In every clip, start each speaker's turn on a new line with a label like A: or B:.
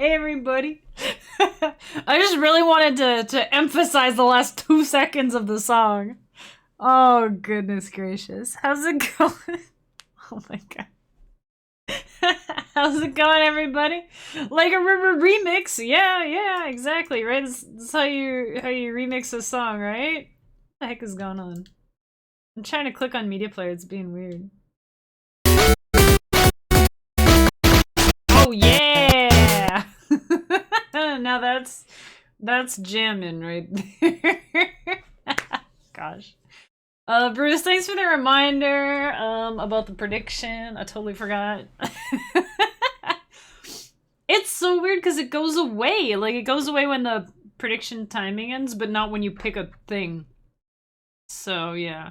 A: Hey everybody. I just really wanted to emphasize the last 2 seconds of the song. Oh goodness gracious. How's it going? Oh my god. How's it going, everybody? Like a River remix? Yeah, exactly, right? That's how you remix a song, right? What the heck is going on? I'm trying to click on media player, it's being weird. Oh yeah! Now that's jamming right there. Gosh. Bruce, thanks for the reminder about the prediction. I totally forgot. It's so weird because it goes away. Like, it goes away when the prediction timing ends, but not when you pick a thing. So, yeah.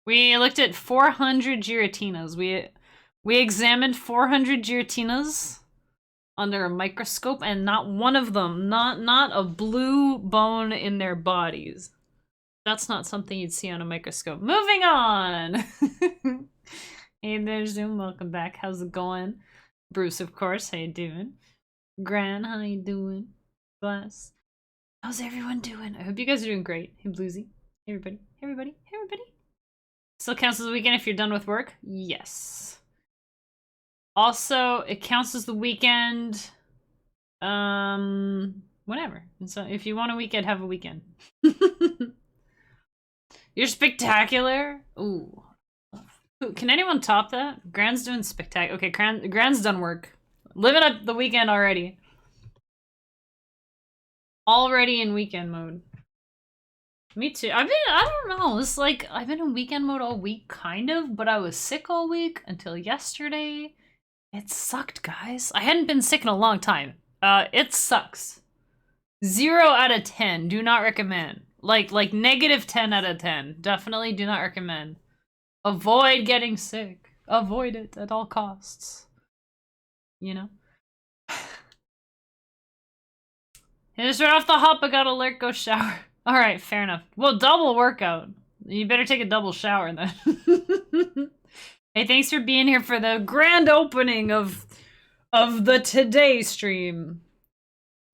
A: We looked at 400 Giratinas. We examined 400 Giratinas under a microscope, and not one of them, not a blue bone in their bodies. That's not something you'd see on a microscope. Moving on! Hey there, Zoom. Welcome back. How's it going? Bruce, of course. How you doing? Gran, how you doing? Glass. How's everyone doing? I hope you guys are doing great. Hey, Bluesy. Hey, everybody. Hey, everybody. Hey, everybody. Still counts as a weekend if you're done with work? Yes. Also, it counts as the weekend. Whatever. So if you want a weekend, have a weekend. You're spectacular. Ooh. Can anyone top that? Gran's doing spectacular. Okay, Gran's done work. Living up the weekend already. Already in weekend mode. Me too. I don't know. It's like, I've been in weekend mode all week, kind of, but I was sick all week until yesterday. It sucked, guys. I hadn't been sick in a long time. It sucks. 0 out of 10. Do not recommend. Like negative 10 out of 10. Definitely do not recommend. Avoid getting sick. Avoid it at all costs. You know? And just right off the hop, I got alert, go shower. Alright, fair enough. Well, double workout. You better take a double shower then. Hey, thanks for being here for the grand opening of the Today stream.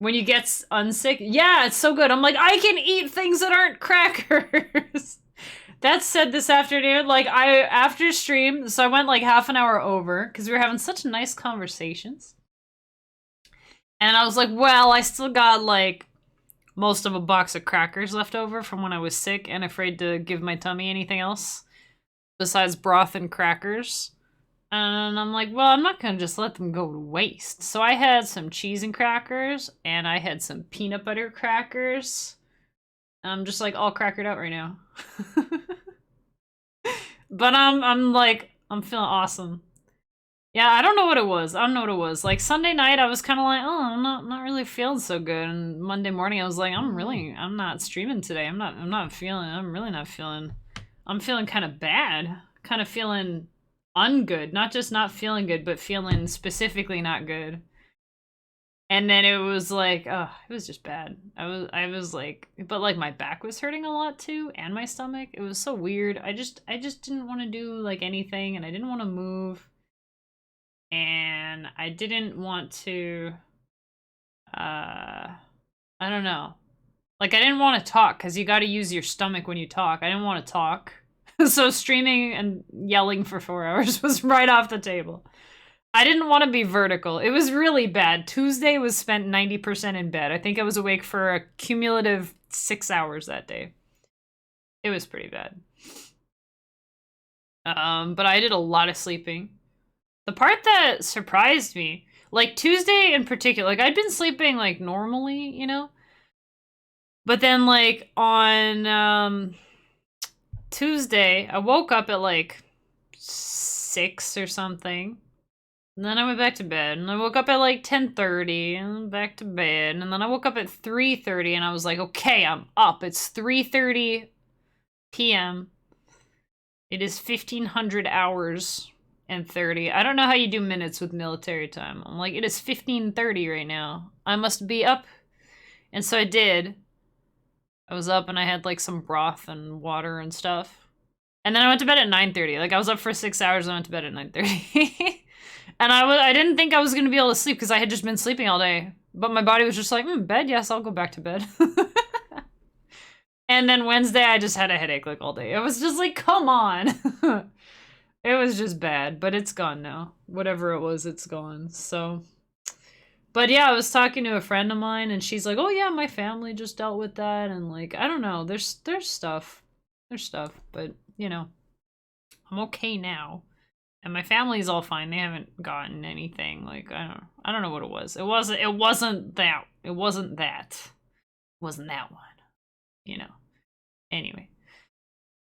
A: When you get unsick. Yeah, it's so good. I'm like, I can eat things that aren't crackers. That said, this afternoon, like, after stream, so I went like half an hour over, because we were having such nice conversations. And I was like, well, I still got, like, most of a box of crackers left over from when I was sick and afraid to give my tummy anything else besides broth and crackers. And I'm like, well, I'm not gonna just let them go to waste. So I had some cheese and crackers, and I had some peanut butter crackers. I'm just like all crackered out right now. But I'm like, I'm feeling awesome. Yeah, I don't know what it was. Like Sunday night, I was kind of like, oh, I'm not really feeling so good. And Monday morning, I was like, I'm not streaming today. I'm really not feeling. I'm feeling kind of bad. Kind of feeling ungood. Not just not feeling good, but feeling specifically not good. And then it was like, oh, it was just bad. I was like, but like my back was hurting a lot too, and my stomach. It was so weird. I just didn't want to do like anything, and I didn't want to move. And I didn't want to, I don't know. Like, I didn't want to talk, because you got to use your stomach when you talk. I didn't want to talk. So streaming and yelling for 4 hours was right off the table. I didn't want to be vertical. It was really bad. Tuesday was spent 90% in bed. I think I was awake for a cumulative 6 hours that day. It was pretty bad. But I did a lot of sleeping. The part that surprised me, like Tuesday in particular, like I'd been sleeping like normally, you know? But then like on Tuesday, I woke up at like 6 or something. And then I went back to bed, and I woke up at like 10:30, and back to bed, and then I woke up at 3:30, and I was like, okay, I'm up. It's 3:30 p.m. It is 1500 hours and 30. I don't know how you do minutes with military time. I'm like, it is 15:30 right now. I must be up. And so I did. I was up, and I had like some broth and water and stuff. And then I went to bed at 9:30. Like, I was up for 6 hours, and I went to bed at 9:30. And I didn't think I was going to be able to sleep because I had just been sleeping all day But my body was just like, bed? Yes, I'll go back to bed. And then Wednesday, I just had a headache like all day. It was just like, come on. It was just bad, but it's gone now. Whatever it was, it's gone. So, but yeah, I was talking to a friend of mine and she's like, oh yeah, my family just dealt with that. And like, I don't know, there's stuff. There's stuff, but you know, I'm okay now. And my family's all fine. They haven't gotten anything. Like, I don't know what it was. It wasn't that. It wasn't that. It wasn't that one. You know. Anyway.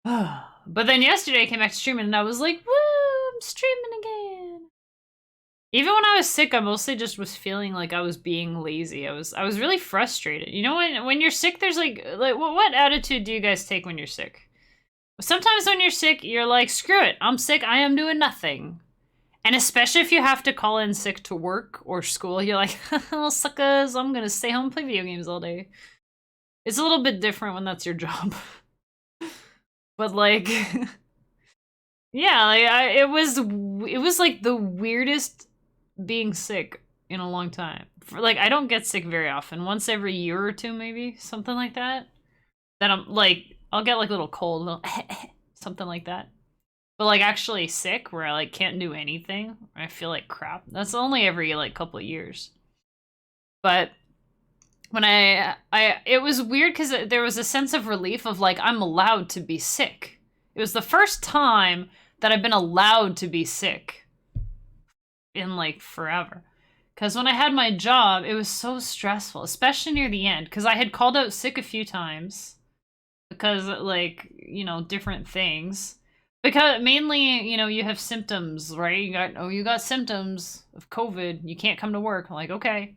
A: But then yesterday I came back to streaming and I was like, woo, I'm streaming again. Even when I was sick, I mostly just was feeling like I was being lazy. I was really frustrated. You know, when you're sick, there's like what attitude do you guys take when you're sick? Sometimes when you're sick, you're like, screw it, I'm sick, I am doing nothing. And especially if you have to call in sick to work or school, you're like, oh, suckers, I'm gonna stay home and play video games all day. It's a little bit different when that's your job. But like, yeah, like it was like the weirdest being sick in a long time. Like, I don't get sick very often. Once every year or two, maybe, something like that. That I'm like, I'll get like a little cold, little something like that. But like actually sick, where I like can't do anything, I feel like crap. That's only every like couple of years. But when it was weird because there was a sense of relief of like, I'm allowed to be sick. It was the first time that I've been allowed to be sick in like forever. Because when I had my job, it was so stressful, especially near the end, because I had called out sick a few times because like, you know, different things. Because mainly, you know, you have symptoms, right? You got symptoms of COVID. You can't come to work. I'm like, okay.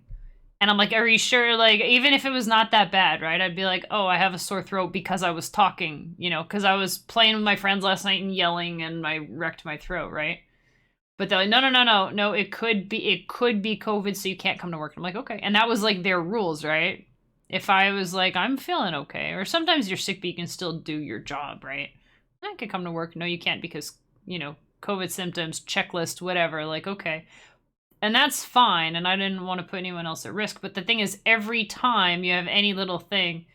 A: And I'm like, are you sure? Like, even if it was not that bad, right? I'd be like, oh, I have a sore throat because I was talking, you know, because I was playing with my friends last night and yelling and I wrecked my throat, right? But they're like, no, it could be COVID, so you can't come to work. I'm like, okay. And that was like their rules, right? If I was like, I'm feeling okay, or sometimes you're sick, but you can still do your job, right? I could come to work. No, you can't because, you know, COVID symptoms, checklist, whatever. Like, okay. And that's fine, and I didn't want to put anyone else at risk. But the thing is, every time you have any little thing,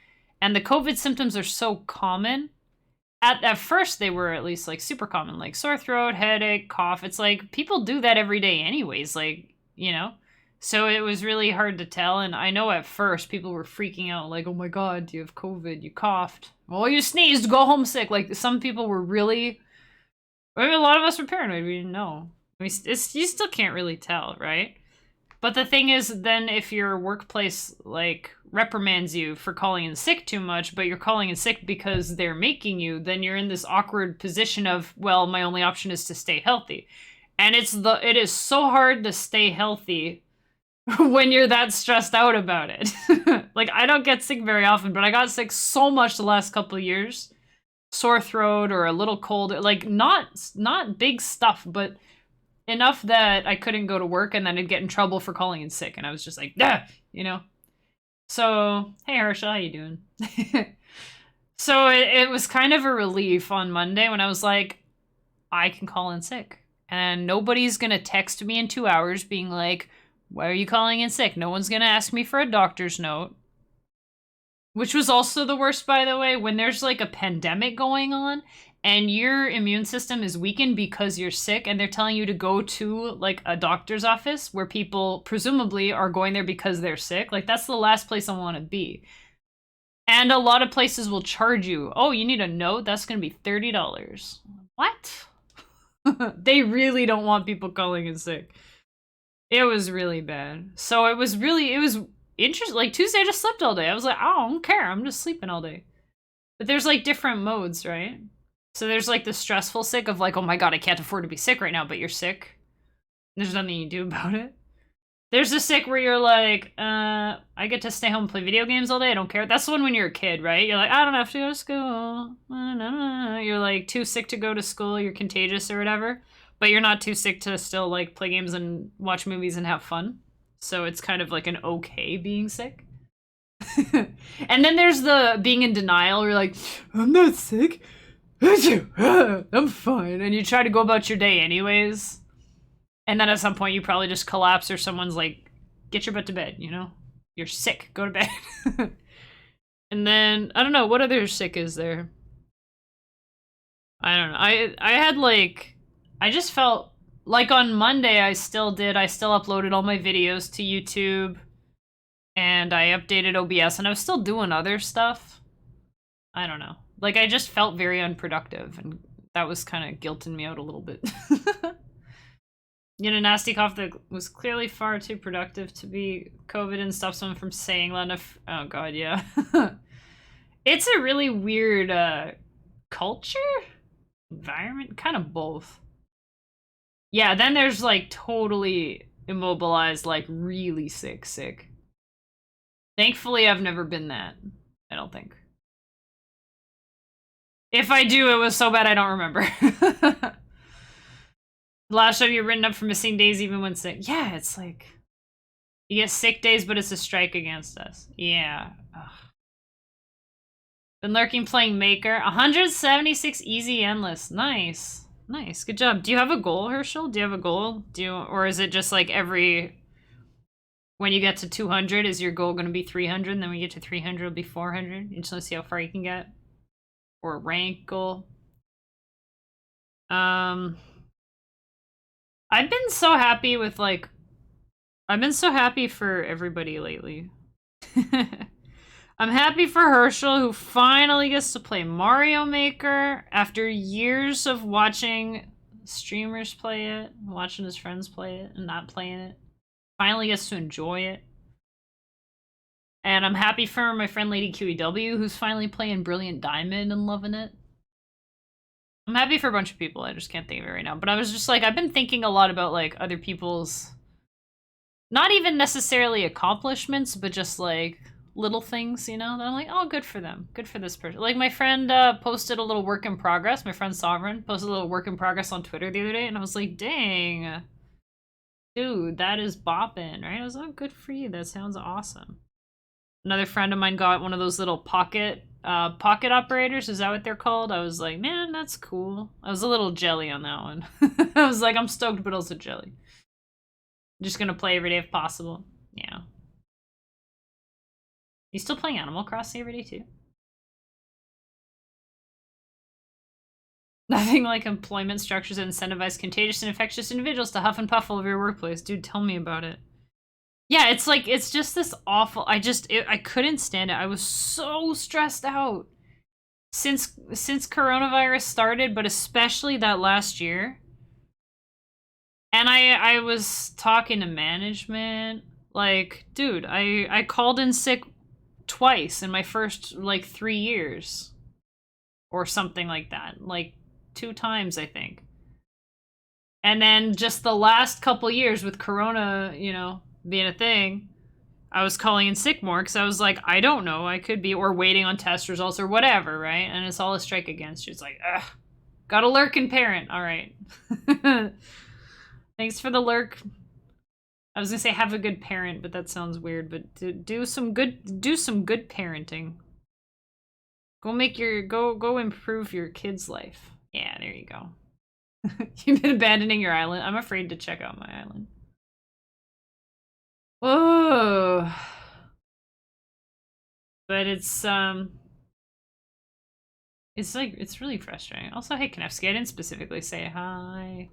A: and the COVID symptoms are so common, at first they were at least like super common, like sore throat, headache, cough. It's like people do that every day anyways, like, you know? So it was really hard to tell, and I know at first people were freaking out, like, oh my god, do you have COVID? You coughed. Well, you sneezed, go home sick. Like, some people were really... I mean, a lot of us were paranoid, we didn't know. I mean, you still can't really tell, right? But the thing is, then if your workplace, like, reprimands you for calling in sick too much, but you're calling in sick because they're making you, then you're in this awkward position of, well, my only option is to stay healthy. And it is so hard to stay healthy when you're that stressed out about it. Like, I don't get sick very often, but I got sick so much the last couple of years. Sore throat or a little cold, like, not big stuff, but enough that I couldn't go to work and then I'd get in trouble for calling in sick. And I was just like, ah, you know? So, hey, Harsha, how you doing? So it was kind of a relief on Monday when I was like, I can call in sick. And nobody's going to text me in 2 hours being like, why are you calling in sick? No one's going to ask me for a doctor's note. Which was also the worst, by the way, when there's like a pandemic going on and your immune system is weakened because you're sick and they're telling you to go to like a doctor's office where people presumably are going there because they're sick. Like, that's the last place I want to be. And a lot of places will charge you. Oh, you need a note? That's going to be $30. What? They really don't want people calling in sick. It was really bad. So it was interesting. Like, Tuesday I just slept all day. I was like, oh, I don't care. I'm just sleeping all day. But there's like different modes, right? So there's like the stressful sick of like, oh my god, I can't afford to be sick right now, but you're sick. There's nothing you do about it. There's the sick where you're like, I get to stay home and play video games all day. I don't care. That's the one when you're a kid, right? You're like, I don't have to go to school. You're like too sick to go to school. You're contagious or whatever. But you're not too sick to still like play games and watch movies and have fun. So it's kind of like an okay being sick. And then there's the being in denial. You're like, I'm not sick. I'm fine. And you try to go about your day anyways. And then at some point you probably just collapse or someone's like, get your butt to bed, you know? You're sick. Go to bed. And then, I don't know, what other sick is there? I don't know. I had like, I just felt like on Monday I still uploaded all my videos to YouTube and I updated OBS and I was still doing other stuff. I don't know. Like I just felt very unproductive and that was kind of guilting me out a little bit. You know, nasty cough that was clearly far too productive to be COVID and stop someone from saying loud enough. Oh god, yeah. It's a really weird culture? Environment? Kind of both. Yeah, then there's like totally immobilized, like really sick. Thankfully, I've never been that. I don't think. If I do, it was so bad I don't remember. The last time you're written up for missing days even when sick. Yeah, it's like... You get sick days, but it's a strike against us. Yeah. Ugh. Been lurking playing Maker. 176 easy endless. Nice. Nice. Good job. Do you have a goal, Herschel? Do you have a goal? Or is it just like every... When you get to 200, is your goal going to be 300? And then when you get to 300, it'll be 400? You just want to see how far you can get? Or a rank goal? I've been so happy with, like... I've been so happy for everybody lately. I'm happy for Herschel, who finally gets to play Mario Maker after years of watching streamers play it, watching his friends play it, and not playing it. Finally gets to enjoy it. And I'm happy for my friend Lady QEW, who's finally playing Brilliant Diamond and loving it. I'm happy for a bunch of people, I just can't think of it right now. But I was just like, I've been thinking a lot about like other people's, not even necessarily accomplishments, but just like little things, you know, that I'm like, oh, good for them. Good for this person. Like my friend posted a little work in progress. My friend Sovereign posted a little work in progress on Twitter the other day. And I was like, dang, dude, that is bopping, right? I was like, oh, good for you. That sounds awesome. Another friend of mine got one of those little pocket operators. Is that what they're called? I was like, man, that's cool. I was a little jelly on that one. I was like, I'm stoked, but also jelly. Just gonna play every day if possible. Yeah. You still playing Animal Crossing every day too? Nothing like employment structures that incentivize contagious and infectious individuals to huff and puff all over your workplace. Dude, tell me about it. Yeah, it's like, it's just this awful, I couldn't stand it. I was so stressed out since coronavirus started, but especially that last year. And I was talking to management, like, dude, I called in sick twice in my first, like, 3 years. Or something like that. Like, 2 times, I think. And then just the last couple years with Corona, you know, being a thing, I was calling in sick more because I was like, I don't know, I could be, or waiting on test results or whatever, right? And it's all a strike against you. It's like, ugh, gotta lurk and parent. All right. Thanks for the lurk. I was gonna say have a good parent, but that sounds weird. But do some good parenting. Go improve your kid's life. Yeah, there you go. You've been abandoning your island. I'm afraid to check out my island. Oh, but it's like, it's really frustrating. Also, hey, Kanefsky, I didn't specifically say hi.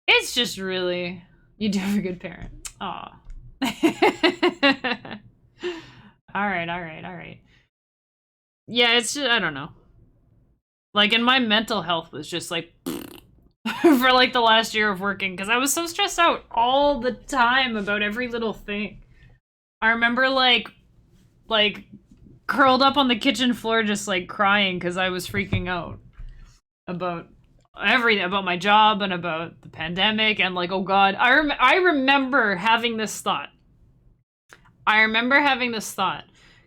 A: It's just really, you do have a good parent. Aw. Alright. Yeah, it's just, I don't know. Like, and my mental health was just like, for like the last year of working, because I was so stressed out all the time about every little thing. I remember like curled up on the kitchen floor just like crying because I was freaking out about everything, about my job and about the pandemic, and like, oh god, I remember having this thought.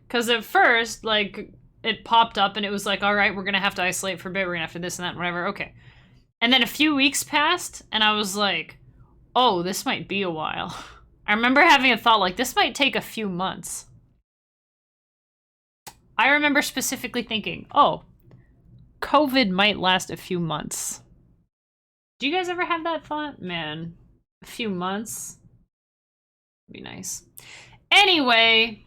A: Because at first, like, it popped up and it was like, all right, we're gonna have to isolate for a bit, we're gonna have to this and that and whatever, okay. And then a few weeks passed, and I was like, oh, this might be a while. I remember having a thought like, this might take a few months. I remember specifically thinking, oh, COVID might last a few months. Do you guys ever have that thought? Man, a few months? Be nice. Anyway,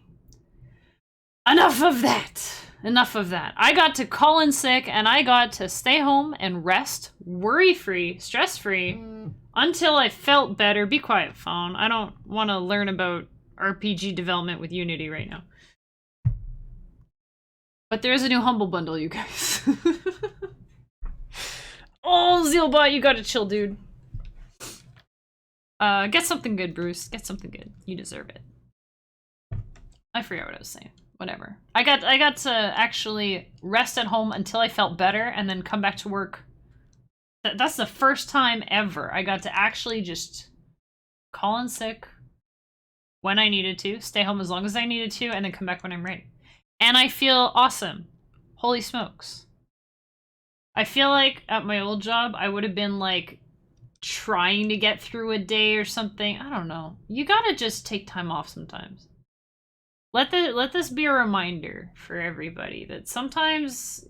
A: enough of that. Enough of that. I got to call in sick and I got to stay home and rest, worry-free, stress-free, until I felt better. Be quiet, phone. I don't want to learn about RPG development with Unity right now. But there is a new Humble Bundle, you guys. Oh, Zealbot, you gotta chill, dude. Get something good, Bruce. Get something good. You deserve it. I forgot what I was saying. Whatever. I got to actually rest at home until I felt better and then come back to work. That's the first time ever I got to actually just call in sick when I needed to, stay home as long as I needed to, and then come back when I'm ready. And I feel awesome. Holy smokes. I feel like at my old job, I would have been like trying to get through a day or something. I don't know. You gotta just take time off sometimes. Let this be a reminder for everybody that sometimes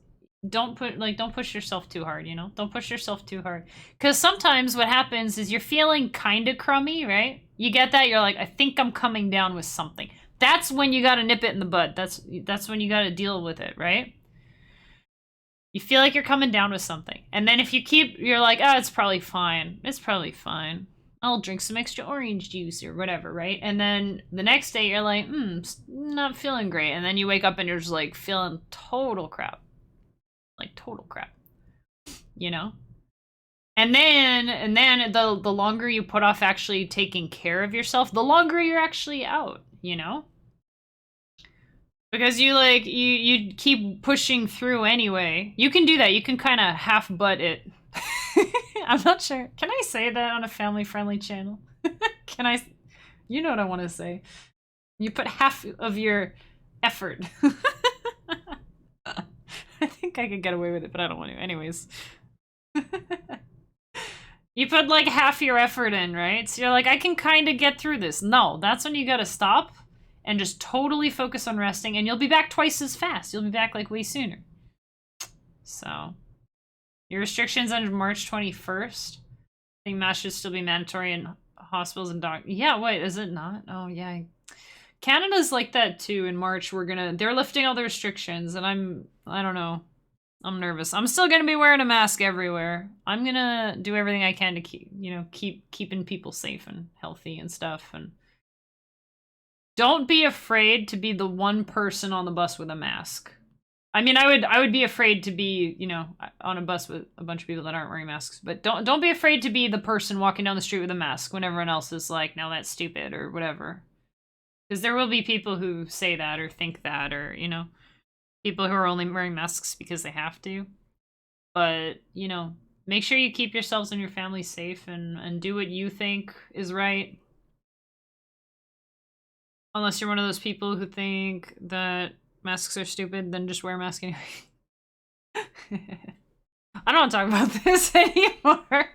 A: don't push yourself too hard, you know? Don't push yourself too hard. Because sometimes what happens is you're feeling kind of crummy, right? You get that? You're like, I think I'm coming down with something. That's when you gotta nip it in the bud. That's when you gotta deal with it, right? You feel like you're coming down with something. And then if you're like, oh, it's probably fine. It's probably fine. I'll drink some extra orange juice or whatever, right? And then the next day you're like, not feeling great. And then you wake up and you're just like feeling total crap. Like total crap. You know? And then the longer you put off actually taking care of yourself, the longer you're actually out, you know? Because you keep pushing through anyway. You can do that. You can kind of half-butt it. I'm not sure. Can I say that on a family-friendly channel? Can I? You know what I want to say. You put half of your effort. I think I could get away with it, but I don't want to. Anyways. You put like half your effort in, right? So you're like, I can kind of get through this. No, that's when you gotta stop and just totally focus on resting, and you'll be back twice as fast. You'll be back like way sooner. So, your restrictions on March 21st. I think masks should still be mandatory in hospitals and doctors. Yeah, wait, is it not? Oh, yeah. Canada's like that too. In March, they're lifting all the restrictions, and I don't know. I'm nervous. I'm still gonna be wearing a mask everywhere. I'm gonna do everything I can to keeping people safe and healthy and stuff. And don't be afraid to be the one person on the bus with a mask. I mean, I would be afraid to be, on a bus with a bunch of people that aren't wearing masks. But don't be afraid to be the person walking down the street with a mask when everyone else is like, no, that's stupid or whatever. Because there will be people who say that or think that or, people who are only wearing masks because they have to. But, make sure you keep yourselves and your family safe and do what you think is right. Unless you're one of those people who think that masks are stupid, then just wear a mask anyway. I don't want to talk about this anymore.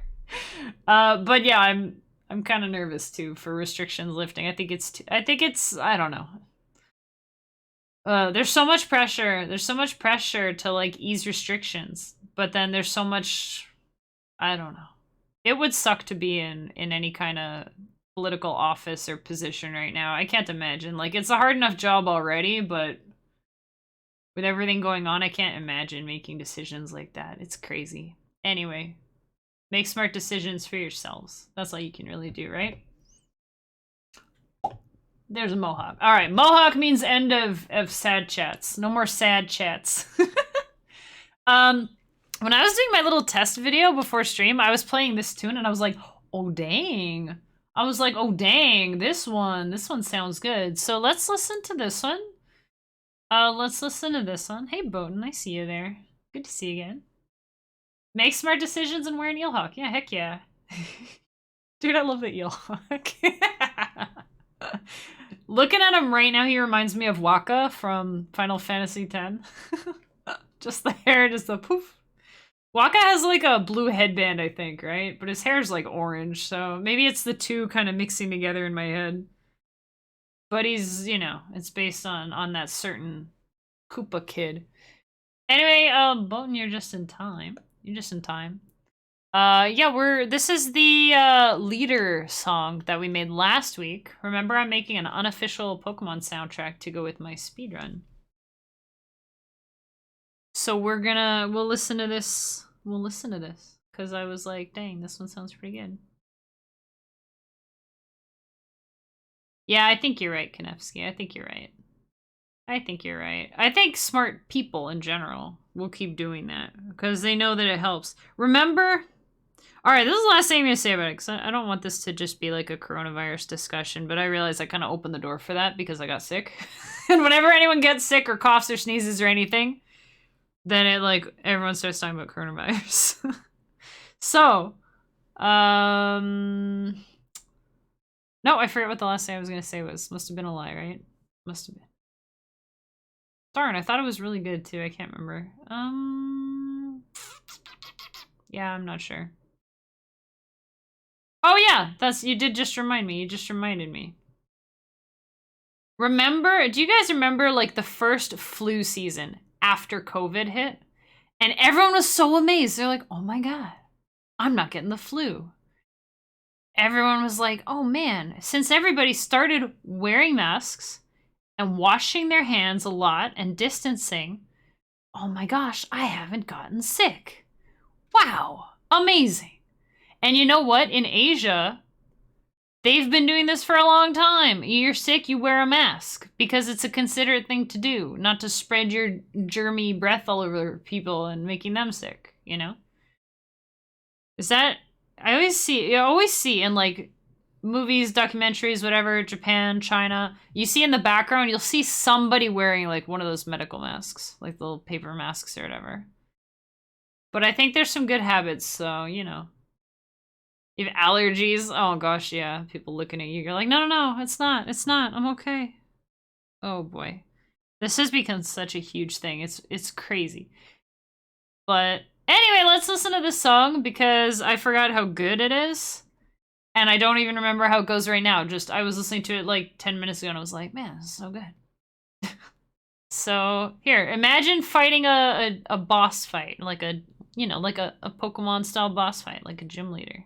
A: But yeah, I'm kind of nervous too for restrictions lifting. I think it's I don't know. There's so much pressure. There's so much pressure to like ease restrictions, but then there's so much, I don't know. It would suck to be in any kind of political office or position right now. I can't imagine. Like, it's a hard enough job already, but with everything going on, I can't imagine making decisions like that. It's crazy. Anyway, make smart decisions for yourselves. That's all you can really do, right? There's a mohawk. All right, mohawk means end of sad chats. No more sad chats. When I was doing my little test video before stream, I was playing this tune and I was like, oh dang. I was like, oh dang, this one sounds good. So let's listen to this one. Let's listen to this one. Hey Bowden, I see you there. Good to see you again. Make smart decisions and wear an eelhawk. Yeah, heck yeah. Dude, I love the eelhawk. Looking at him right now, he reminds me of Waka from Final Fantasy X. Just the hair, just the poof. Waka has like a blue headband, I think, right? But his hair's like orange, so maybe it's the two kind of mixing together in my head. But he's, it's based on that certain Koopa kid. Anyway, Bolton, you're just in time. You're just in time. Yeah, this is the leader song that we made last week. Remember, I'm making an unofficial Pokemon soundtrack to go with my speedrun. So we'll listen to this. We'll listen to this. Because I was like, dang, this one sounds pretty good. Yeah, I think you're right, Kanefsky. I think you're right. I think you're right. I think smart people in general will keep doing that because they know that it helps. Remember? All right, this is the last thing I'm going to say about it because I don't want this to just be like a coronavirus discussion, but I realized I kind of opened the door for that because I got sick. And whenever anyone gets sick or coughs or sneezes or anything, then everyone starts talking about coronavirus. So, no, I forget what the last thing I was going to say was. Must have been a lie, right? Must have been. Darn, I thought it was really good too. I can't remember. Yeah, I'm not sure. Oh yeah, you did just remind me. You just reminded me. Remember, do you guys remember like the first flu season after COVID hit? And everyone was so amazed. They're like, oh my God, I'm not getting the flu. Everyone was like, oh man, since everybody started wearing masks and washing their hands a lot and distancing, oh my gosh, I haven't gotten sick. Wow, amazing. And you know what? In Asia, they've been doing this for a long time. You're sick, you wear a mask because it's a considerate thing to do, not to spread your germy breath all over people and making them sick, you know? Is that I always see in like movies, documentaries, whatever, Japan, China, you see in the background, you'll see somebody wearing like one of those medical masks, like the little paper masks or whatever. But I think there's some good habits, so, you know. You have allergies, oh gosh, yeah, people looking at you, you're like, no, it's not, I'm okay. Oh boy. This has become such a huge thing, it's crazy. But anyway, let's listen to this song because I forgot how good it is. And I don't even remember how it goes right now. Just, I was listening to it like 10 minutes ago and I was like, man, this is so good. So, here, imagine fighting a boss fight. Like a Pokemon style boss fight, like a gym leader.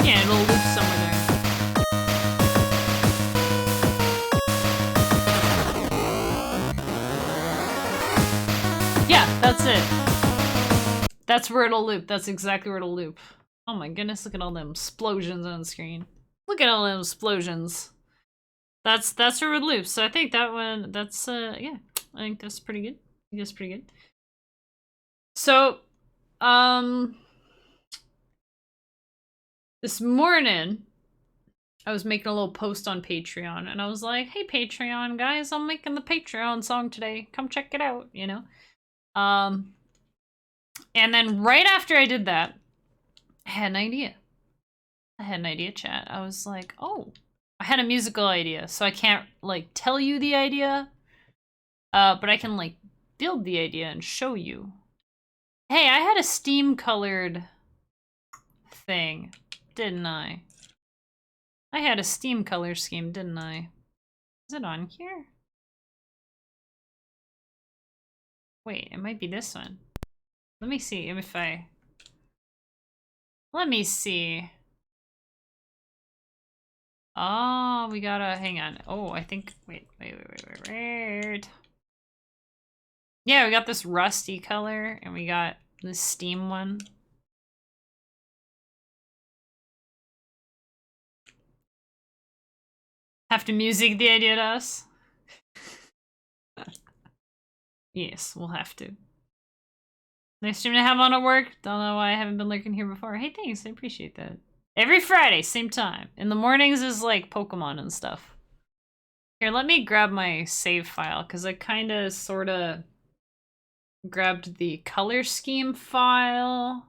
A: Yeah, it'll loop somewhere there. Yeah, that's it. That's where it'll loop. That's exactly where it'll loop. Oh my goodness, look at all them explosions on screen. Look at all them explosions. That's where it loops. So I think that one, yeah. I think that's pretty good. I think that's pretty good. So, this morning, I was making a little post on Patreon, and I was like, hey, Patreon guys, I'm making the Patreon song today. Come check it out, you know? And then right after I did that, I had an idea. Chat. I was like, oh, I had a musical idea, so I can't, like, tell you the idea, but I can, like, build the idea and show you. Hey, I had a steam-colored thing, didn't I? I had a steam color scheme, didn't I? Is it on here? Wait, it might be this one. Let me see if I... Let me see. Oh, we gotta... Hang on. Oh, I think... Wait. Yeah, we got this rusty color, and we got this steam one. Have to music the idea to us? Yes, we'll have to. Nice stream to have on at work. Don't know why I haven't been lurking here before. Hey, thanks. I appreciate that. Every Friday, same time. In the mornings is like Pokemon and stuff. Here, let me grab my save file, because I kind of, sort of grabbed the color scheme file,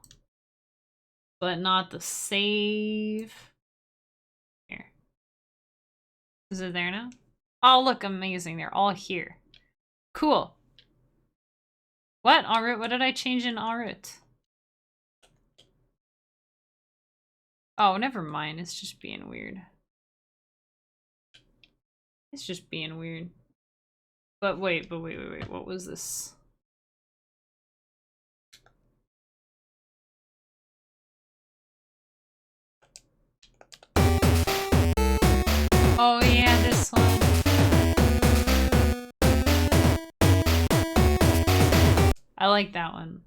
A: but not the save. Here. Is it there now? Oh, look, amazing. They're all here. Cool. What? En route? What did I change in en route? Oh, never mind. It's just being weird. It's just being weird. But wait. What was this? Oh yeah, this one. I like that one.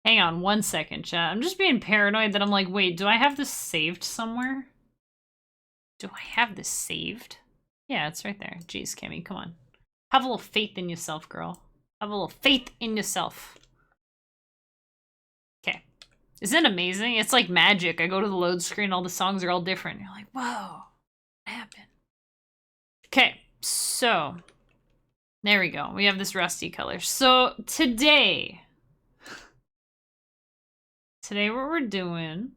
A: Hang on 1 second, chat. I'm just being paranoid that I'm like, wait, do I have this saved somewhere? Do I have this saved? Yeah, it's right there. Jeez, Kimmy, come on. Have a little faith in yourself, girl. Have a little faith in yourself. Okay. Isn't it amazing? It's like magic. I go to the load screen, all the songs are all different. You're like, whoa, what happened? Okay, so there we go. We have this rusty color. So today what we're doing,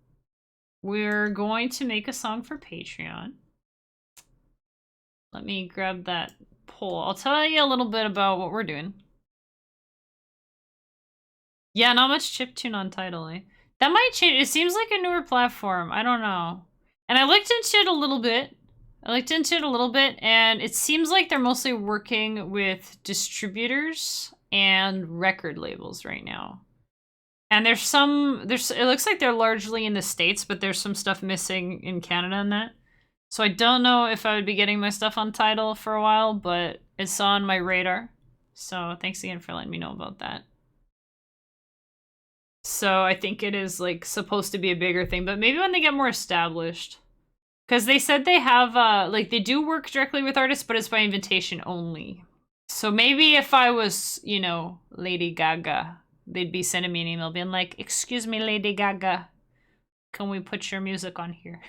A: we're going to make a song for Patreon. Let me grab that poll. I'll tell you a little bit about what we're doing. Yeah, not much chiptune on Tidal, eh? That might change. It seems like a newer platform. I don't know. And I looked into it a little bit. And it seems like they're mostly working with distributors and record labels right now. And it looks like they're largely in the States, but there's some stuff missing in Canada and that. So I don't know if I would be getting my stuff on Tidal for a while, but it's on my radar. So thanks again for letting me know about that. So I think it is like supposed to be a bigger thing, but maybe when they get more established. Because they said they have, like they do work directly with artists, but it's by invitation only. So maybe if I was, you know, Lady Gaga, they'd be sending me an email being like, excuse me, Lady Gaga, can we put your music on here?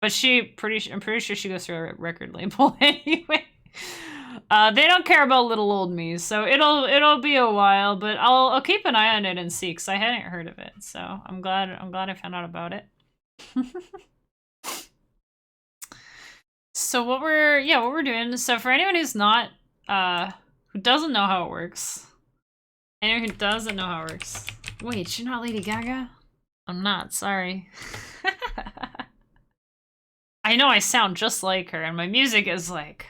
A: But I'm pretty sure she goes through a record label anyway. They don't care about little old me, so it'll be a while, but I'll keep an eye on it and see, because I hadn't heard of it. So I'm glad I found out about it. So what we're doing, so for anyone who's not who doesn't know how it works. Anyone who doesn't know how it works. Wait, you're not Lady Gaga? I'm not, sorry. I know I sound just like her, and my music is like...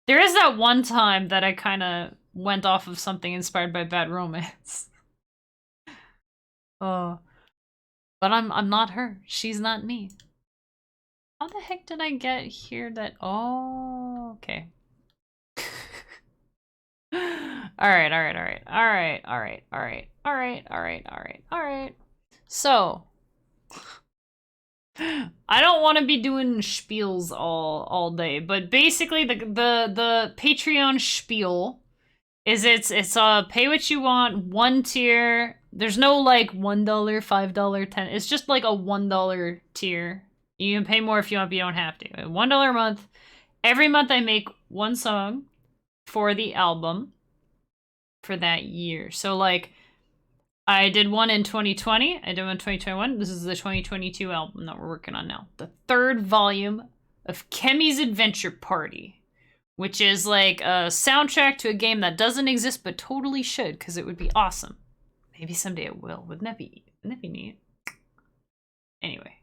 A: There is that one time that I kind of went off of something inspired by Bad Romance. Oh. But I'm not her. She's not me. How the heck did I get here that... Oh, okay. Alright. So... I don't want to be doing spiels all day, but basically the Patreon spiel is it's pay what you want, one tier. There's no like $1, $5, $10. It's just like a $1 tier. You can pay more if you want, but you don't have to. $1 a month. Every month I make one song for the album for that year. So like I did one in 2020. I did one in 2021. This is the 2022 album that we're working on now. The third volume of Kemi's Adventure Party, which is like a soundtrack to a game that doesn't exist but totally should, because it would be awesome. Maybe someday it will. Wouldn't that be neat? Anyway.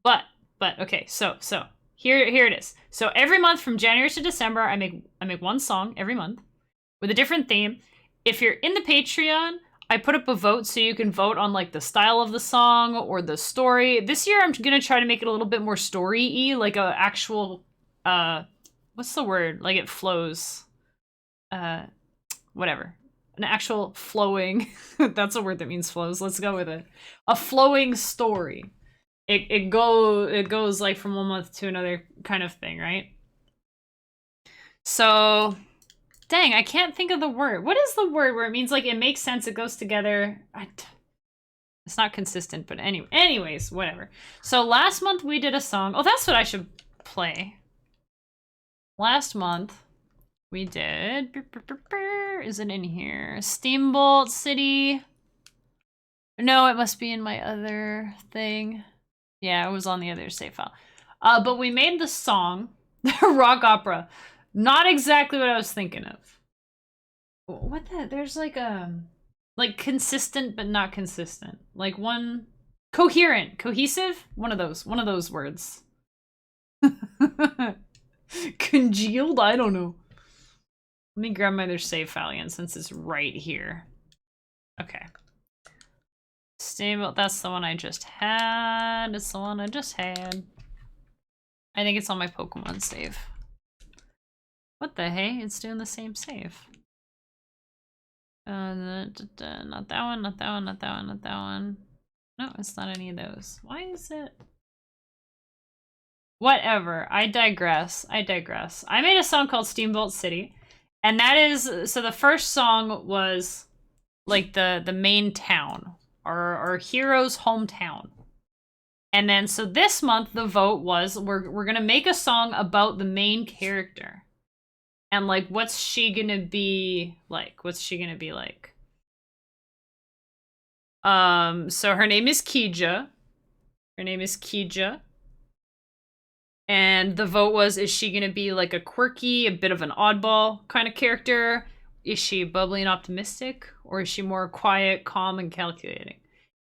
A: But But okay, so here it is. So every month from January to December, I make one song every month with a different theme. If you're in the Patreon, I put up a vote so you can vote on like the style of the song or the story. This year I'm gonna try to make it a little bit more story-y, like a actual what's the word? Like it flows. Whatever. An actual flowing that's a word that means flows. Let's go with it. A flowing story. It goes like from one month to another kind of thing, right? So dang, I can't think of the word. What is the word where it means like it makes sense, it goes together? It's not consistent, but anyways, whatever. So last month we did a song. Oh, that's what I should play. Last month we did. Is it in here? Steamboat City. No, it must be in my other thing. Yeah, it was on the other save file. But we made the song, rock opera. Not exactly what I was thinking of. What the? There's like consistent but not consistent. Like one coherent, cohesive. One of those words. Congealed? I don't know. Let me grab my other save file again since it's right here. Okay. Stable, that's the one I just had. It's the one I just had. I think it's on my Pokemon save. What the hey? It's doing the same save. Not that one, not that one, not that one, not that one. No, it's not any of those. Why is it? Whatever. I digress. I made a song called Steamboat City. And that is, so the first song was like the main town, our hero's hometown. And then, so this month the vote was, we're gonna make a song about the main character. And like, what's she gonna be like? What's she gonna be like? So her name is Kieja. Her name is Kieja. And the vote was, is she gonna be like a quirky, a bit of an oddball kind of character? Is she bubbly and optimistic? Or is she more quiet, calm, and calculating?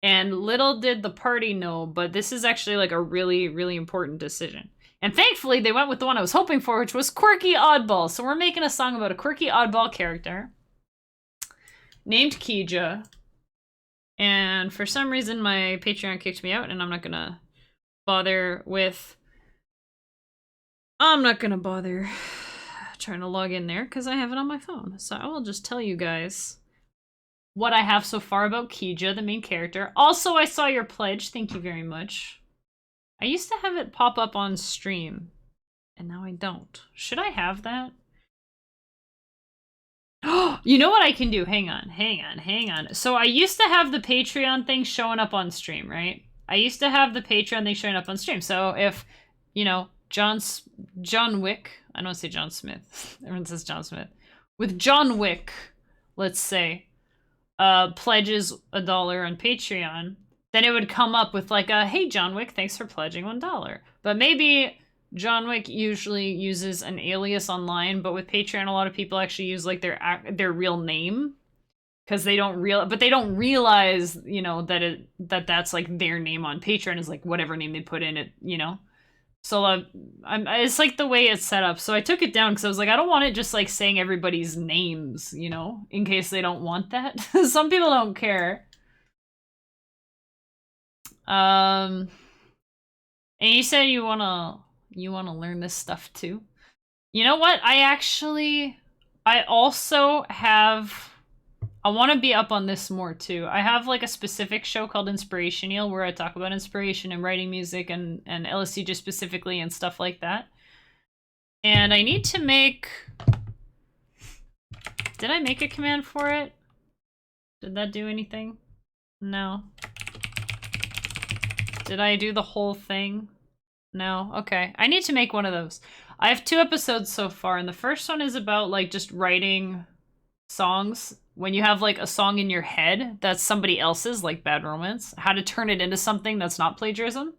A: And little did the party know, but this is actually like a really, really important decision. And thankfully, they went with the one I was hoping for, which was quirky oddball. So we're making a song about a quirky oddball character named Kieja. And for some reason, my Patreon kicked me out, and I'm not gonna bother trying to log in there because I have it on my phone. So I will just tell you guys what I have so far about Kieja, the main character. Also, I saw your pledge. Thank you very much. I used to have it pop up on stream, and now I don't. Should I have that? You know what I can do? Hang on. So I used to have the Patreon thing showing up on stream, right? I used to have the Patreon thing showing up on stream. So if, you know, John Wick, I don't say John Smith. Everyone says John Smith. With John Wick, let's say, pledges $1 on Patreon, then it would come up with like a, hey, John Wick, thanks for pledging $1. But maybe John Wick usually uses an alias online, but with Patreon, a lot of people actually use like their real name because they don't realize, you know, that's like their name on Patreon is like whatever name they put in it, you know. So it's like the way it's set up. So I took it down because I was like, I don't want it just like saying everybody's names, you know, in case they don't want that. Some people don't care. And you said you wanna learn this stuff too. You know what? I also have. I want to be up on this more too. I have like a specific show called Inspiration Eel where I talk about inspiration and writing music and LSDj specifically and stuff like that. And I need to make. Did I make a command for it? Did that do anything? No. Did I do the whole thing? No? Okay. I need to make one of those. I have 2 episodes so far, and the first one is about, like, just writing songs. When you have, like, a song in your head that's somebody else's, like Bad Romance. How to turn it into something that's not plagiarism.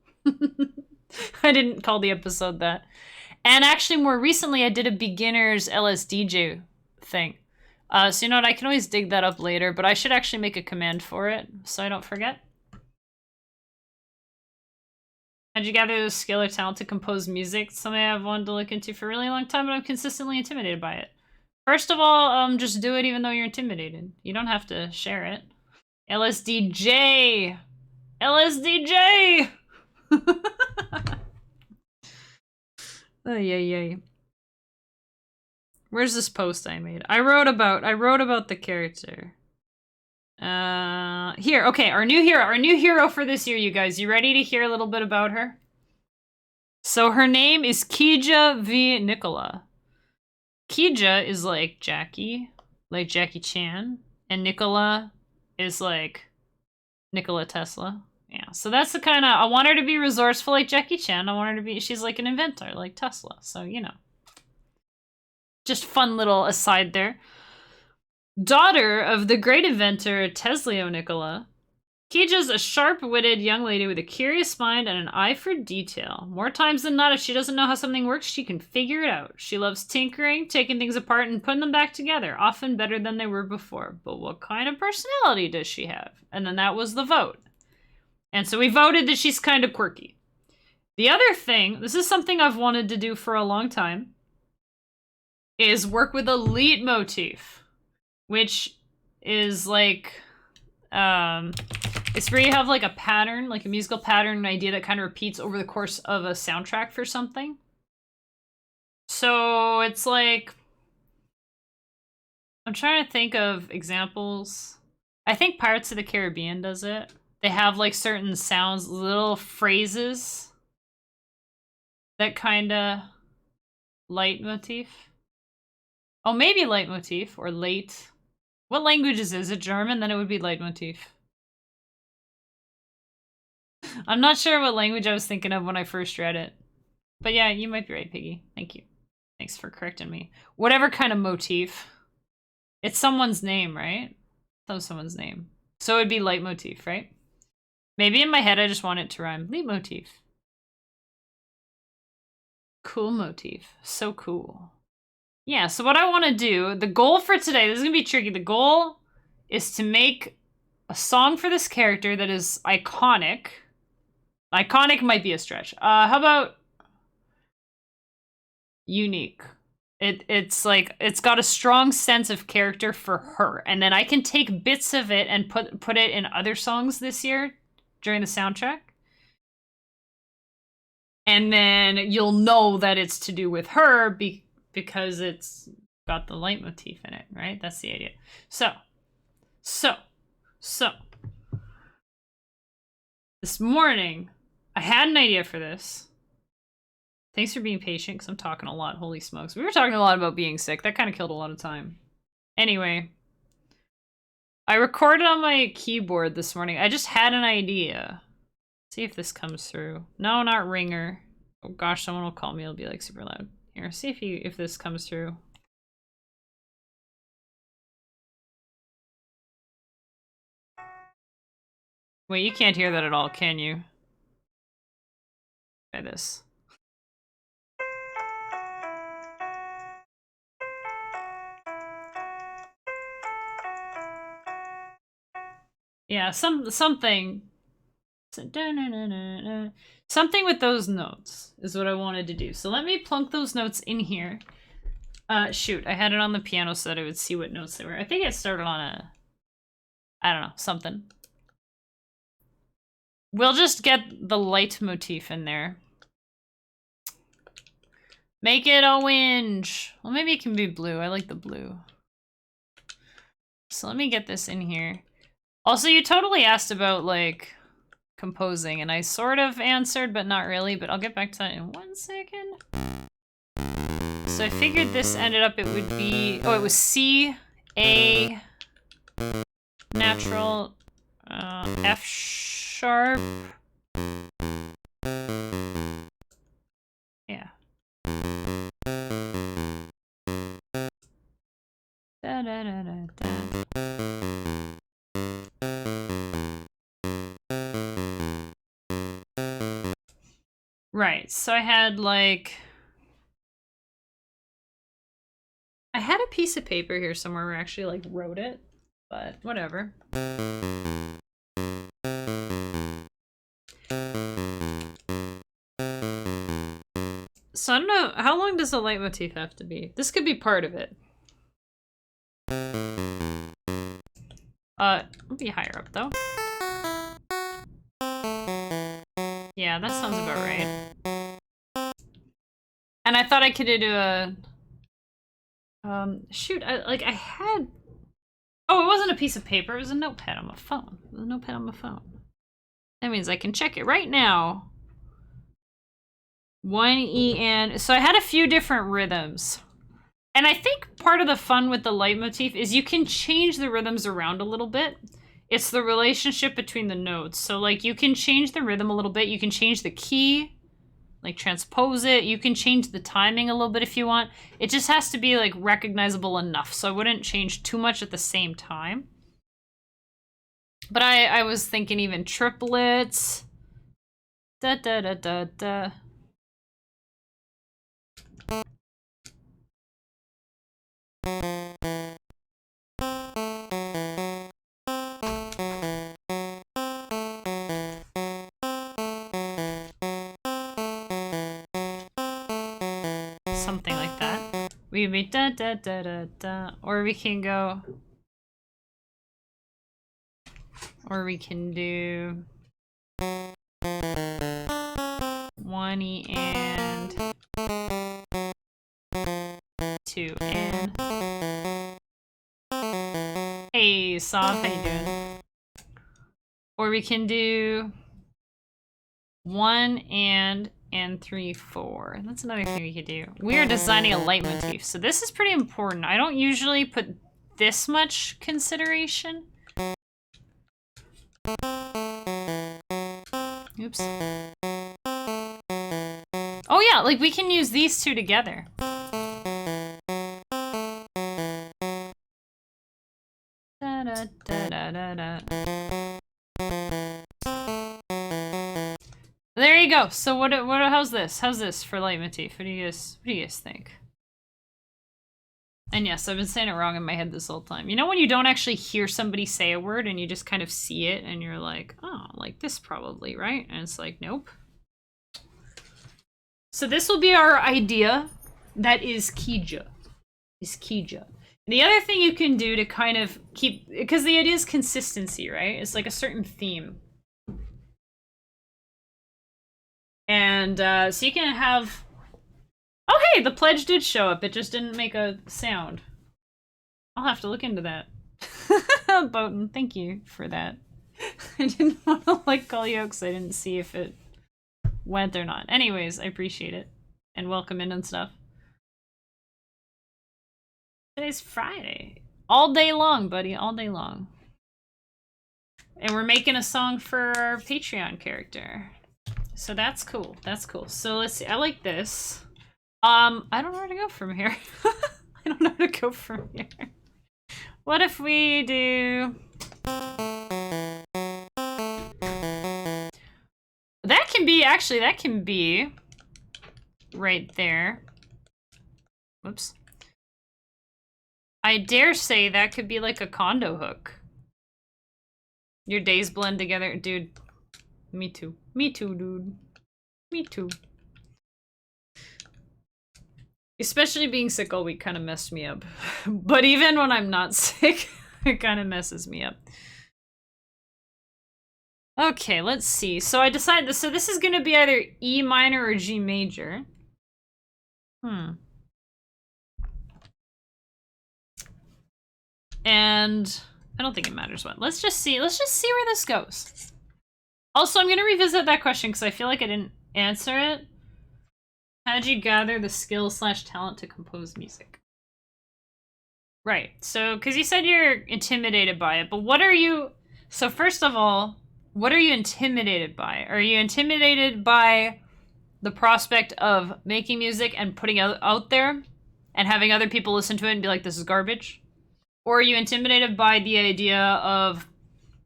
A: I didn't call the episode that. And actually, more recently, I did a beginner's LSDj thing. So you know what? I can always dig that up later, but I should actually make a command for it so I don't forget. How'd you gather the skill or talent to compose music? Something I've wanted to look into for a really long time, but I'm consistently intimidated by it. First of all, just do it even though you're intimidated. You don't have to share it. LSDj! LSDj! Ay, ay, ay. Where's this post I made? I wrote about the character. Here, okay, our new hero for this year, you guys. You ready to hear a little bit about her? So her name is Kieja v. Nicola. Kieja is like Jackie Chan, and Nicola is like Nikola Tesla. Yeah, so that's the kind of, I want her to be resourceful like Jackie Chan. I want her to be, she's like an inventor like Tesla. So, you know. Just fun little aside there. Daughter of the great inventor Teslio Nikola, Kieja's a sharp-witted young lady with a curious mind and an eye for detail. More times than not, if she doesn't know how something works, she can figure it out. She loves tinkering, taking things apart, and putting them back together, often better than they were before. But what kind of personality does she have? And then that was the vote. And so we voted that she's kind of quirky. The other thing, this is something I've wanted to do for a long time, is work with a leitmotif, which is like, it's where you have like a pattern, like a musical pattern, an idea that kind of repeats over the course of a soundtrack for something. So it's like, I'm trying to think of examples. I think Pirates of the Caribbean does it. They have like certain sounds, little phrases that kind of leitmotif. Oh, maybe leitmotif or late. What language is it? Is it German? Then it would be leitmotif. I'm not sure what language I was thinking of when I first read it. But yeah, you might be right, Piggy. Thank you. Thanks for correcting me. Whatever kind of motif. It's someone's name, right? That was someone's name. So it'd be leitmotif, right? Maybe in my head I just want it to rhyme. Leitmotif. Cool motif. So cool. Yeah, so what I want to do, the goal for today, this is going to be tricky. The goal is to make a song for this character that is iconic. Iconic might be a stretch. How about unique? It's like, it's got a strong sense of character for her. And then I can take bits of it and put it in other songs this year during the soundtrack. And then you'll know that it's to do with her because it's got the leitmotif in it, right? That's the idea. So. This morning, I had an idea for this. Thanks for being patient, because I'm talking a lot. Holy smokes. We were talking a lot about being sick. That kind of killed a lot of time. Anyway. I recorded on my keyboard this morning. I just had an idea. See if this comes through. No, not ringer. Oh gosh, someone will call me. It'll be like super loud. Here, see if this comes through. Wait, you can't hear that at all, can you? Try this. Yeah, something. Something with those notes is what I wanted to do. So let me plunk those notes in here. Shoot, I had it on the piano so that I would see what notes they were. I think it started on a, I don't know, something. We'll just get the leitmotif in there. Make it orange. Well, maybe it can be blue. I like the blue. So let me get this in here. Also, you totally asked about, like, composing, and I sort of answered, but not really, but I'll get back to that in 1 second. So I figured this ended up, it would be, oh, it was C, A, natural, F sharp. Yeah. Da, da, da, da, da. Right, so I had like, I had a piece of paper here somewhere where I actually like wrote it, but whatever. So I don't know, how long does the leitmotif have to be? This could be part of it. It'll be higher up though. Yeah, that sounds about right. And I thought I could do a... shoot, I had... Oh, it wasn't a piece of paper, it was a notepad on my phone. It was a notepad on my phone. That means I can check it right now. 1E and... So I had a few different rhythms. And I think part of the fun with the leitmotif is you can change the rhythms around a little bit. It's the relationship between the notes. So, like, you can change the rhythm a little bit. You can change the key, like, transpose it. You can change the timing a little bit if you want. It just has to be, like, recognizable enough. So I wouldn't change too much at the same time. But I was thinking even triplets. Da-da-da-da-da. Something like that. We be da da da da da. Or we can go. Or we can do 1E and 2 and. Hey, Soft, how you doing? Or we can do 1 and 3, 4. That's another thing we could do. We are designing a leitmotif, so this is pretty important. I don't usually put this much consideration. Oops. Oh yeah, like we can use these two together. Da da da da da da. There you go. So how's this? How's this for leitmotif? What do you guys think? And yes, I've been saying it wrong in my head this whole time. You know when you don't actually hear somebody say a word and you just kind of see it and you're like, oh, like this probably, right? And it's like, nope. So this will be our idea. That is Kieja. The other thing you can do to kind of keep, because the idea is consistency, right? It's like a certain theme. And so you can have... Oh, hey, the pledge did show up. It just didn't make a sound. I'll have to look into that. Bowden, thank you for that. I didn't want to, like, call you out because I didn't see if it went or not. Anyways, I appreciate it. And welcome in and stuff. Today's Friday. All day long, buddy. All day long. And we're making a song for our Patreon character. So that's cool. That's cool. So let's see. I like this. I don't know where to go from here. I don't know where to go from here. What if we do... That can be, actually, that can be right there. Whoops. I dare say that could be like a condo hook. Your days blend together. Dude, me too. Me too, dude. Me too. Especially being sick all week kind of messed me up. But even when I'm not sick, it kind of messes me up. Okay, let's see. So I decided, so this is going to be either E minor or G major. And I don't think it matters what. Let's just see where this goes. Also, I'm going to revisit that question because I feel like I didn't answer it. How did you gather the skill/talent to compose music? Right, so, because you said you're intimidated by it, but what are you... So first of all, what are you intimidated by? Are you intimidated by the prospect of making music and putting it out there and having other people listen to it and be like, this is garbage? Or are you intimidated by the idea of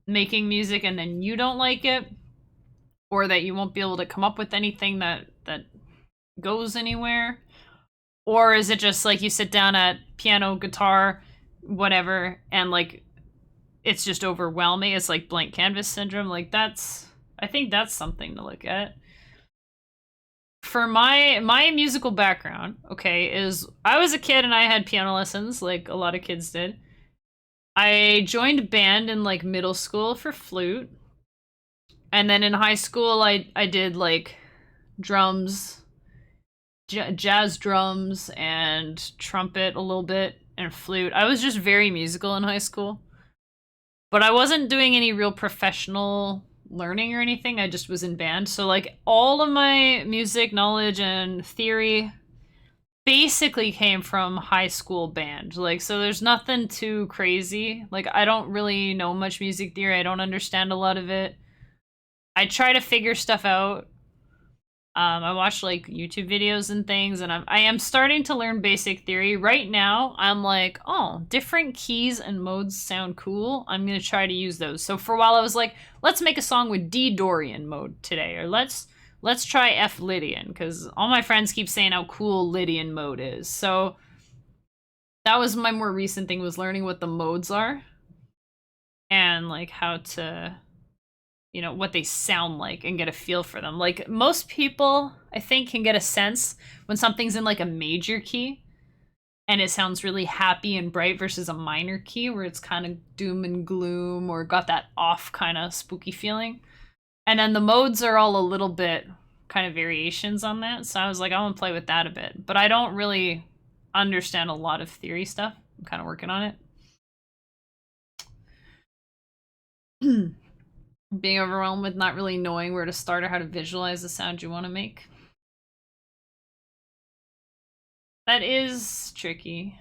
A: making music and then you don't like it? Or that you won't be able to come up with anything that goes anywhere? Or is it just like you sit down at piano, guitar, whatever, and like it's just overwhelming? It's like blank canvas syndrome. Like I think that's something to look at. For my musical background, okay, is I was a kid and I had piano lessons like a lot of kids did. I joined band in like middle school for flute. And then in high school I did like drums, jazz drums and trumpet a little bit and flute. I was just very musical in high school. But I wasn't doing any real professional learning or anything. I just was in band. So like all of my music knowledge and theory basically came from high school band. Like so there's nothing too crazy. Like I don't really know much music theory. I don't understand a lot of it. I try to figure stuff out. I watch like YouTube videos and things, and I am starting to learn basic theory. Right now, I'm like, oh, different keys and modes sound cool. I'm gonna try to use those. So for a while, I was like, let's make a song with D Dorian mode today, or let's try F Lydian, because all my friends keep saying how cool Lydian mode is. So that was my more recent thing, was learning what the modes are and like how to, you know, what they sound like and get a feel for them. Like most people, I think, can get a sense when something's in like a major key and it sounds really happy and bright versus a minor key where it's kind of doom and gloom or got that off kind of spooky feeling. And then the modes are all a little bit kind of variations on that. So I was like, I want to play with that a bit. But I don't really understand a lot of theory stuff. I'm kind of working on it. Being overwhelmed with not really knowing where to start or how to visualize the sound you want to make. That is tricky.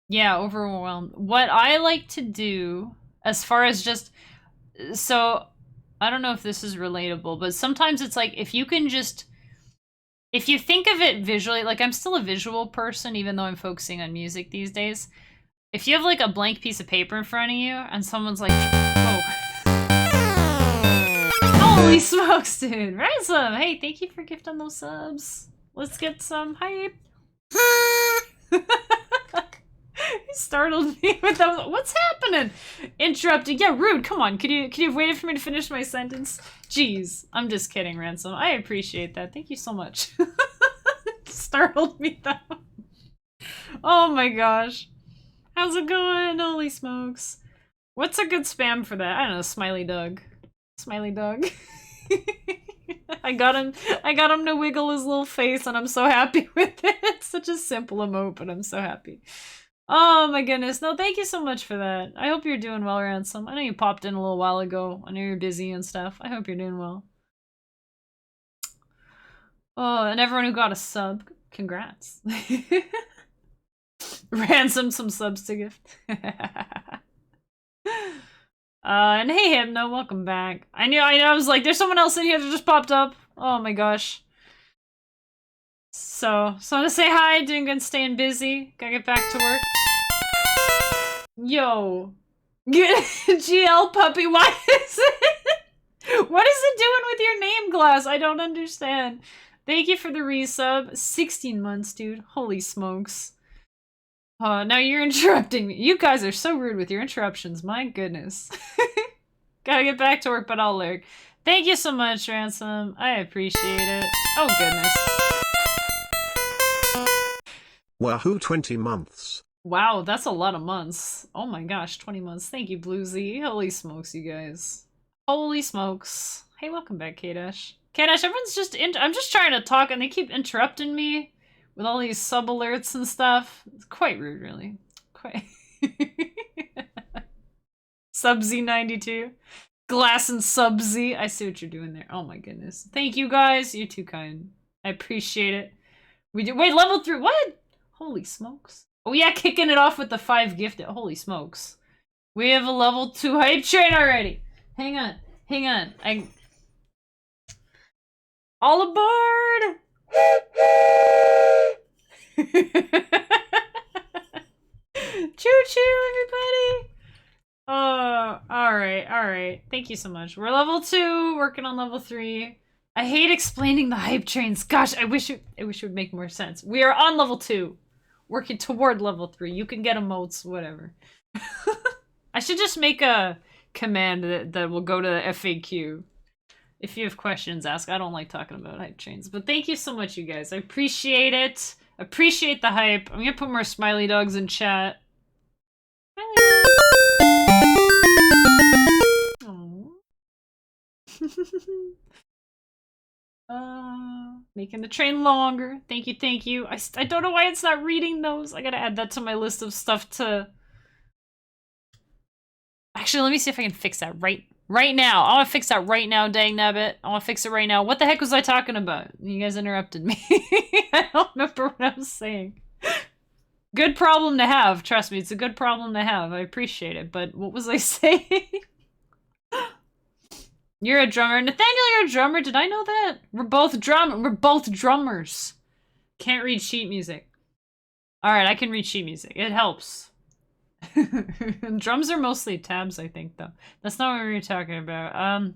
A: Yeah, overwhelmed. What I like to do, as far as just, so I don't know if this is relatable, but sometimes it's like if you can just, if you think of it visually, like I'm still a visual person even though I'm focusing on music these days. If you have like a blank piece of paper in front of you and someone's like, oh. Holy smokes, dude. Ransom, hey, thank you for gifting those subs. Let's get some hype. He startled me with that. What's happening? Interrupted. Yeah, rude. Come on. Could you have waited for me to finish my sentence? Jeez. I'm just kidding, Ransom. I appreciate that. Thank you so much. Startled me though. Oh my gosh. How's it going? Holy smokes. What's a good spam for that? I don't know, Smiley Doug. Smiley Doug. I got him to wiggle his little face and I'm so happy with it. It's such a simple emote, but I'm so happy. Oh my goodness. No, thank you so much for that. I hope you're doing well, Ransom. I know you popped in a little while ago. I know you're busy and stuff. I hope you're doing well. Oh, and everyone who got a sub, congrats. Ransom some subs to gift. And hey Hypno, welcome back. I knew I was like, there's someone else in here that just popped up. Oh my gosh. So I'm gonna say hi, doing good, staying busy. Gotta get back to work. Yo. GL puppy, why is it? What is it doing with your name glass? I don't understand. Thank you for the resub. 16 months, dude. Holy smokes. Now you're interrupting me. You guys are so rude with your interruptions. My goodness. Gotta get back to work, but I'll lurk. Thank you so much, Ransom. I appreciate it. Oh, goodness.
B: Wahoo, 20 months.
A: Wow, that's a lot of months. Oh my gosh, 20 months. Thank you, Bluesy. Holy smokes, you guys. Holy smokes. Hey, welcome back, K-Dash. K-Dash, everyone's just I'm just trying to talk and they keep interrupting me with all these sub alerts and stuff. It's quite rude, really. Quite. Subzy92. Glass and Subzy. I see what you're doing there. Oh my goodness. Thank you guys. You're too kind. I appreciate it. We do. Wait, level 3. What? Holy smokes. Oh yeah, kicking it off with the 5 gifted. Holy smokes. We have a level 2 hype train already. Hang on. Hang on. All aboard! Choo-choo, everybody! Oh, alright. Thank you so much. We're level 2, working on level 3. I hate explaining the hype trains. Gosh, I wish it would make more sense. We are on level 2, working toward level 3. You can get emotes, whatever. I should just make a command that will go to the FAQ. If you have questions, ask. I don't like talking about hype trains. But thank you so much, you guys. I appreciate it. Appreciate the hype. I'm gonna put more smiley dogs in chat. Making the train longer. Thank you, thank you. I don't know why it's not reading those. I gotta add that to my list of stuff to... Actually, let me see if I can fix that right now. I want to fix that right now, dang nabbit. I want to fix it right now. What the heck was I talking about? You guys interrupted me. I don't remember what I was saying. Good problem to have. Trust me, it's a good problem to have. I appreciate it. But what was I saying? You're a drummer. Nathaniel, you're a drummer. Did I know that? We're both drummers. Can't read sheet music. Alright, I can read sheet music. It helps. Drums are mostly tabs, I think, though. That's not what we were talking about.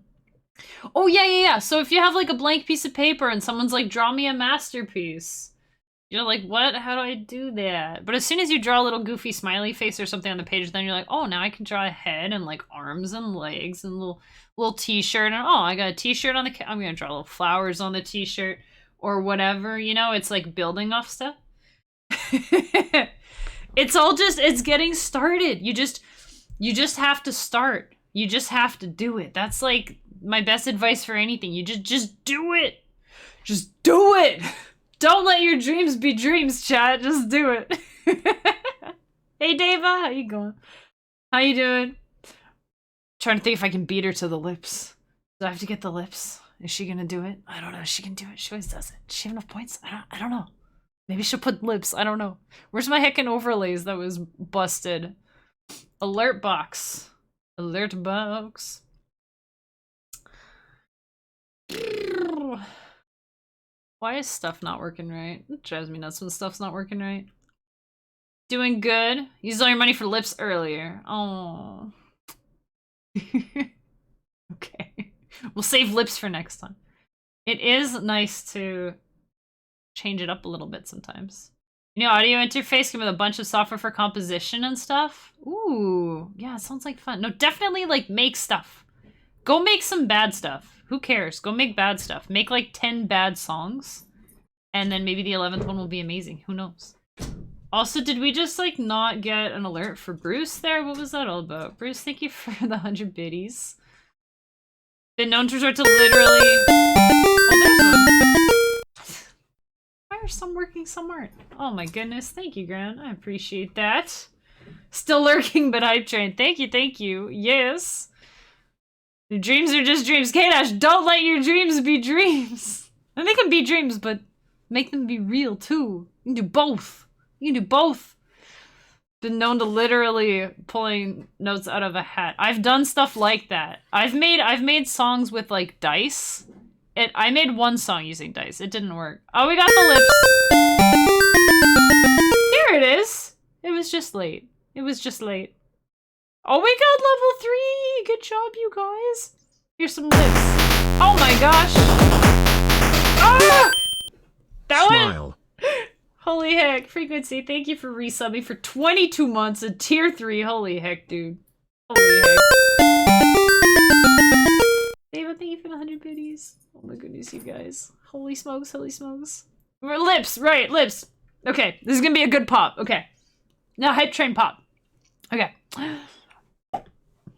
A: Oh, yeah. So if you have, like, a blank piece of paper and someone's like, draw me a masterpiece, you're like, what? How do I do that? But as soon as you draw a little goofy smiley face or something on the page, then you're like, oh, now I can draw a head and, like, arms and legs and little t-shirt. And, oh, I got a t-shirt on the... I'm gonna draw little flowers on the t-shirt or whatever, you know? It's, like, building off stuff. It's all just, it's getting started. You just have to start. You just have to do it. That's like my best advice for anything. You just do it. Just do it. Don't let your dreams be dreams, chat. Just do it. Hey, Deva, how you going? How you doing? Trying to think if I can beat her to the lips. Do I have to get the lips? Is she gonna do it? I don't know. She can do it. She always does it. Does she have enough points? I don't know. Maybe she'll put lips. I don't know. Where's my heckin' overlays that was busted? Alert box. Alert box. Why is stuff not working right? It drives me nuts when stuff's not working right. Doing good. Used all your money for lips earlier. Oh. Okay. We'll save lips for next time. It is nice to change it up a little bit sometimes. You know, audio interface came with a bunch of software for composition and stuff. Ooh, yeah, it sounds like fun. No, definitely, like, make stuff. Go make some bad stuff. Who cares? Go make bad stuff. Make, like, 10 bad songs. And then maybe the 11th one will be amazing. Who knows? Also, did we just, like, not get an alert for Bruce there? What was that all about? Bruce, thank you for the 100 biddies. Been known to resort to literally... Oh, there's one. Why are some working, some aren't? Oh my goodness, thank you, Gran. I appreciate that. Still lurking, but hype train. Thank you. Yes. Your dreams are just dreams. K-Dash, don't let your dreams be dreams. And they can be dreams, but make them be real too. You can do both. Been known to literally pulling notes out of a hat. I've done stuff like that. I've made songs with like dice. I made one song using dice. It didn't work. Oh, we got the lips. Here it is. It was just late. Oh, we got level 3. Good job, you guys. Here's some lips. Oh my gosh. Ah! That
B: Smile.
A: one. Holy heck. Frequency, thank you for resubbing for 22 months at tier 3. Holy heck, dude. Holy heck. David, thank you for the 100 biddies. Oh my goodness, you guys. Holy smokes. Lips, right, lips. Okay, this is gonna be a good pop. Okay. Now hype train pop. Okay.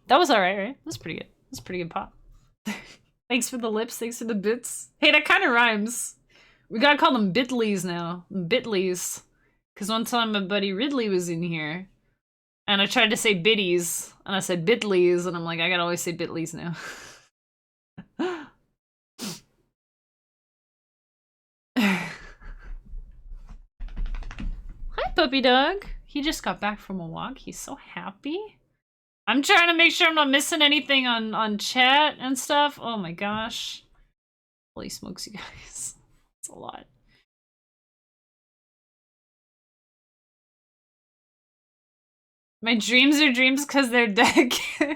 A: That was alright, right? That's pretty good. That's a pretty good pop. Thanks for the lips, thanks for the bits. Hey, that kind of rhymes. We gotta call them bitleys now. Bitleys. Because one time my buddy Ridley was in here, and I tried to say biddies, and I said bitleys, and I'm like, I gotta always say bitleys now. Hi, puppy dog. He just got back from a walk. He's so happy. I'm trying to make sure I'm not missing anything on chat and stuff. Oh my gosh. Holy smokes, you guys. It's a lot. My dreams are dreams because they're dead.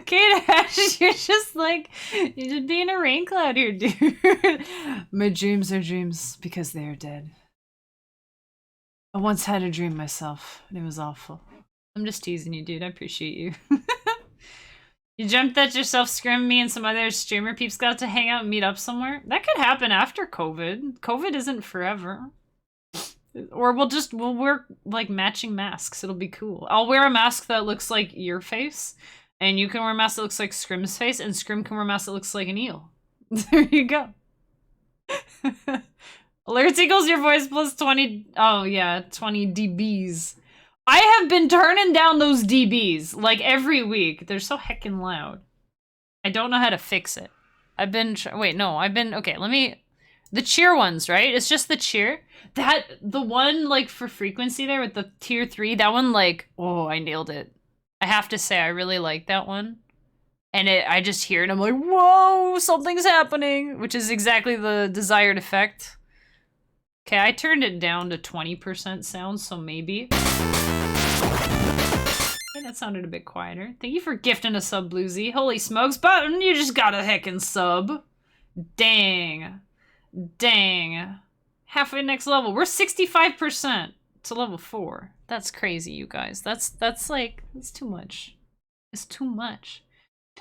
A: K-Dash, you're just being a rain cloud here, dude. My dreams are dreams because they are dead. I once had a dream myself, and it was awful. I'm just teasing you, dude. I appreciate you. You jumped that yourself, Scrim, me and some other streamer peeps got to hang out and meet up somewhere? That could happen after COVID. COVID isn't forever. Or we'll wear like matching masks. It'll be cool. I'll wear a mask that looks like your face, and you can wear a mask that looks like Scrim's face, and Scrim can wear a mask that looks like an eel. There you go. Alerts equals your voice plus 20. Oh yeah, 20 dBs. I have been turning down those dBs like every week. They're so heckin' loud. I don't know how to fix it. Okay, let me... The cheer ones, right? It's just the cheer. The one, like, for frequency there with the tier 3, that one, like, oh, I nailed it. I have to say, I really like that one. And I just hear it, I'm like, whoa, something's happening, which is exactly the desired effect. Okay, I turned it down to 20% sound, so maybe. Okay, that sounded a bit quieter. Thank you for gifting a sub, Bluesy. Holy smokes, Button, you just got a heckin' sub. Dang. Dang. Halfway next level. We're 65% to level 4. That's crazy, you guys. That's too much. It's too much.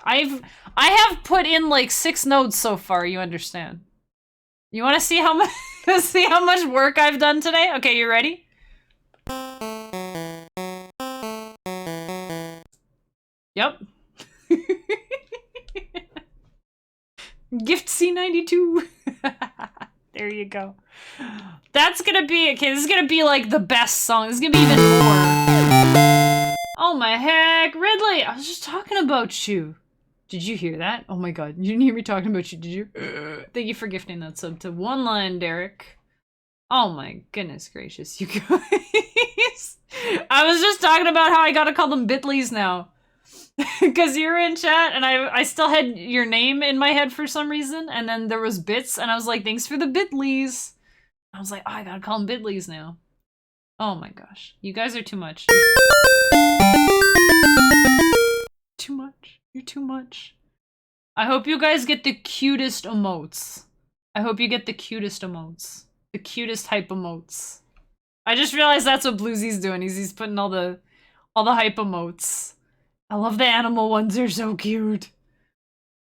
A: I have put in like 6 nodes so far, you understand. You wanna see how much work I've done today? Okay, you ready? Yep. Gift C92. There you go. That's gonna be, okay, this is gonna be like the best song. This is gonna be even more. Oh my heck, Ridley, I was just talking about you. Did you hear that? Oh my god, you didn't hear me talking about you, did you? Thank you for gifting that sub to One Line, Derek. Oh my goodness gracious, you guys. I was just talking about how I gotta call them Bitleys now. Because you were in chat, and I still had your name in my head for some reason, and then there was bits, and I was like, thanks for the Bitleys. I was like, oh, I gotta call them Bitleys now. Oh my gosh. You guys are too much. Too much. You're too much. I hope you guys get the cutest emotes. I hope you get the cutest emotes. The cutest hype emotes. I just realized that's what Bluesy's doing. He's putting all the hype emotes. I love the animal ones, they're so cute.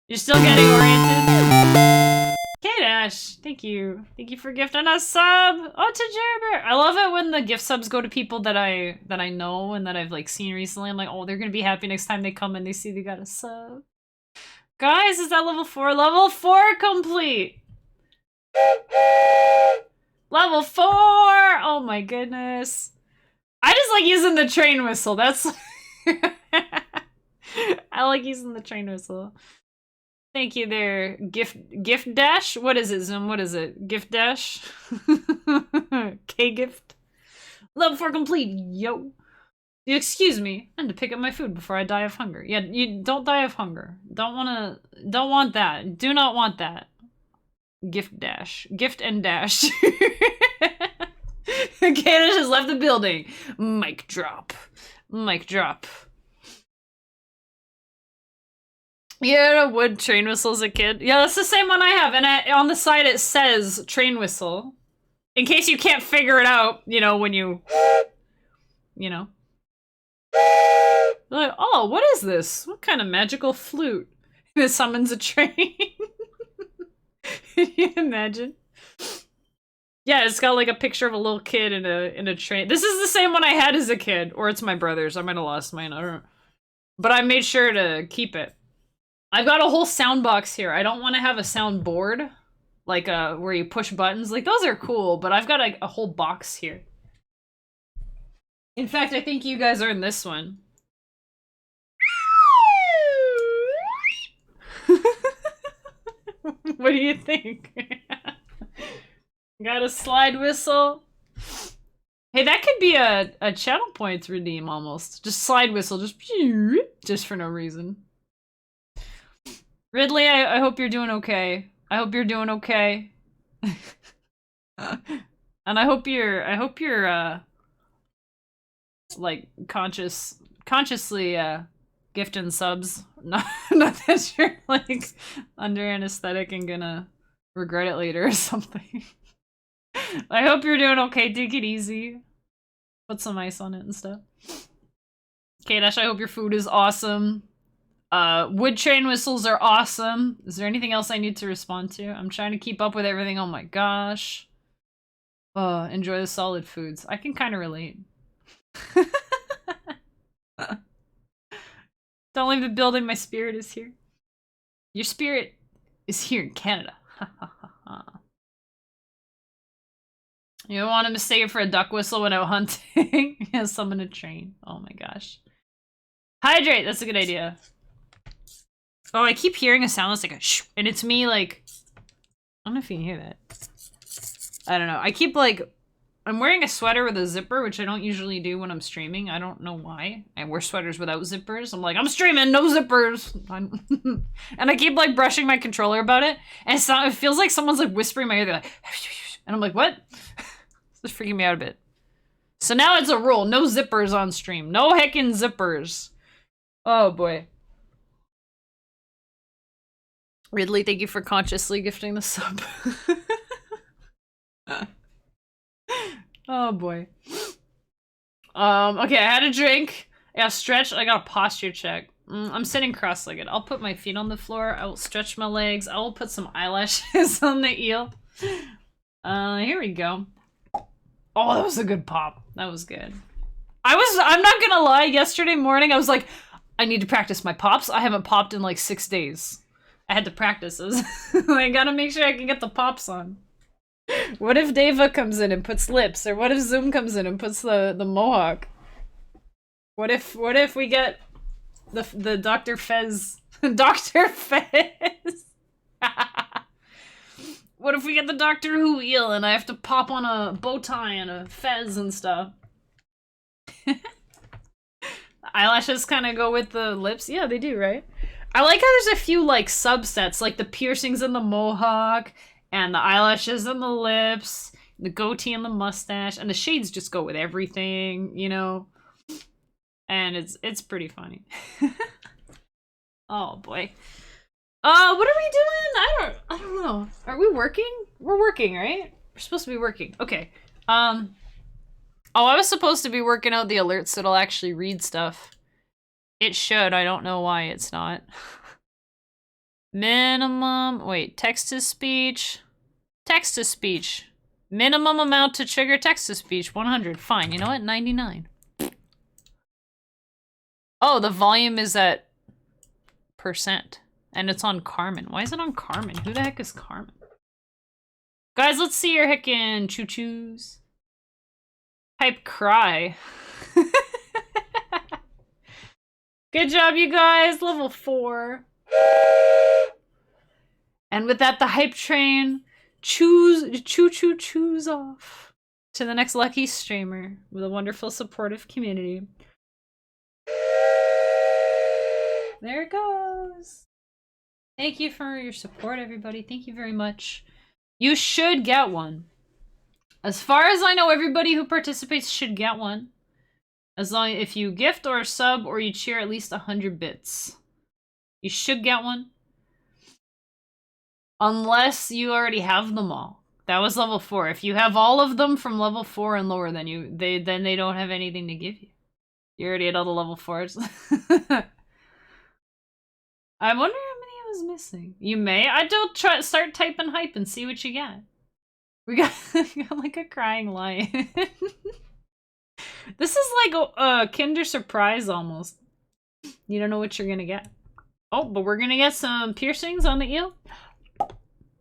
A: You're still getting oriented? K-Dash, thank you. Thank you for gifting a sub! Oh, to Jerber! I love it when the gift subs go to people that I know and that I've like seen recently. I'm like, oh, they're gonna be happy next time they come and they see they got a sub. Guys, is that level 4? Level 4 complete! Level 4! Oh my goodness. I just like using the train whistle, that's... I like using the train whistle. Thank you there, gift dash? What is it, Zoom? What is it? Gift dash? K-gift? Level 4 complete, yo. You excuse me, I need to pick up my food before I die of hunger. Yeah, you don't die of hunger. Don't want that. Do not want that. Gift dash. Gift and dash. Kanish has left the building. Mic drop. Mic drop. You had a wood train whistle as a kid? Yeah, that's the same one I have, and on the side it says train whistle. In case you can't figure it out, you know, when you know. Like, oh, what is this? What kind of magical flute? It summons a train. Can you imagine? Yeah, it's got like a picture of a little kid in a train. This is the same one I had as a kid, or it's my brother's. I might have lost mine. I don't know. But I made sure to keep it. I've got a whole sound box here. I don't want to have a sound board, like where you push buttons. Like those are cool, but I've got a whole box here. In fact, I think you guys are in this one. What do you think? Got a slide whistle. Hey, that could be a channel points redeem almost. Just slide whistle, just for no reason. Ridley, I hope you're doing okay. I hope you're doing okay. And I hope you're like consciously gifting subs. Not that you're like under anesthetic and gonna regret it later or something. I hope you're doing okay. Take it easy. Put some ice on it and stuff. Okay, Dash, I hope your food is awesome. Wood train whistles are awesome. Is there anything else I need to respond to? I'm trying to keep up with everything. Oh my gosh. Enjoy the solid foods. I can kind of relate. Don't leave the building. My spirit is here. Your spirit is here in Canada. You don't want to mistake it for a duck whistle when out hunting. Yeah, summon a train. Oh my gosh. Hydrate. That's a good idea. Oh, I keep hearing a sound that's like a shh, and it's me like, I don't know if you can hear that. I don't know. I keep like, I'm wearing a sweater with a zipper, which I don't usually do when I'm streaming. I don't know why. I wear sweaters without zippers. I'm like, I'm streaming, no zippers. And I keep like brushing my controller about it, and it feels like someone's like whispering in my ear. They're like, and I'm like, what? It's freaking me out a bit. So now it's a rule. No zippers on stream. No heckin' zippers. Oh boy. Ridley, thank you for consciously gifting the sub. Oh boy. Okay, I had a drink. I got stretched. I got a posture check. I'm sitting cross-legged. I'll put my feet on the floor. I will stretch my legs. I will put some eyelashes on the eel. Here we go. Oh, that was a good pop. That was good. I'm not gonna lie, yesterday morning I was like, I need to practice my pops. I haven't popped in like 6 days. I had to practice this. I gotta make sure I can get the pops on. What if Deva comes in and puts lips? Or what if Zoom comes in and puts the mohawk? What if we get the Dr. Fez Dr. Fez? What if we get the Doctor Who eel and I have to pop on a bow tie and a fez and stuff? Eyelashes kind of go with the lips. Yeah, they do, right? I like how there's a few like subsets, like the piercings and the mohawk, and the eyelashes and the lips, the goatee and the mustache, and the shades just go with everything, you know? And it's pretty funny. Oh boy. What are we doing? I don't know. Are we working? We're working, right? We're supposed to be working. Okay. Oh, I was supposed to be working out the alerts so it'll actually read stuff. It should. I don't know why it's not. Minimum. Wait, text to speech. Text to speech. Minimum amount to trigger text to speech 100. Fine. You know what? 99. Oh, the volume is at percent. And it's on Carmen. Why is it on Carmen? Who the heck is Carmen? Guys, let's see your heckin' choo-choos. Type cry. Good job, you guys. Level 4. And with that, the hype train choose off to the next lucky streamer with a wonderful supportive community. There it goes. Thank you for your support, everybody. Thank you very much. You should get one. As far as I know, everybody who participates should get one. As long as if you gift or sub or you cheer at least 100 bits. You should get one. Unless you already have them all. That was level 4. If you have all of them from level 4 and lower, then they don't have anything to give you. You already had all the level 4s. I wonder how many I was missing. You may. I don't start typing hype and see what you get. We got like a crying lion. This is like a Kinder Surprise almost. You don't know what you're gonna get. Oh, but we're gonna get some piercings on the eel.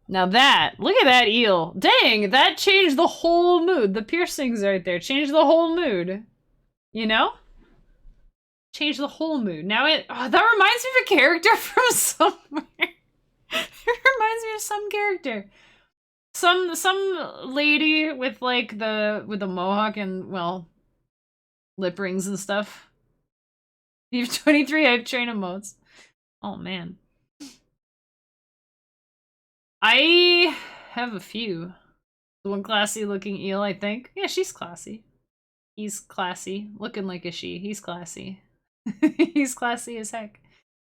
A: Now that, look at that eel. Dang, that changed the whole mood. The piercings right there changed the whole mood. You know? Changed the whole mood. Now that reminds me of a character from somewhere. It reminds me of some character. Some lady with like with the mohawk and, well, lip rings and stuff. You have 23 hype train emotes. Oh man. I have a few. The one classy looking eel, I think. Yeah, she's classy. He's classy. Looking like a she. He's classy. He's classy as heck.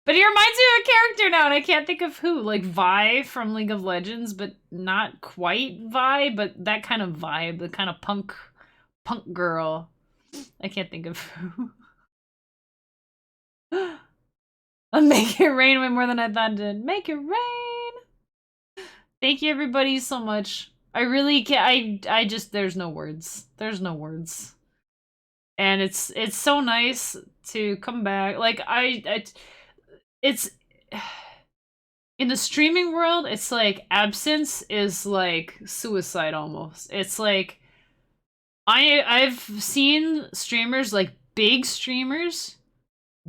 A: But he reminds me of a character now, and I can't think of who. Like Vi from League of Legends, but not quite Vi, but that kind of vibe. The kind of punk girl. I can't think of who. Make it rain way more than I thought it did. Make it rain! Thank you everybody so much. I really can't, I just, there's no words. There's no words. And it's so nice to come back. Like, it's... In the streaming world, it's like absence is like suicide almost. It's like I've seen streamers, like big streamers,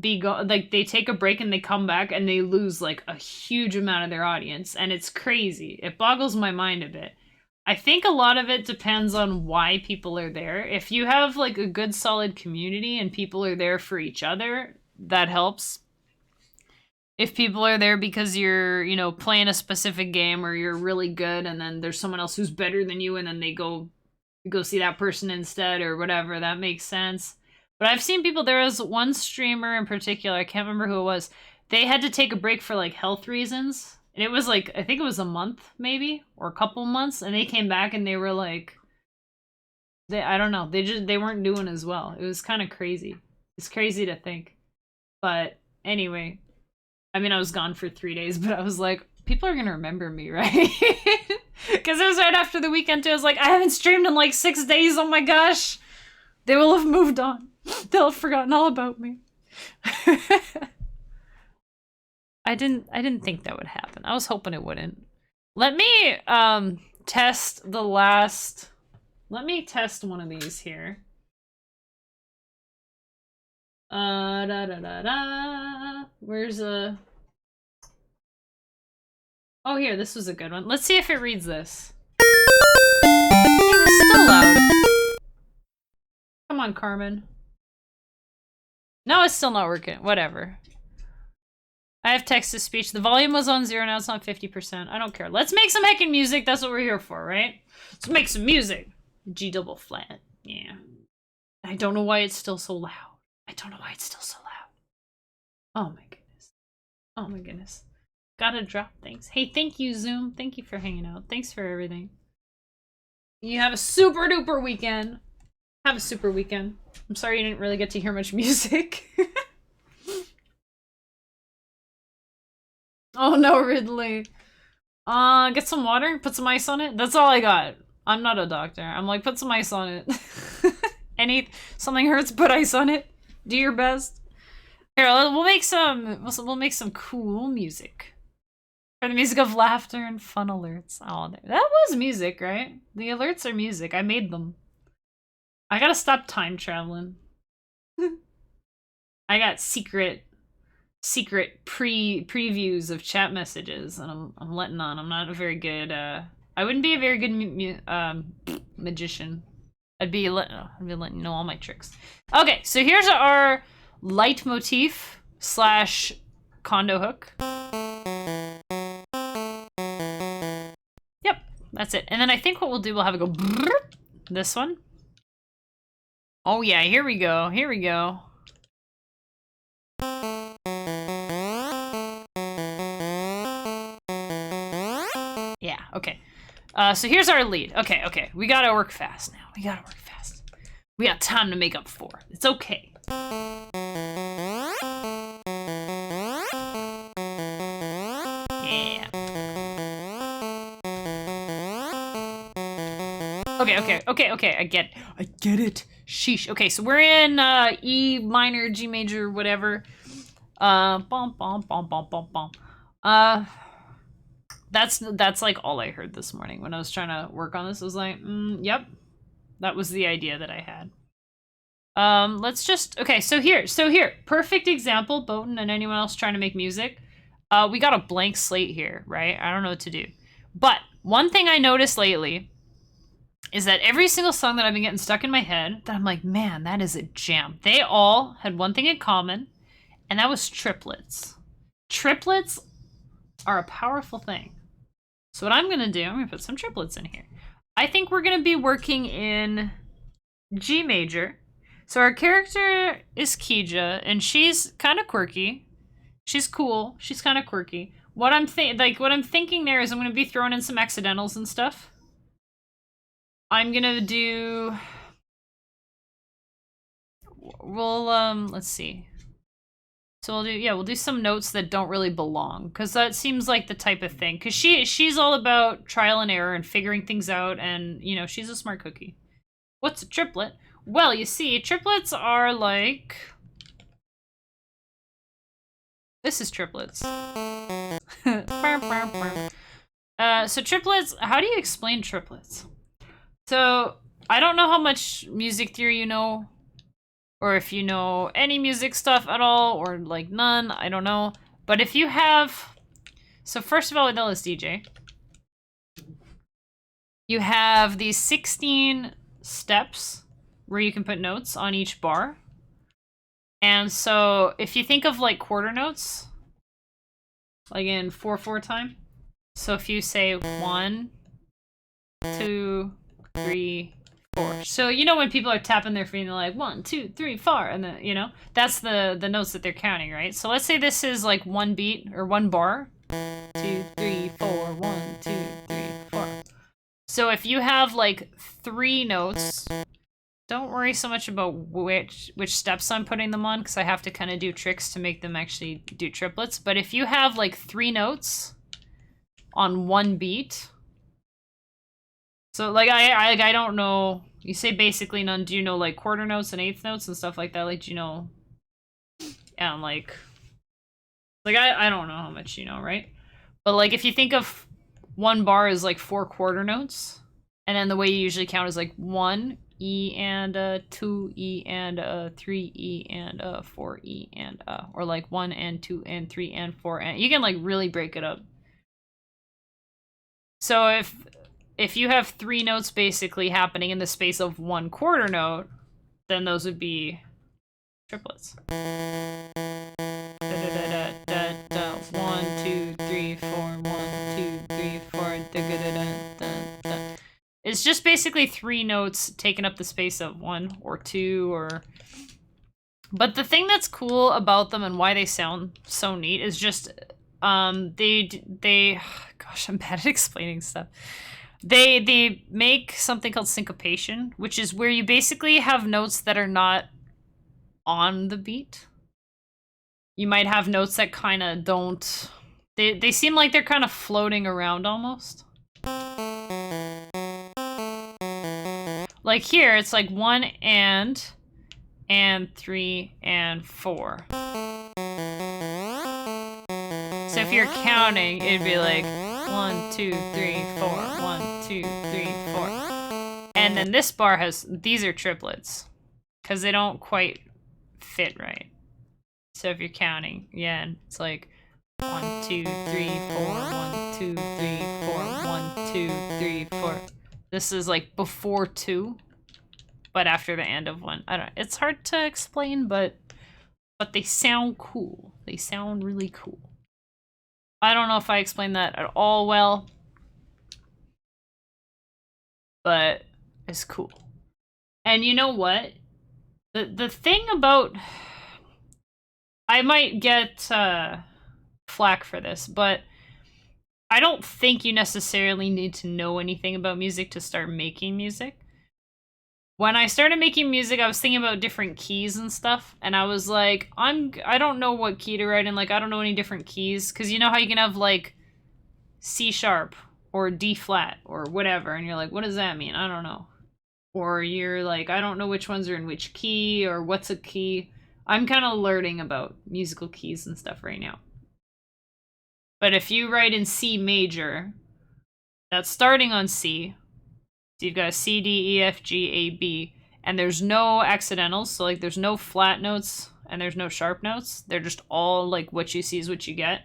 A: like they take a break and they come back and they lose like a huge amount of their audience, and it's crazy. It boggles my mind a bit. I think a lot of it depends on why people are there. If you have like a good solid community and people are there for each other, that helps. If people are there because you're, you know, playing a specific game or you're really good and then there's someone else who's better than you and then they go see that person instead or whatever, that makes sense. But I've seen people, there was one streamer in particular, I can't remember who it was, they had to take a break for like health reasons. And it was like, I think it was a month maybe, or a couple months, and they came back and they were like, I don't know, they weren't doing as well. It was kind of crazy. It's crazy to think. But anyway, I mean, I was gone for 3 days, but I was like, people are gonna remember me, right? Because it was right after the weekend too. I was like, I haven't streamed in like 6 days, oh my gosh. They will have moved on. They'll have forgotten all about me. I didn't think that would happen. I was hoping it wouldn't. Let me test the last... Let me test one of these here. Where's a... Oh, here, this was a good one. Let's see if it reads this. It's still loud. Come on, Carmen. No, it's still not working. Whatever. I have text-to-speech. The volume was on 0, now it's on 50%. I don't care. Let's make some heckin' music. That's what we're here for, right? Let's make some music. G double flat. Yeah. I don't know why it's still so loud. I don't know why it's still so loud. Oh my goodness. Oh my goodness. Gotta drop things. Hey, thank you, Zoom. Thank you for hanging out. Thanks for everything. You have a super duper weekend. Have a super weekend. I'm sorry you didn't really get to hear much music. Oh no, Ridley. Get some water, put some ice on it. That's all I got. I'm not a doctor. I'm like, put some ice on it. Something hurts, put ice on it. Do your best. Here, we'll make some cool music. For the music of laughter and fun alerts. Oh, that was music, right? The alerts are music. I made them. I gotta stop time traveling. I got secret previews of chat messages, and I'm letting on. I'm not a very good. I wouldn't be a very good magician. I'd be letting you know all my tricks. Okay, so here's our leitmotif / condo hook. Yep, that's it. And then I think what we'll do, we'll have it go this one. Oh yeah, here we go. Here we go. Yeah, okay. So here's our lead. Okay. We gotta work fast now. We gotta work fast. We got time to make up for. It's okay. Yeah. Okay. I get it. Sheesh. Okay, so we're in E minor, G major, whatever. That's like all I heard this morning when I was trying to work on this. I was like, yep. That was the idea that I had. Let's just, okay, so here, perfect example, Bowden and anyone else trying to make music. We got a blank slate here, right? I don't know what to do. But one thing I noticed lately is that every single song that I've been getting stuck in my head, that I'm like, man, that is a jam. They all had one thing in common, and that was triplets. Triplets are a powerful thing. So what I'm gonna do, I'm gonna put some triplets in here. I think we're gonna be working in G major. So our character is Kieja, and she's kind of quirky. She's cool. She's kind of quirky. What I'm thinking there is I'm gonna be throwing in some accidentals and stuff. I'm gonna do. We'll let's see. So we'll do some notes that don't really belong, because that seems like the type of thing. Because she's all about trial and error and figuring things out, and you know, she's a smart cookie. What's a triplet? Well, you see, triplets are like... This is triplets. So triplets, how do you explain triplets? So, I don't know how much music theory you know, or if you know any music stuff at all, or like none, I don't know. But if you have... So first of all, with LSDj, you have these 16 steps where you can put notes on each bar. And so if you think of like quarter notes, like in 4/4 time. So if you say 1, 2, 3, 4. So you know when people are tapping their feet and they're like 1, 2, 3, 4, and then you know that's the notes that they're counting, right? So let's say this is like one beat or one bar. 2, 3, 4, 1, 2, 3, 4. So if you have like 3 notes, don't worry so much about which steps I'm putting them on, because I have to kind of do tricks to make them actually do triplets. But if you have like 3 notes on one beat, so like I don't know. You say basically none. Do you know like quarter notes and eighth notes and stuff like that? Like, do you know? And like I don't know how much you know, right? But like if you think of one bar as like 4 quarter notes, and then the way you usually count is like 1 E and 2 E and 3 E and 4 E and or like 1 and 2 and 3 and 4, and you can like really break it up. So if you have 3 notes basically happening in the space of 1 quarter note, then those would be triplets. 1, 2, 3, 4, 1, 2, 3, 4. It's just basically 3 notes taking up the space of 1 or 2 or... But the thing that's cool about them and why they sound so neat is just they gosh, I'm bad at explaining stuff. They make something called syncopation, which is where you basically have notes that are not on the beat. You might have notes that kind of don't... They seem like they're kind of floating around almost. Like here, it's like 1 and 3 and 4. So if you're counting, it'd be like 1, 2, 3, 4, 1, 2, 3, 4. And then this bar has, these are triplets, because they don't quite fit right. So if you're counting, yeah, it's like 1, 2, 3, 4, 1, 2, 3, 4, 1, 2, 3, 4. This is like before 2, but after the end of 1. I don't know. It's hard to explain, but they sound cool. They sound really cool. I don't know if I explained that at all well, but it's cool. And you know what? The thing about... I might get flack for this, but I don't think you necessarily need to know anything about music to start making music. When I started making music, I was thinking about different keys and stuff, and I was like, I don't know what key to write in, like, I don't know any different keys, because you know how you can have, like, C sharp, or D flat, or whatever, and you're like, what does that mean? I don't know. Or you're like, I don't know which ones are in which key, or what's a key. I'm kind of learning about musical keys and stuff right now. But if you write in C major, that's starting on C. So you've got C, D, E, F, G, A, B, and there's no accidentals. So like there's no flat notes and there's no sharp notes. They're just all like what you see is what you get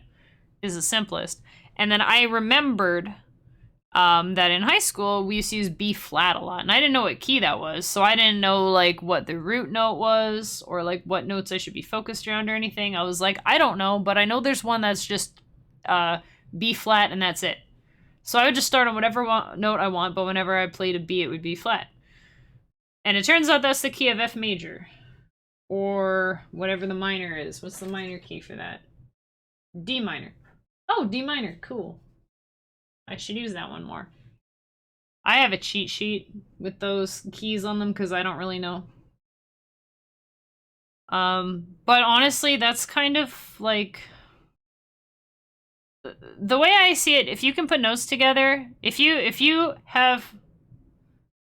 A: is the simplest. And then I remembered that in high school we used to use B flat a lot, and I didn't know what key that was, so I didn't know like what the root note was or like what notes I should be focused around or anything. I was like, I don't know, but I know there's one that's just B flat and that's it. So I would just start on whatever note I want, but whenever I played a B, it would be flat. And it turns out that's the key of F major. Or whatever the minor is. What's the minor key for that? D minor. Oh, D minor. Cool. I should use that one more. I have a cheat sheet with those keys on them because I don't really know. But honestly, that's kind of like the way I see it. If you can put notes together, if you have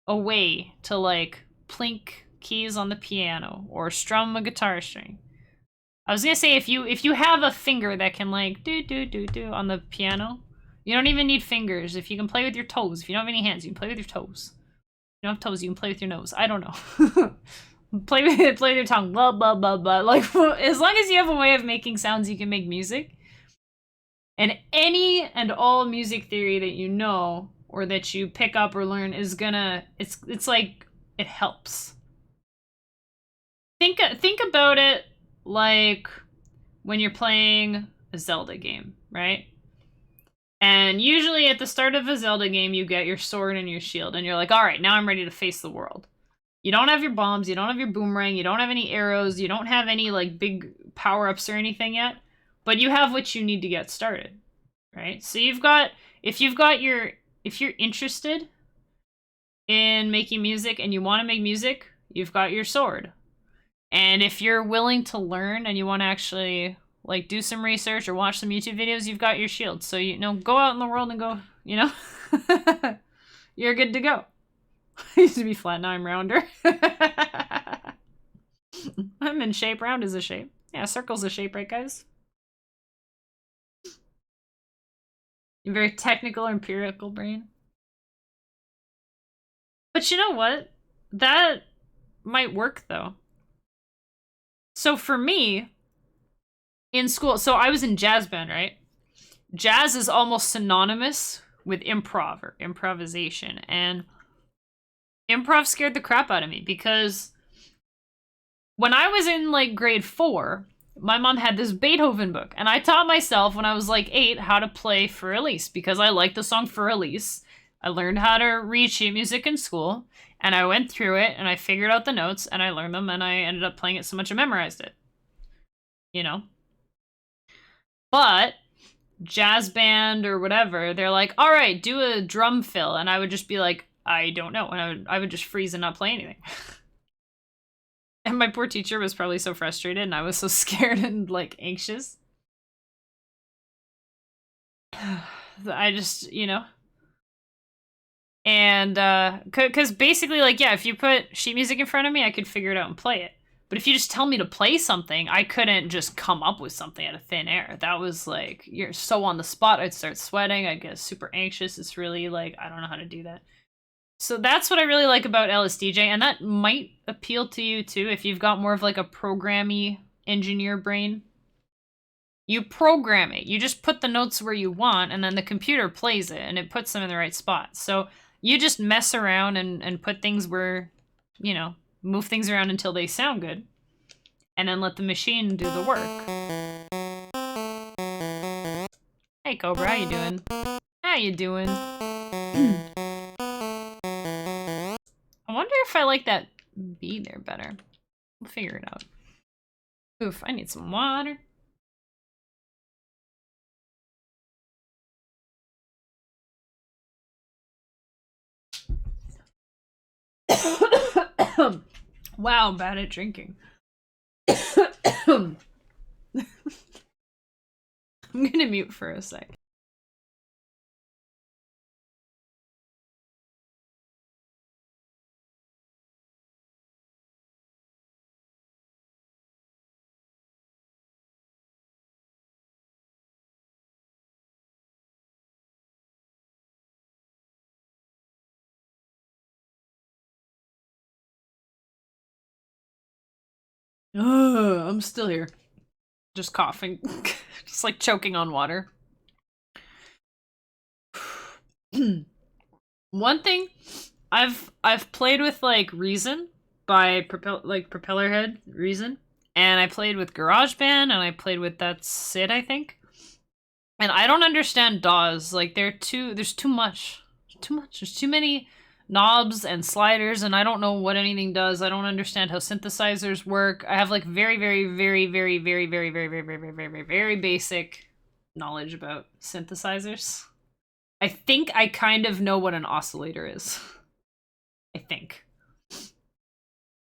A: a way to like plink keys on the piano or strum a guitar string. I was gonna say if you have a finger that can like do do do do on the piano, you don't even need fingers. If you can play with your toes, if you don't have any hands, you can play with your toes. If you don't have toes, you can play with your nose. I don't know. Play with your tongue. Blah blah blah blah. Like as long as you have a way of making sounds, you can make music. And any and all music theory that you know or that you pick up or learn is gonna it's like it helps. Think about it like when you're playing a Zelda game, right? And usually at the start of a Zelda game, you get your sword and your shield, and you're like, all right, now I'm ready to face the world. You don't have your bombs, you don't have your boomerang, you don't have any arrows, you don't have any like big power-ups or anything yet, but you have what you need to get started, right? So if you're interested in making music and you want to make music, you've got your sword. And if you're willing to learn and you want to actually like do some research or watch some YouTube videos, you've got your shield. So go out in the world and go, you're good to go. I used to be flat, now I'm rounder. I'm in shape. Round is a shape. Yeah, circle's a shape, right, guys? You're very technical, empirical brain. But you know what? That might work, though. So for me, in school, so I was in jazz band, right? Jazz is almost synonymous with improv or improvisation. And improv scared the crap out of me because when I was in like grade 4, my mom had this Beethoven book, and I taught myself when I was like 8 how to play For Elise because I liked the song For Elise. I learned how to read sheet music in school, and I went through it and I figured out the notes and I learned them and I ended up playing it so much I memorized it. You know? But jazz band or whatever, they're like, all right, do a drum fill. And I would just be like, I don't know. And I would just freeze and not play anything. And my poor teacher was probably so frustrated and I was so scared and like anxious. I just, and because basically like, yeah, if you put sheet music in front of me, I could figure it out and play it. But if you just tell me to play something, I couldn't just come up with something out of thin air. That was like, you're so on the spot. I'd start sweating. I'd get super anxious. It's really like, I don't know how to do that. So that's what I really like about LSDj, and that might appeal to you too if you've got more of like a programmy engineer brain. You program it. You just put the notes where you want, and then the computer plays it, and it puts them in the right spot. So you just mess around and put things where, move things around until they sound good, and then let the machine do the work. Hey Cobra, how you doing? How you doing? I wonder if I like that B there better. We'll figure it out. Oof, I need some water. Wow, bad at drinking. I'm gonna mute for a sec. I'm still here. Just coughing. Just like choking on water. One thing I've played with like Reason by Propellerhead Reason, and I played with GarageBand, and I played with That's It, I think. And I don't understand DAWs. Like there's too much. There's too many knobs and sliders, and I don't know what anything does. I don't understand how synthesizers work. I have like very, very, very, very, very, very, very, very, very, very, very, very basic knowledge about synthesizers. I think I kind of know what an oscillator is. I think.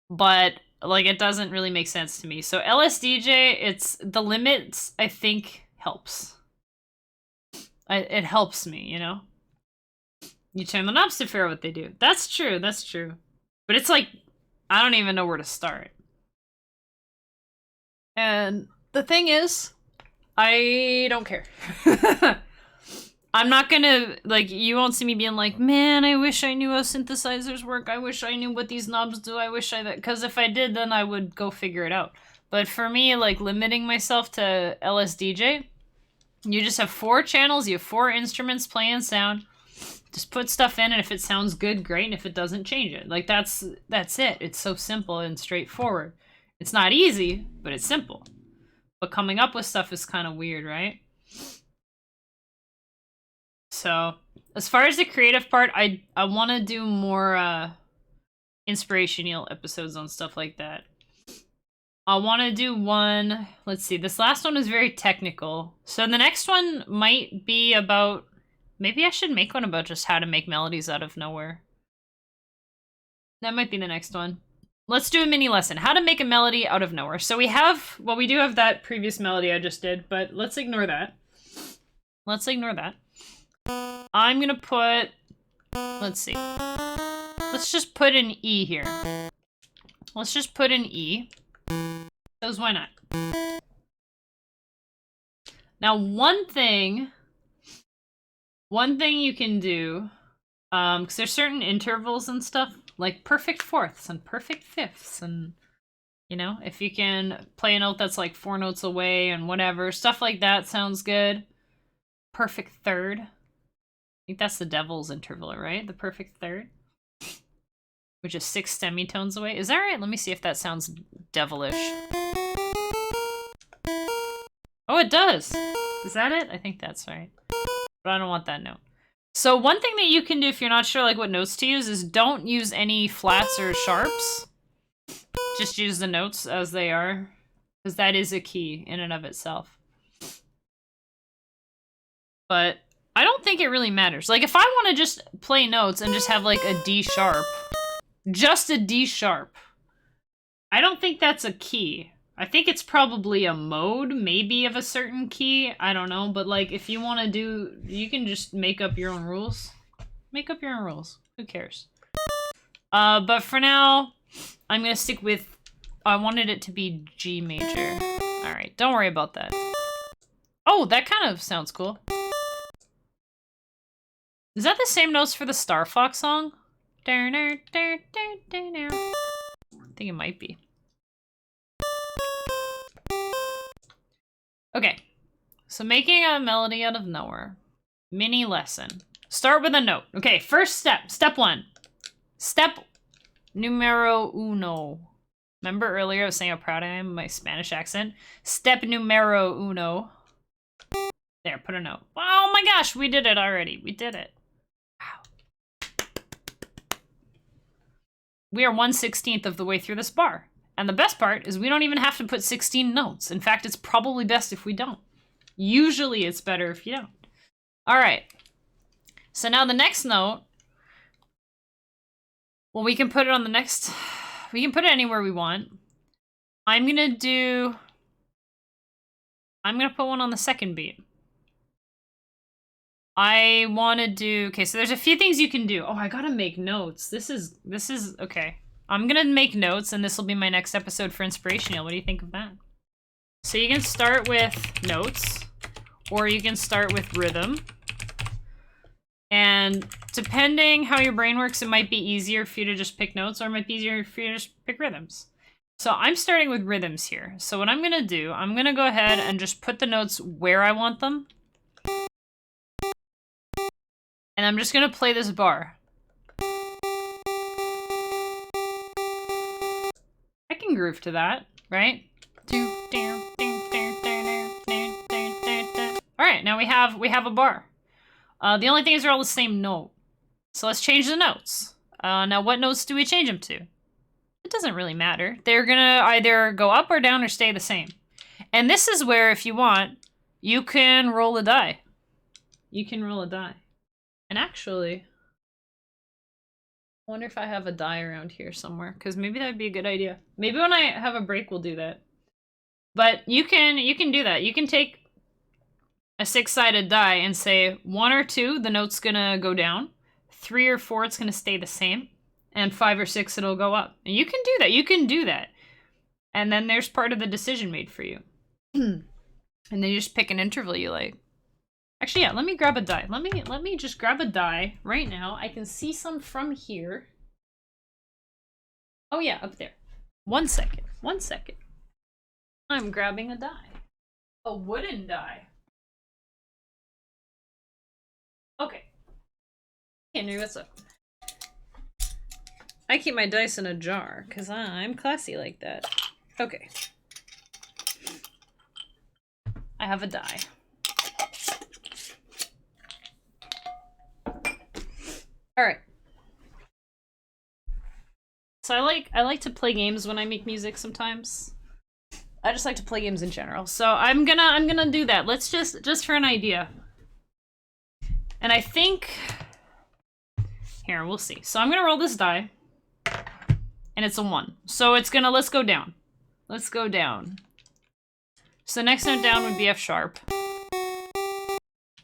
A: But Like, it doesn't really make sense to me. So LSDJ, it's the limits, I think, helps. It helps me, you know? You turn the knobs to figure out what they do. That's true, that's true. But it's like, I don't even know where to start. And the thing is, I don't care. I'm not gonna, like, you won't see me being like, man, I wish I knew how synthesizers work. I wish I knew what these knobs do. I wish I that, because if I did, then I would go figure it out. But for me, like, limiting myself to LSDJ, you just have 4 channels, you have 4 instruments playing sound. Just put stuff in, and if it sounds good, great, and if it doesn't, change it. Like, that's it. It's so simple and straightforward. It's not easy, but it's simple. But coming up with stuff is kind of weird, right? So, as far as the creative part, I want to do more inspirational episodes on stuff like that. I want to do one, let's see, this last one is very technical. So the next one might be about, maybe I should make one about just how to make melodies out of nowhere. That might be the next one. Let's do a mini lesson, how to make a melody out of nowhere. So we have, well, we do have that previous melody I just did, but let's ignore that. Let's ignore that. I'm gonna put, let's see. Let's just put an E here. Let's just put an E. Because why not? Now, one thing you can do, because there's certain intervals and stuff, like perfect fourths and perfect fifths, and, you know, if you can play a note that's like 4 notes away and whatever, stuff like that sounds good. Perfect third. I think that's the devil's interval, right? The perfect third. Which is 6 semitones away. Is that right? Let me see if that sounds devilish. Oh, it does! Is that it? I think that's right. But I don't want that note. So one thing that you can do if you're not sure like what notes to use is don't use any flats or sharps. Just use the notes as they are. Because that is a key in and of itself. But I don't think it really matters. Like if I want to just play notes and just have like a D sharp, just a D sharp, I don't think that's a key. I think it's probably a mode, maybe, of a certain key. I don't know, but like if you want to do, you can just make up your own rules. Make up your own rules. Who cares? But for now, I'm gonna stick with, I wanted it to be G major. Alright, don't worry about that. Oh, that kind of sounds cool. Is that the same notes for the Star Fox song? I think it might be. Okay, so making a melody out of nowhere. Mini lesson. Start with a note. Okay, first step. Step 1. Step numero uno. Remember earlier I was saying how proud I am of my Spanish accent? Step numero uno. There, put a note. Oh my gosh, we did it already. We did it. Wow. We are 1/16 of the way through this bar. And the best part is we don't even have to put 16 notes. In fact, it's probably best if we don't. Usually it's better if you don't. All right. So now the next note, well, we can put it on the next, we can put it anywhere we want. I'm gonna put one on the second beat. I wanna do, okay, so there's a few things you can do. Oh, I gotta make notes. This is, okay. I'm gonna make notes, and this will be my next episode for Inspirational. What do you think of that? So you can start with notes, or you can start with rhythm. And depending how your brain works, it might be easier for you to just pick notes, or it might be easier for you to just pick rhythms. So I'm starting with rhythms here. So what I'm gonna do, I'm gonna go ahead and just put the notes where I want them. And I'm just gonna play this bar. I can groove to that, right? Alright, now we have a bar. The only thing is they're all the same note. So let's change the notes. Now what notes do we change them to? It doesn't really matter. They're gonna either go up or down or stay the same. And this is where, if you want, you can roll a die. You can roll a die. And actually, wonder if I have a die around here somewhere, because maybe that would be a good idea. Maybe when I have a break, we'll do that. But you can do that. You can take a 6-sided die and say 1 or 2, the note's gonna go down. 3 or 4, it's gonna stay the same. And 5 or 6, it'll go up. And you can do that. You can do that. And then there's part of the decision made for you. And then you just pick an interval you like. Actually, yeah, let me grab a die. Let me just grab a die right now. I can see some from here. Oh yeah, up there. 1 second. 1 second. I'm grabbing a die. A wooden die. Okay. Henry, what's up? I keep my dice in a jar, because I'm classy like that. Okay. I have a die. Alright. So I like to play games when I make music sometimes. I just like to play games in general. So I'm gonna do that. Let's just for an idea. And I think here, we'll see. So I'm gonna roll this die. And it's a 1. So it's gonna, let's go down. Let's go down. So the next note down would be F sharp.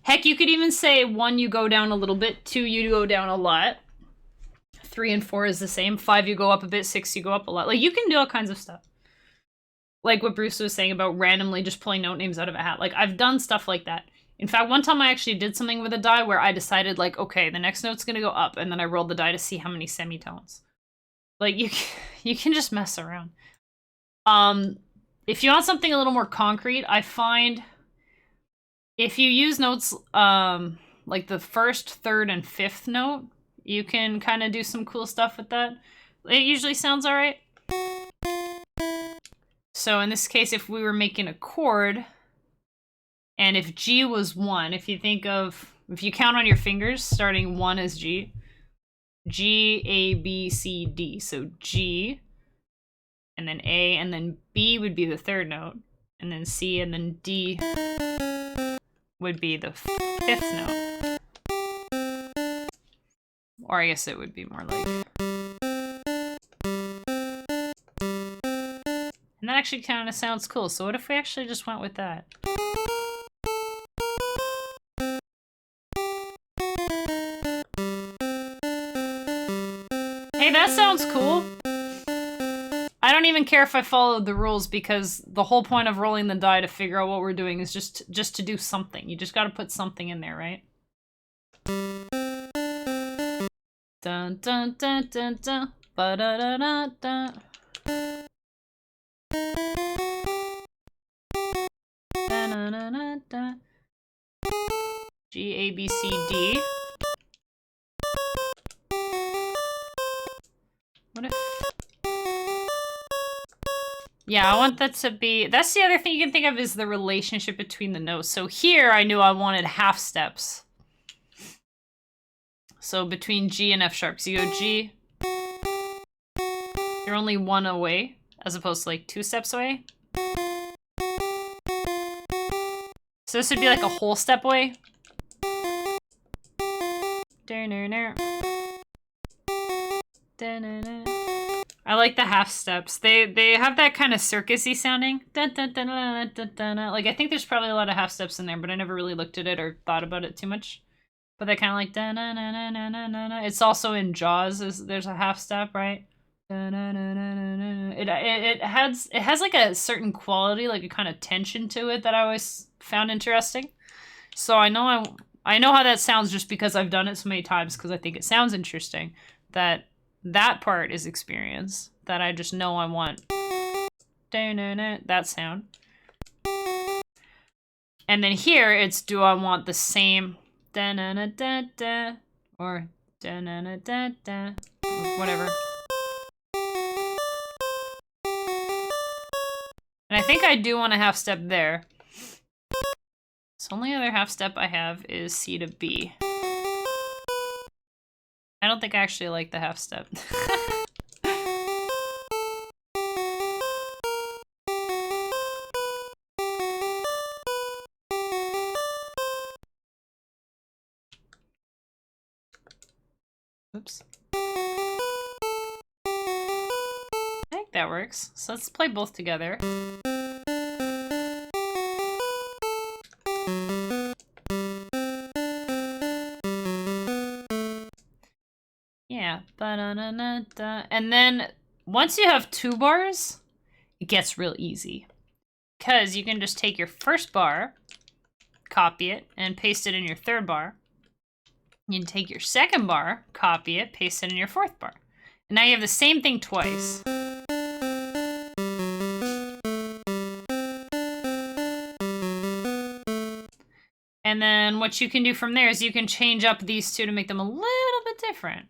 A: Heck, you could even say 1, you go down a little bit. 2, you go down a lot. 3 and 4 is the same. 5, you go up a bit. 6, you go up a lot. Like, you can do all kinds of stuff. Like what Bruce was saying about randomly just pulling note names out of a hat. Like, I've done stuff like that. In fact, one time I actually did something with a die where I decided, like, okay, the next note's gonna go up, and then I rolled the die to see how many semitones. Like, you can just mess around. If you want something a little more concrete, I find if you use notes like the 1st, 3rd, and 5th note, you can kind of do some cool stuff with that. It usually sounds alright. So in this case, if we were making a chord, and if G was 1, if you count on your fingers, starting 1 is G. G, A, B, C, D. So G, and then A, and then B would be the 3rd note, and then C, and then D would be the 5th note. Or I guess it would be more like... And that actually kind of sounds cool, so what if we actually just went with that? Hey, that sounds cool. I don't even care if I followed the rules, because the whole point of rolling the die to figure out what we're doing is just to do something. You just gotta put something in there, right? Dun dun dun dun dun. Ba da da da da. Da da da da da. G, A, B, C, D. What if... Yeah, I want that to be... That's the other thing you can think of, is the relationship between the notes. So here, I knew I wanted half steps. So between G and F sharp. So you go G. You're only 1 away, as opposed to like 2 steps away. So this would be like a whole step away. I like the half steps. They have that kind of circusy sounding. Like, I think there's probably a lot of half steps in there, but I never really looked at it or thought about it too much. But they kind of like It's also in Jaws. There's a half step, right? It has like a certain quality, like a kind of tension to it that I always found interesting. So I know how that sounds just because I've done it so many times, because I think it sounds interesting. That part is experience that I just know I want. That sound. And then here it's, do I want the same or whatever. And I think I do want a half step there. So only other half step I have is C to B. I don't think I actually like the half step. Oops. that works. So let's play both together. Yeah. Ba-da-da-da-da. And then once you have 2 bars, it gets real easy. Because you can just take your first bar, copy it, and paste it in your 3rd bar. You can take your 2nd bar, copy it, paste it in your 4th bar. And now you have the same thing twice. And then what you can do from there is you can change up these two to make them a little bit different.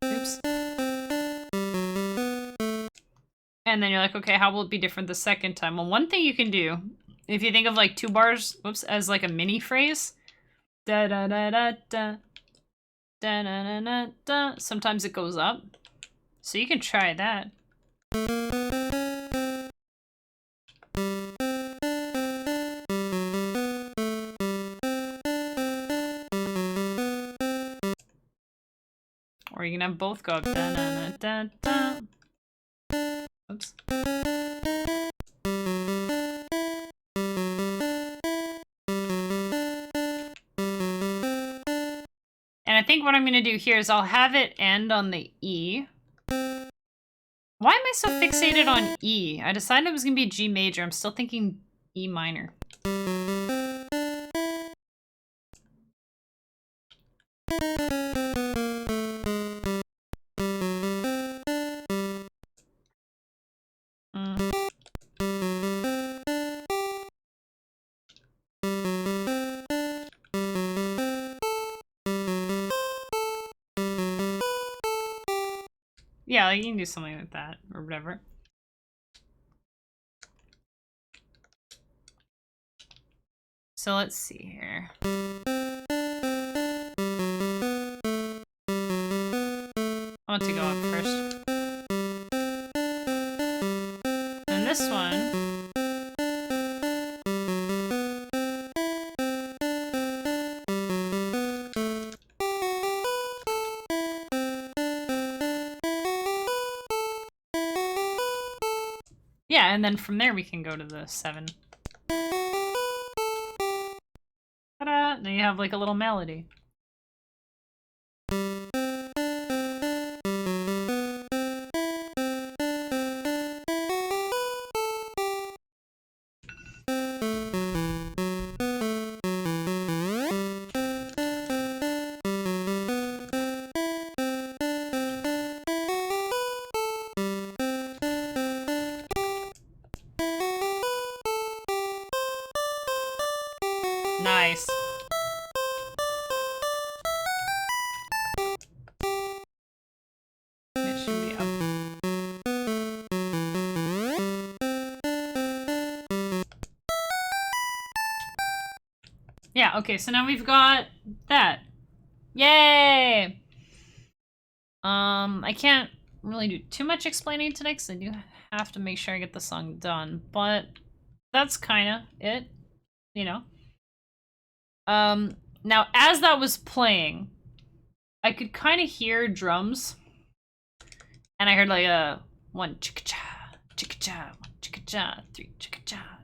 A: Oops. And then you're like, okay, how will it be different the second time? Well, one thing you can do, if you think of like 2 bars, whoops, as like a mini phrase, da da da da da, da da da da da. Sometimes it goes up, so you can try that. Or you can have both go up. Da da da da da. Oops. And I think what I'm going to do here is I'll have it end on the E. Why am I so fixated on E? I decided it was going to be G major. I'm still thinking E minor. Yeah, you can do something like that, or whatever. So let's see here. I want to go up first. And this one... Yeah, and then from there we can go to the 7. Ta-da! Now you have like a little melody. Nice. It should be up. Yeah, okay, so now we've got that. Yay! I can't really do too much explaining today because I do have to make sure I get the song done, but that's kind of it, you know. Now as that was playing, I could kind of hear drums, and I heard like a 1 chicka-cha, 1 chicka-cha, 3 chicka-cha,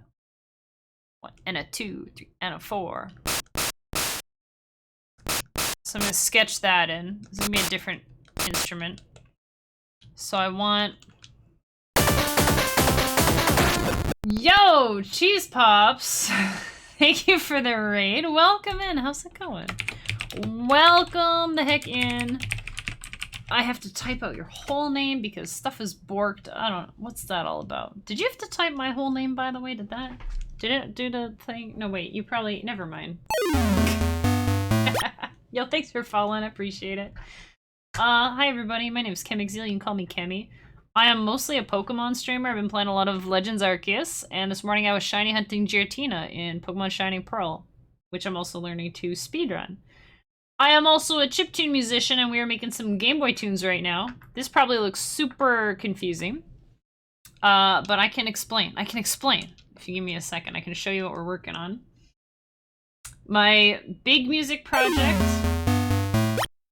A: 1 and a 2, 3 and a 4. So I'm gonna sketch that in. It's gonna be a different instrument. So I want... Yo, Cheese Pops! Thank you for the raid. Welcome in. How's it going? Welcome the heck in. I have to type out your whole name because stuff is borked. I don't know. What's that all about? Did you have to type my whole name, by the way? Did it do the thing? No, wait. You probably... Never mind. Yo, thanks for following. I appreciate it. Hi everybody. My name is Chemixil. You can call me Chemi. I am mostly a Pokemon streamer. I've been playing a lot of Legends Arceus, and this morning I was shiny hunting Giratina in Pokemon Shining Pearl, which I'm also learning to speedrun. I am also a chiptune musician, and we are making some Game Boy tunes right now. This probably looks super confusing, but I can explain. If you give me a second, I can show you what we're working on. My big music project...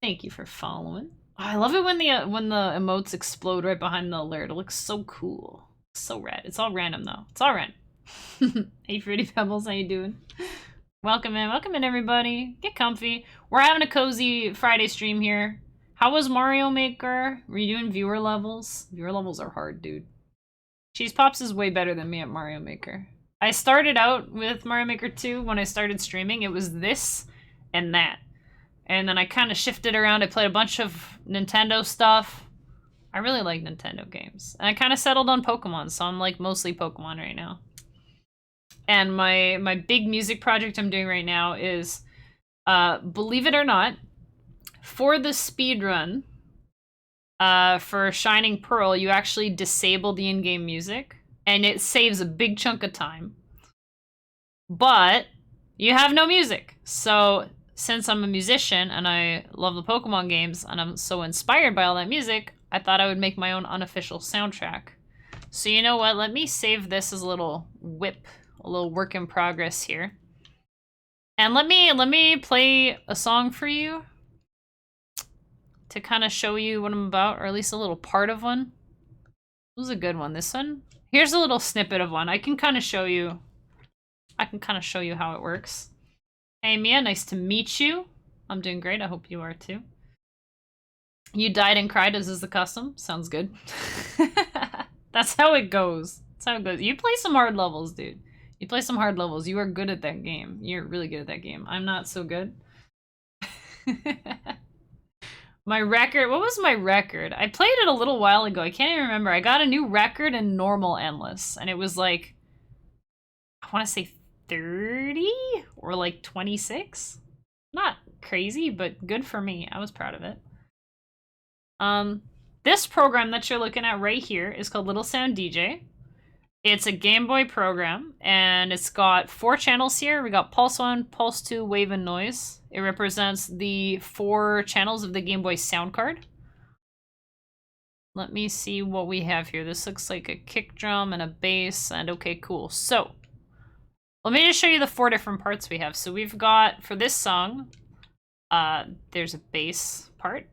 A: Thank you for following. I love it when the emotes explode right behind the alert. It looks so cool. So rad. It's all random though. It's all random. Hey Fruity Pebbles, how you doing? Welcome in everybody. Get comfy. We're having a cozy Friday stream here. How was Mario Maker? Were you doing viewer levels? Viewer levels are hard, dude. Cheese Pops is way better than me at Mario Maker. I started out with Mario Maker 2 when I started streaming. It was this and that. And then I kind of shifted around. I played a bunch of Nintendo stuff. I really like Nintendo games. And I kind of settled on Pokemon, so I'm like mostly Pokemon right now. And my big music project I'm doing right now is, believe it or not, for the speedrun, for Shining Pearl, you actually disable the in-game music, and it saves a big chunk of time. But you have no music. So since I'm a musician and I love the Pokemon games and I'm so inspired by all that music, I thought I would make my own unofficial soundtrack. So you know what? Let me save this as a little whip, a little work in progress here. And let me play a song for you to kind of show you what I'm about, or at least a little part of one. This was a good one, this one. Here's a little snippet of one. I can kind of show you how it works. Hey Mia, nice to meet you. I'm doing great, I hope you are too. You died and cried, as is the custom. Sounds good. That's how it goes. That's how it goes. You play some hard levels, dude. You play some hard levels. You are good at that game. You're really good at that game. I'm not so good. My record, what was my record? I played it a little while ago. I can't even remember. I got a new record in normal endless, and it was like, I want to say 30 or like 26. Not crazy, but good for me. I was proud of it. This program that you're looking at right here is called LSDj. It's a Game Boy program, and it's got 4 channels here. We got Pulse 1, Pulse 2, Wave, and Noise. It represents the 4 channels of the Game Boy sound card. Let me see what we have here. This looks like a kick drum and a bass, and okay, cool. So, let me just show you the 4 different parts we have. So we've got, for this song, there's a bass part.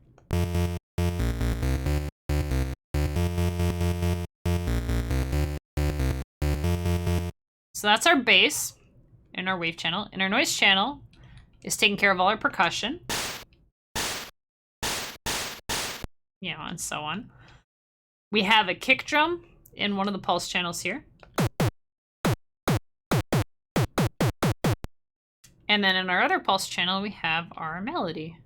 A: So that's our bass in our wave channel. And our noise channel is taking care of all our percussion. You know, and so on. We have a kick drum in one of the pulse channels here. And then in our other pulse channel, we have our melody.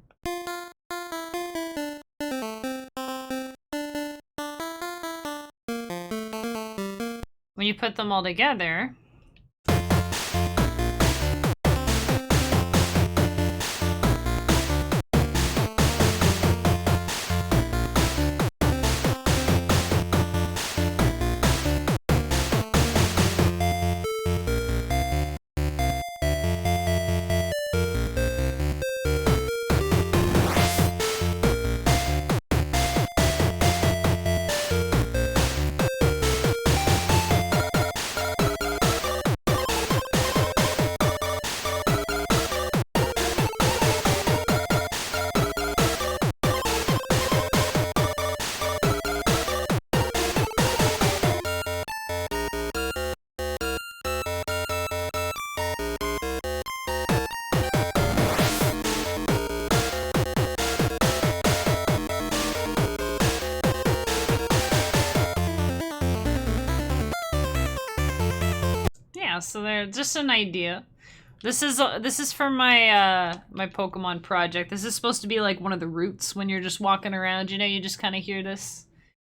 A: When you put them all together, so they're just an idea. This is for my my Pokemon project. This is supposed to be like one of the routes when you're just walking around, you know, you just kind of hear this.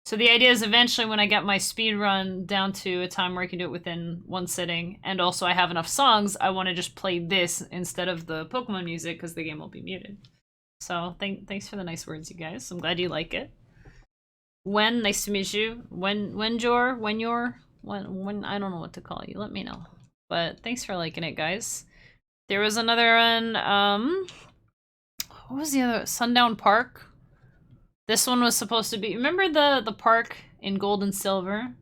A: So the idea is eventually when I get my speed run down to a time where I can do it within one sitting, and also I have enough songs, I want to just play this instead of the Pokemon music because the game will be muted. So thanks for the nice words, you guys. I'm glad you like it. When, nice to meet you. When I don't know what to call you. Let me know. But thanks for liking it, guys. There was another one, what was the other? Sundown Park. This one was supposed to be, remember the park in Gold and Silver?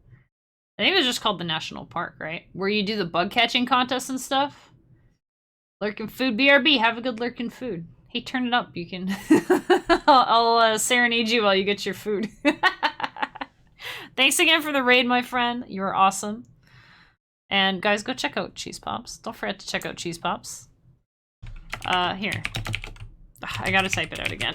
A: I think it was just called the National Park, right? Where you do the bug catching contest and stuff. Lurkin' Food, BRB, have a good lurkin' food. Hey, turn it up. You can. I'll serenade you while you get your food. Thanks again for the raid, my friend. You're awesome. And guys, go check out Cheese Pops. Don't forget to check out Cheese Pops. Here. I gotta type it out again.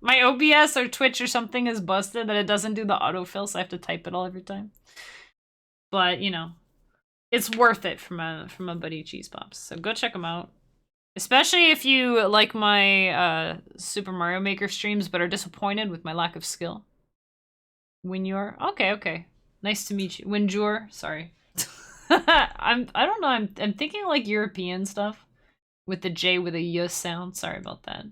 A: My OBS or Twitch or something is busted that it doesn't do the autofill, so I have to type it all every time. But, you know, it's worth it from a buddy Cheese Pops. So go check them out. Especially if you like my Super Mario Maker streams but are disappointed with my lack of skill. Winyor? Okay. Nice to meet you. Winjur? Sorry. I don't know, I'm thinking like European stuff. With the J with a Y sound. Sorry about that.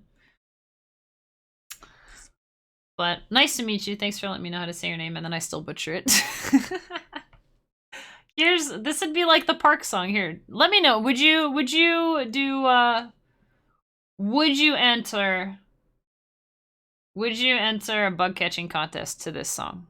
A: But nice to meet you. Thanks for letting me know how to say your name, and then I still butcher it. This would be like the park song. Here, let me know. Would you enter a bug catching contest to this song?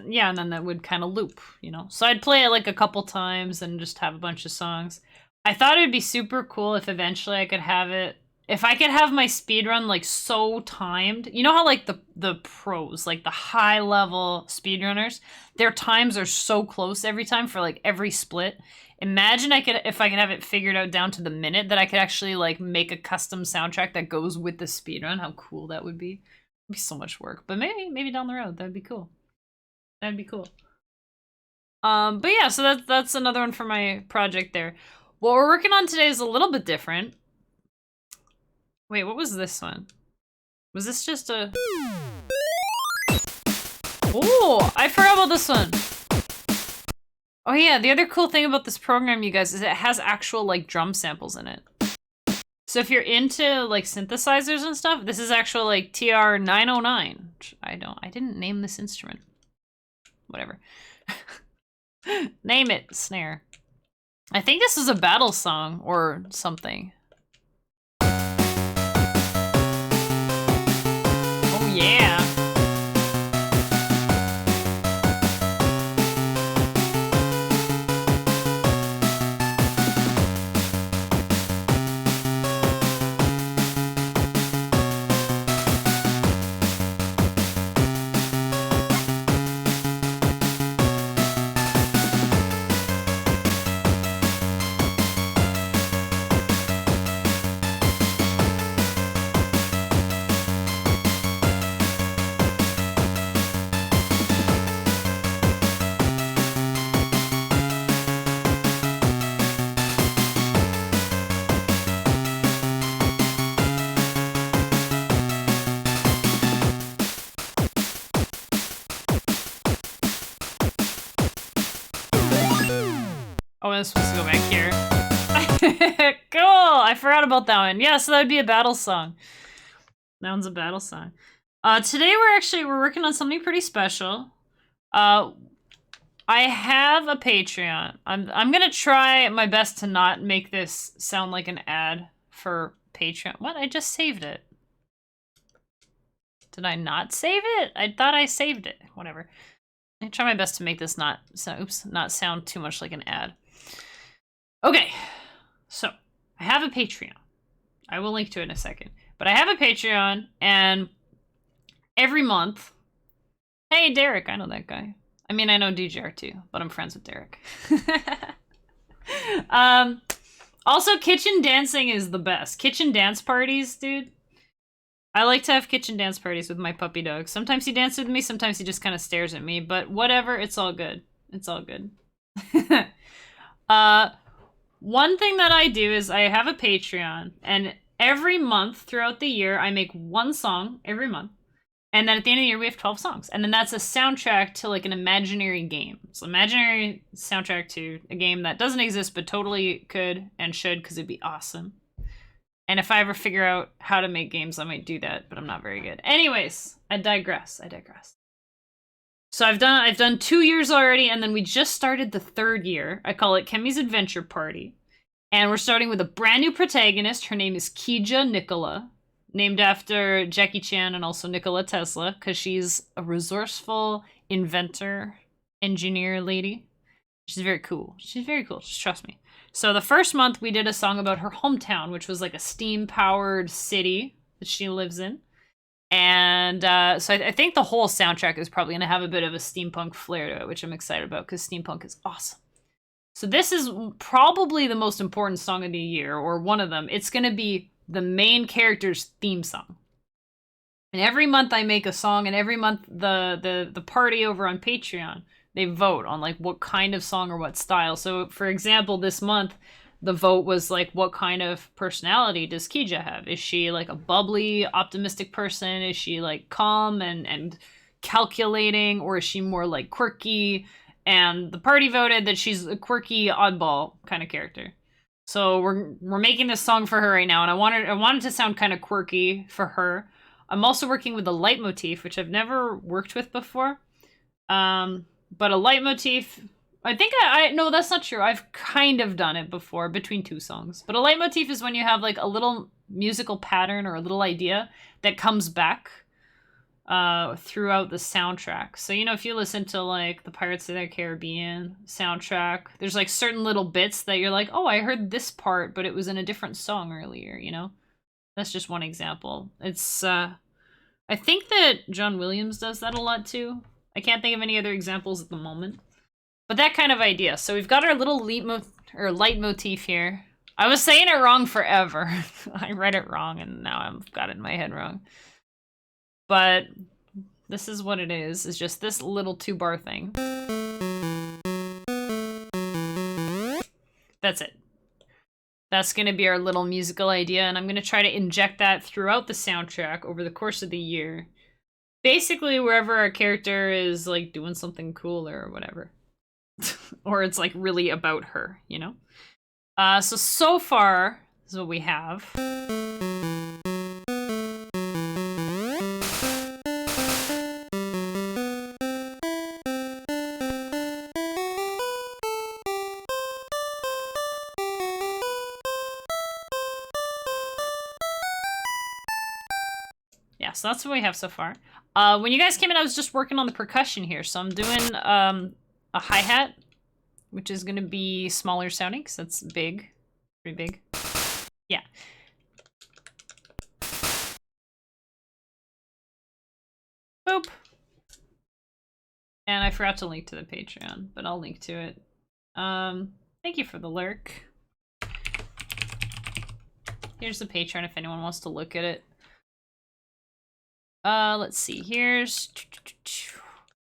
A: Yeah, and then that would kind of loop, you know? So I'd play it like a couple times and just have a bunch of songs. I thought it would be super cool if eventually I could have it... If I could have my speedrun, like, so timed... You know how, like, the pros, like, the high-level speedrunners, their times are so close every time for, like, every split? Imagine if I could have it figured out down to the minute that I could actually, like, make a custom soundtrack that goes with the speedrun. How cool that would be. It'd be so much work. But maybe down the road, that'd be cool. That'd be cool. But yeah, so that's another one for my project there. What we're working on today is a little bit different. Wait, what was this one? Was this just a... Oh, I forgot about this one. Oh yeah, the other cool thing about this program, you guys, is it has actual, like, drum samples in it. So if you're into, like, synthesizers and stuff, this is actual, like, TR-909. Which I didn't name this instrument. Whatever. Name it, snare. I think this is a battle song or something. Oh yeah. Oh, I'm supposed to go back here. I forgot about that one. Yeah, so that would be a battle song. That one's a battle song. Today we're working on something pretty special. I have a Patreon. I'm gonna try my best to not make this sound like an ad for Patreon. What? I just saved it. Did I not save it? I thought I saved it. Whatever. I try my best to make this not sound too much like an ad. Okay, so I have a Patreon. I will link to it in a second. But I have a Patreon, and every month... Hey, Derek, I know that guy. I mean, I know DJR too, but I'm friends with Derek. Also, kitchen dancing is the best. Kitchen dance parties, dude. I like to have kitchen dance parties with my puppy dog. Sometimes he dances with me, sometimes he just kind of stares at me, but whatever, it's all good. It's all good. One thing that I do is I have a Patreon, and every month throughout the year, I make one song every month. And then at the end of the year, we have 12 songs. And then that's a soundtrack to like an imaginary game. So imaginary soundtrack to a game that doesn't exist, but totally could and should, because it'd be awesome. And if I ever figure out how to make games, I might do that, but I'm not very good. Anyways, I digress. So I've done 2 years already, and then we just started the 3rd year. I call it Kemi's Adventure Party. And we're starting with a brand new protagonist. Her name is Kieja Nicola, named after Jackie Chan and also Nikola Tesla, because she's a resourceful inventor, engineer lady. She's very cool. Just trust me. So the first month we did a song about her hometown, which was like a steam-powered city that she lives in. And so I think the whole soundtrack is probably going to have a bit of a steampunk flair to it, which I'm excited about because steampunk is awesome. So this is probably the most important song of the year, or one of them. It's going to be the main character's theme song. And every month I make a song, and every month the party over on Patreon, they vote on like what kind of song or what style. So for example, this month the vote was like, what kind of personality does Kieja have? Is she like a bubbly, optimistic person? Is she like calm and calculating, or is she more like quirky? And the party voted that she's a quirky, oddball kind of character. So we're making this song for her right now, and I wanted to sound kind of quirky for her. I'm also working with a leitmotif, which I've never worked with before. But a leitmotif, I think no, that's not true. I've kind of done it before between 2 songs. But a leitmotif is when you have like a little musical pattern or a little idea that comes back throughout the soundtrack. So, you know, if you listen to like the Pirates of the Caribbean soundtrack, there's like certain little bits that you're like, oh, I heard this part, but it was in a different song earlier, you know? That's just one example. It's, I think that John Williams does that a lot too. I can't think of any other examples at the moment. But that kind of idea. So we've got our little leitmotif here. I was saying it wrong forever. I read it wrong, and now I've got it in my head wrong. But this is what it is. It's just this little 2-bar thing. That's it. That's going to be our little musical idea, and I'm going to try to inject that throughout the soundtrack over the course of the year. Basically, wherever our character is like doing something cool or whatever. Or it's like really about her, you know? So far, this is what we have. Yeah, so that's what we have so far. When you guys came in, I was just working on the percussion here. So I'm doing a hi-hat, which is going to be smaller sounding, because that's big. Pretty big. Yeah. Boop. And I forgot to link to the Patreon, but I'll link to it. Thank you for the lurk. Here's the Patreon if anyone wants to look at it. Let's see. Here's...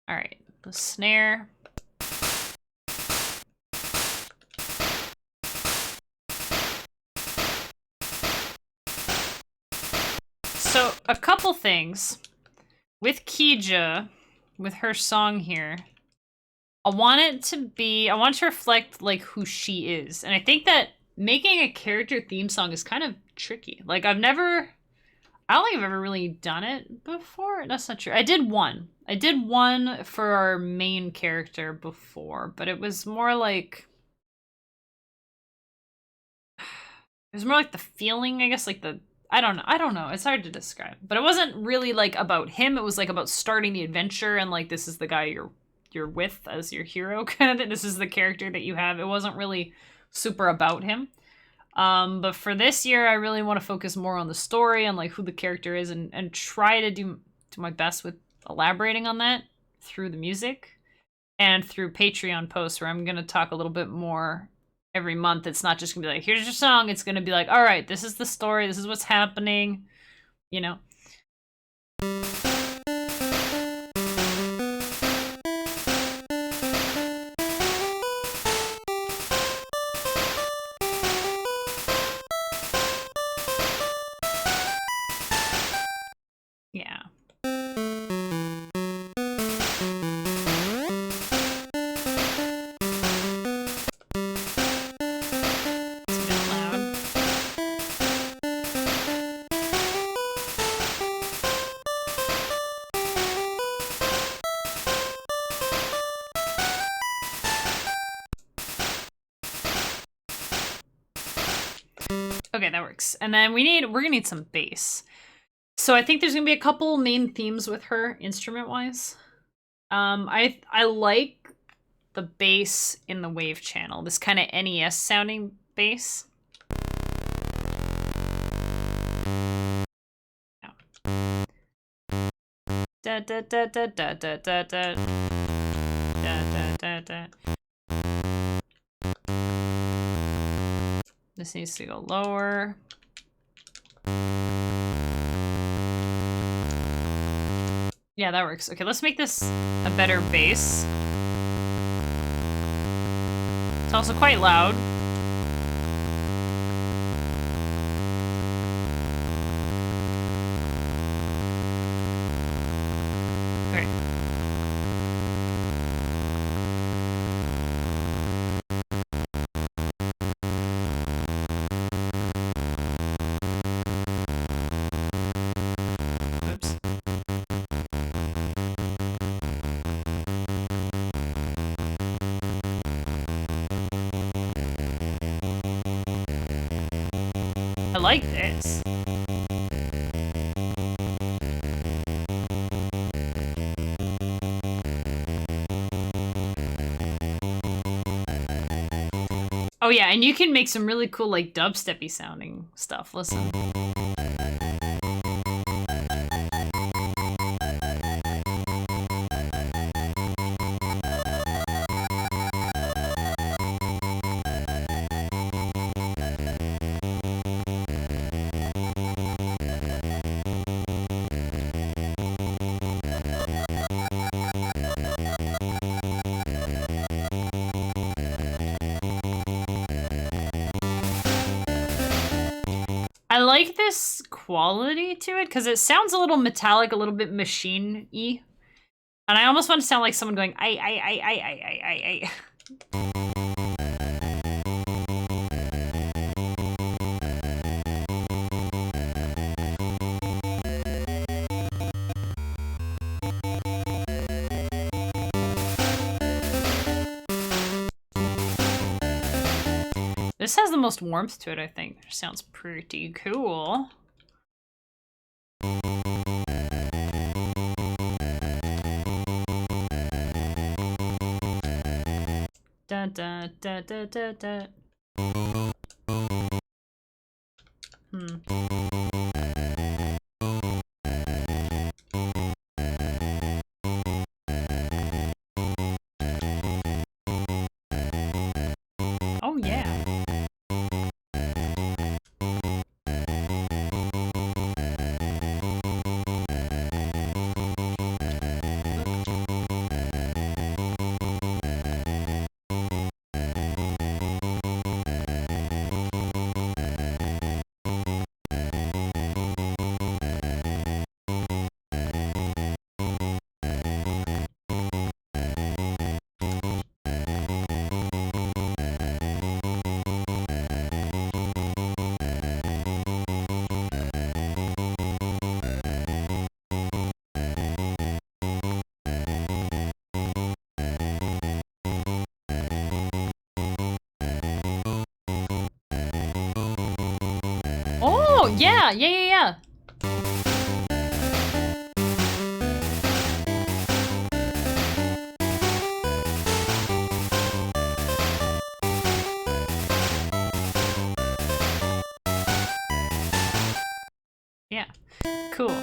A: Alright, the snare. So, a couple things. With Kieja, with her song here, I want to reflect, like, who she is. And I think that making a character theme song is kind of tricky. Like I don't think I've ever really done it before. That's not true. I did one. I did one for our main character before, but it was more like the feeling, I guess, like the I don't know. It's hard to describe. But it wasn't really like about him. It was like about starting the adventure and like this is the guy you're with as your hero kind of thing. This is the character that you have. It wasn't really super about him. But for this year, I really want to focus more on the story and like who the character is and try to do my best with elaborating on that through the music and through Patreon posts where I'm going to talk a little bit more every month. It's not just going to be like, here's your song. It's going to be like, all right, this is the story. This is what's happening, you know? Yeah. Okay, that works. And then we're gonna need some bass. So I think there's gonna be a couple main themes with her instrument-wise. I like the bass in the wave channel, this kind of NES sounding bass. Da da da da da da da da da da da. This needs to go lower. Yeah, that works. Okay, let's make this a better bass. It's also quite loud. Okay. Oops. I like this. Oh yeah, and you can make some really cool like dubsteppy sounding stuff. Listen. I like this quality to it because it sounds a little metallic, a little bit machine-y. And I almost want to sound like someone going, I. This has the most warmth to it, I think. It sounds pretty cool. Da da da da da da. Oh yeah. Oh, yeah, yeah, yeah, yeah. Yeah, cool.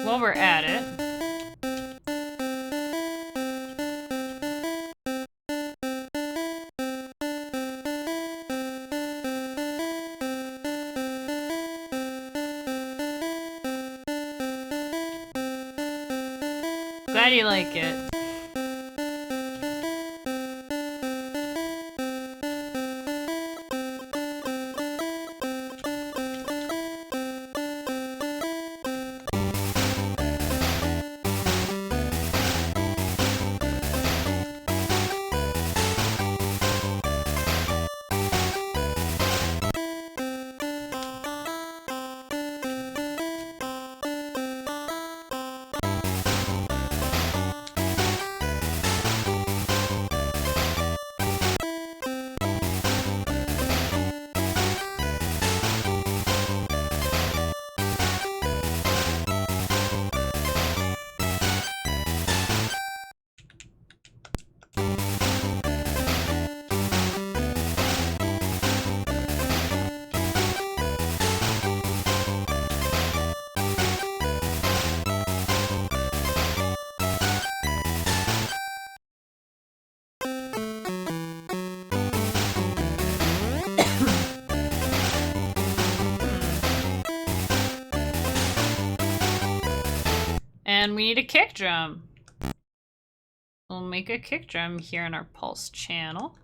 A: While we're at it, glad you like it. And we need a kick drum. We'll make a kick drum here in our pulse channel.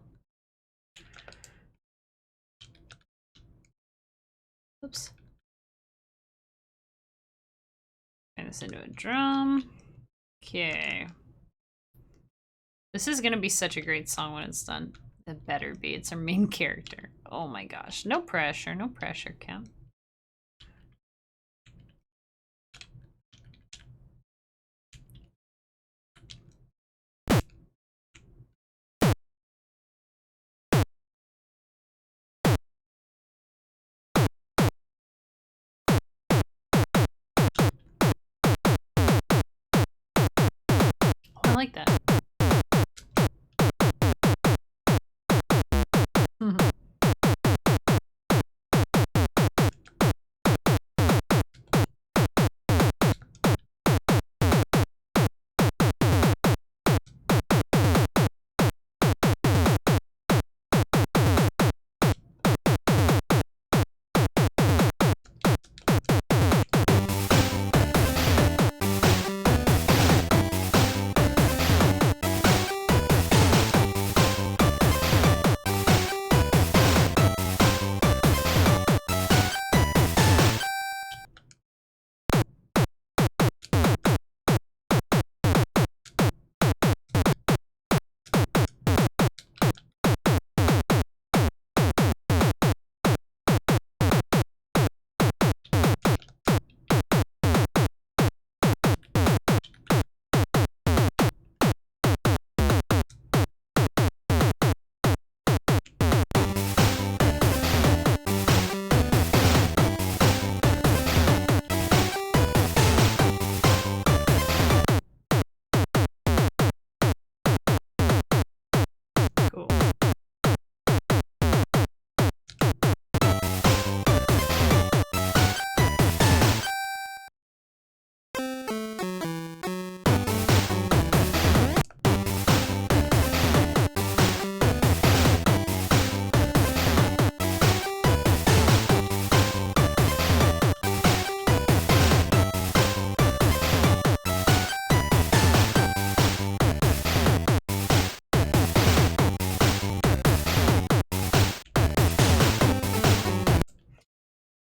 A: Oops. Turn this into a drum. Okay. This is gonna be such a great song when it's done. It better be. It's our main character. Oh my gosh. No pressure. No pressure, Kim. I like that. Cool.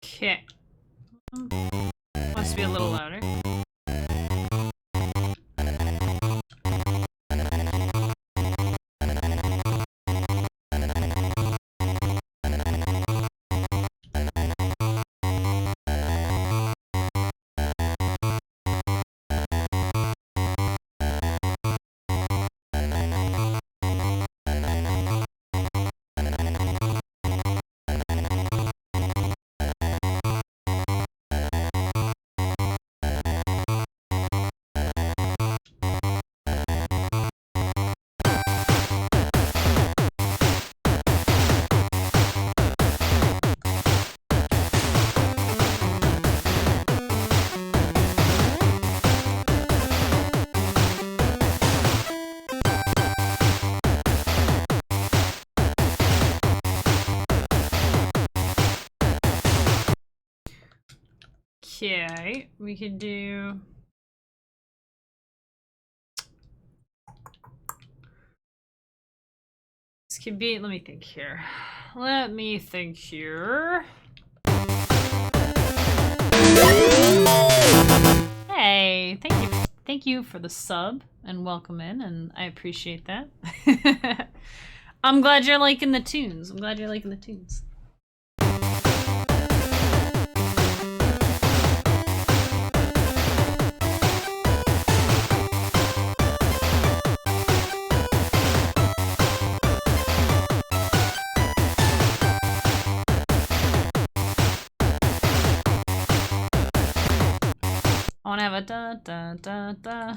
A: Okay. Must be a little louder. Okay, we could do... This could be... Let me think here. Let me think here. Hey, thank you for the sub and welcome in, and I appreciate that. I'm glad you're liking the tunes. I'm glad you're liking the tunes. I wanna have a da da da da.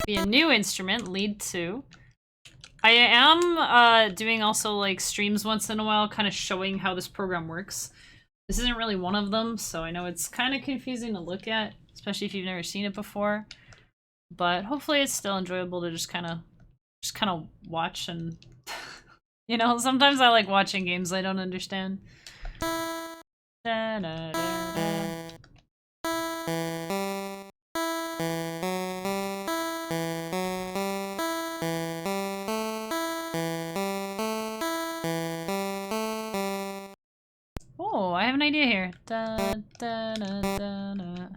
A: Be a new instrument, lead 2. I am doing also like streams once in a while, kind of showing how this program works. This isn't really one of them, so I know it's kind of confusing to look at, especially if you've never seen it before. But hopefully it's still enjoyable to just kind of watch and you know, sometimes I like watching games I don't understand. Da, da, da, da. Oh, I have an idea here. Da, da, da, da, da.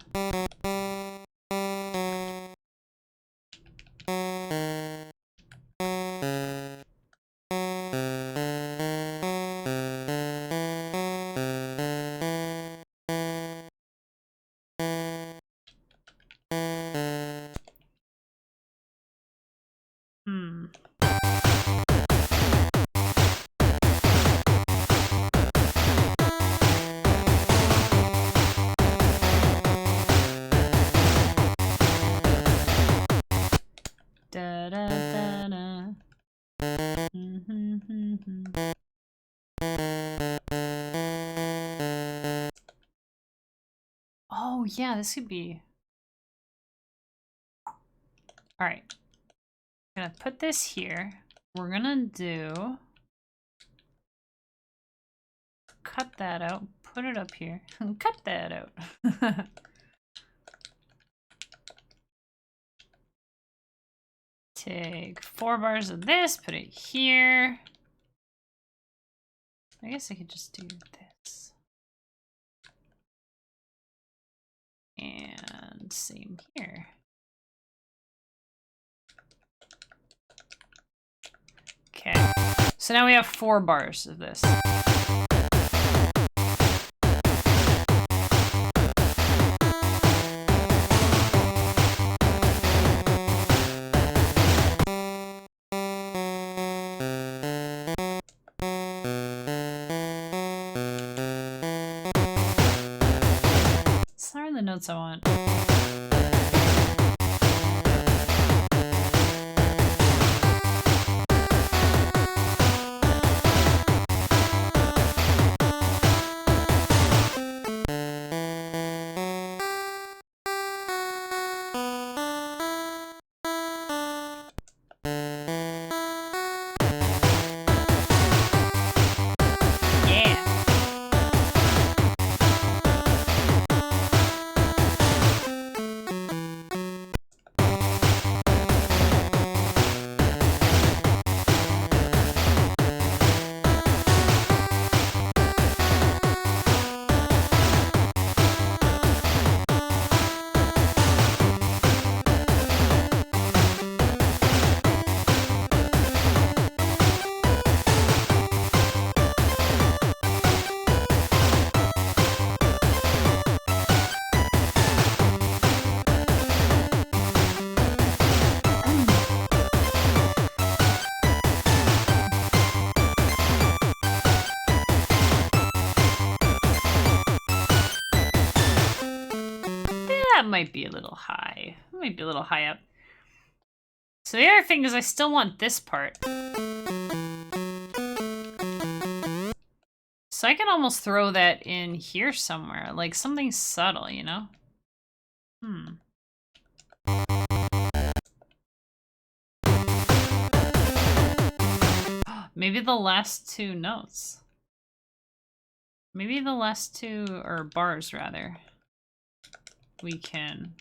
A: Hmm. Da, da, da, da. Oh yeah, this could be... Alright. I'm gonna put this here. We're gonna do... Cut that out. Put it up here. Cut that out. Take 4 bars of this, put it here. I guess I could just do this. And same here. Okay. So now we have 4 bars of this. These are the notes I want. That might be a little high. It might be a little high up. So the other thing is I still want this part. So I can almost throw that in here somewhere, like something subtle, you know? Maybe the last 2 notes. Maybe the last two, or bars rather, we can...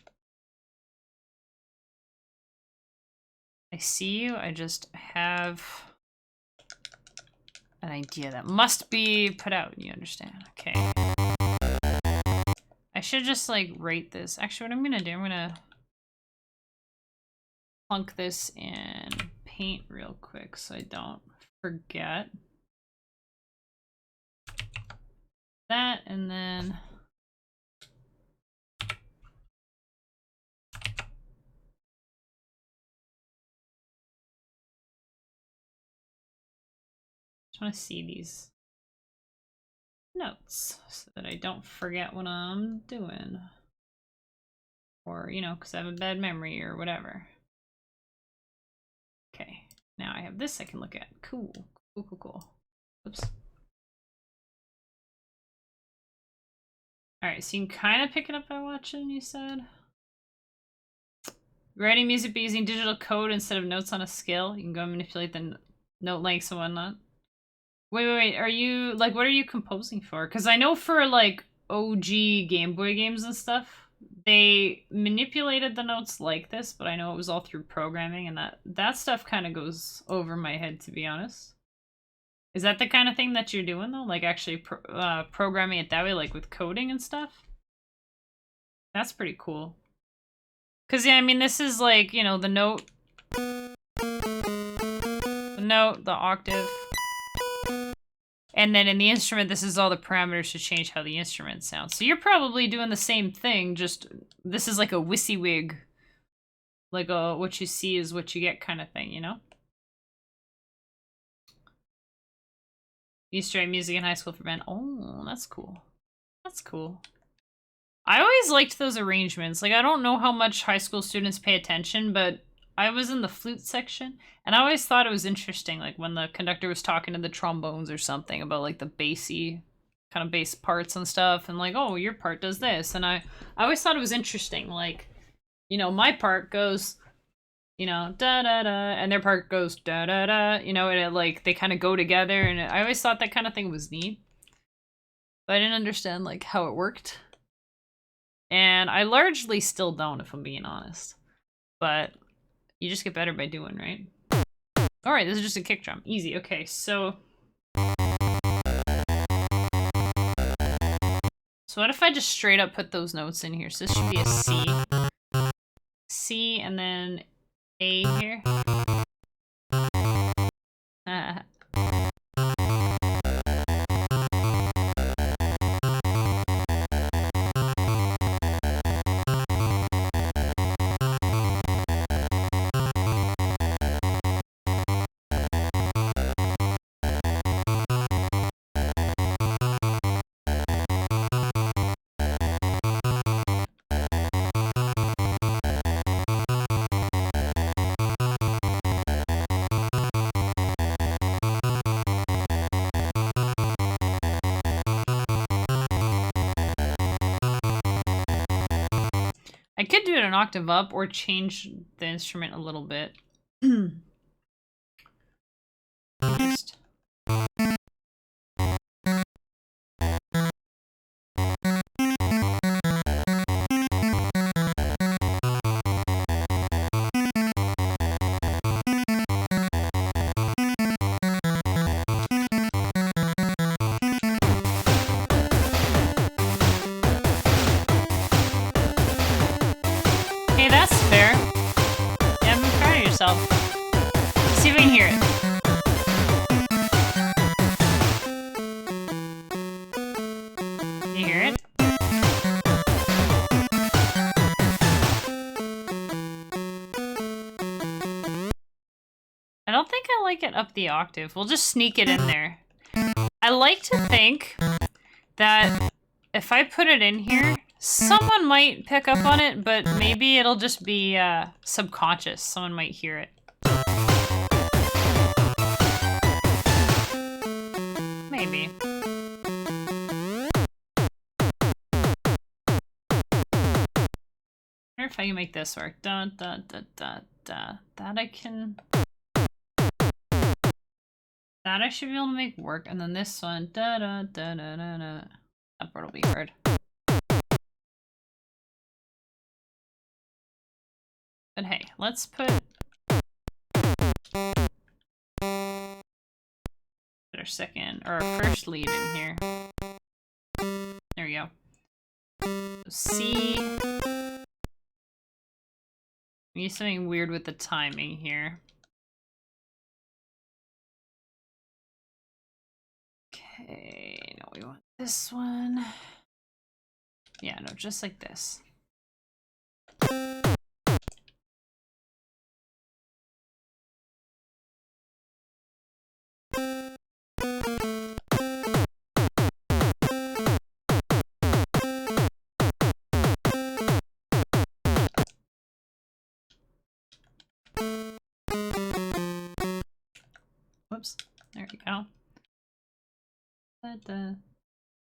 A: I see you, I just have an idea that must be put out, you understand? Okay. I should just like rate this. Actually, what I'm gonna do, I'm gonna plunk this in paint real quick so I don't forget. That, and then just want to see these notes so that I don't forget what I'm doing. Or, you know, because I have a bad memory or whatever. Okay, now I have this I can look at. Cool, cool, cool, cool. Oops. Alright, so you can kind of pick it up by watching, you said? Writing music by using digital code instead of notes on a scale. You can go and manipulate the note lengths and whatnot. Wait. Are you, like, what are you composing for? Because I know for, like, OG Game Boy games and stuff, they manipulated the notes like this, but I know it was all through programming, and that stuff kind of goes over my head, to be honest. Is that the kind of thing that you're doing, though? Like, actually programming it that way, like, with coding and stuff? That's pretty cool. Because, yeah, I mean, this is, like, you know, the note, the octave. And then in the instrument, this is all the parameters to change how the instrument sounds. So you're probably doing the same thing, just this is like a WYSIWYG. Like a what you see is what you get kind of thing, you know? Used to write music in high school for band. Oh, that's cool. That's cool. I always liked those arrangements. Like, I don't know how much high school students pay attention, but I was in the flute section, and I always thought it was interesting, like, when the conductor was talking to the trombones or something about, like, the bassy, kind of bass parts and stuff, and like, oh, your part does this, and I always thought it was interesting, like, you know, my part goes, you know, da-da-da, and their part goes da-da-da, you know, and it, like, they kind of go together, and I always thought that kind of thing was neat. But I didn't understand, like, how it worked. And I largely still don't, if I'm being honest. But you just get better by doing, right? Alright, this is just a kick drum. Easy. Okay, so... So what if I just straight up put those notes in here? So this should be a C. C, and then A here. I could do it an octave up or change the instrument a little bit. Just... Hey, that's fair. Yeah, I'm proud of yourself. See if we can hear it. You hear it? I don't think I like it up the octave. We'll just sneak it in there. I like to think that if I put it in here, someone might pick up on it, but maybe it'll just be subconscious. Someone might hear it. Maybe. I wonder if I can make this work. Da da da da da. That I can... That I should be able to make work, and then this one, da da da da da da. That part will be hard. But hey, let's put our second or our first lead in here. There we go. C. We need something weird with the timing here. Okay, no, we want this one. Yeah, no, just like this. Whoops, there we go. Da, da,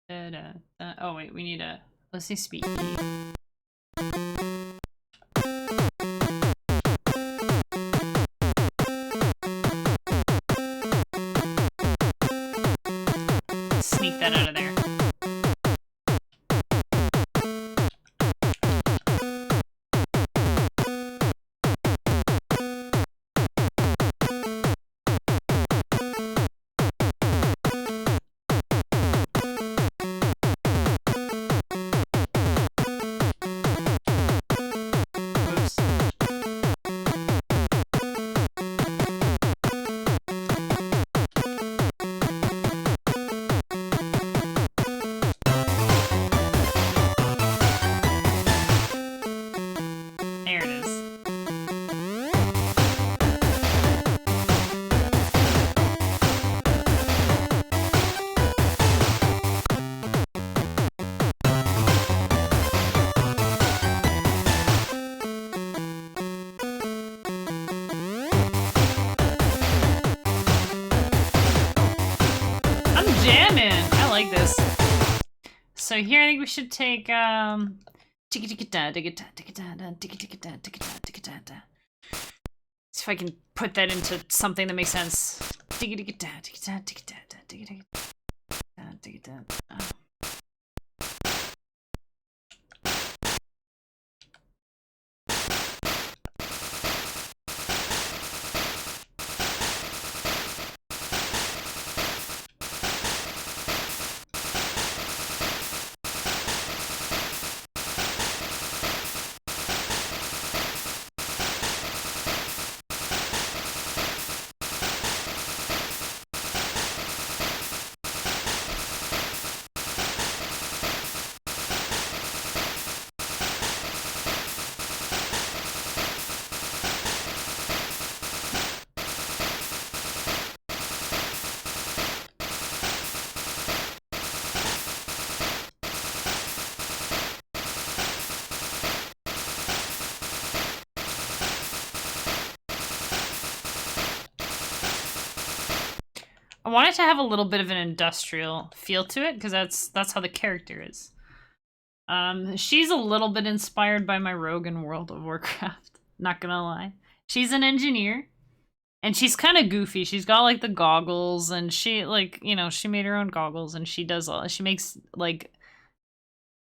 A: da, da, da. Oh wait, we need a, let's see, speed key. Sneak that out of there. So here I think we should take see if I can put that into something that makes sense. I want it to have a little bit of an industrial feel to it, because that's how the character is. She's a little bit inspired by my rogue in World of Warcraft, not gonna lie. She's an engineer, and she's kind of goofy. She's got, like, the goggles, and she, like, you know, she made her own goggles, and she makes, like,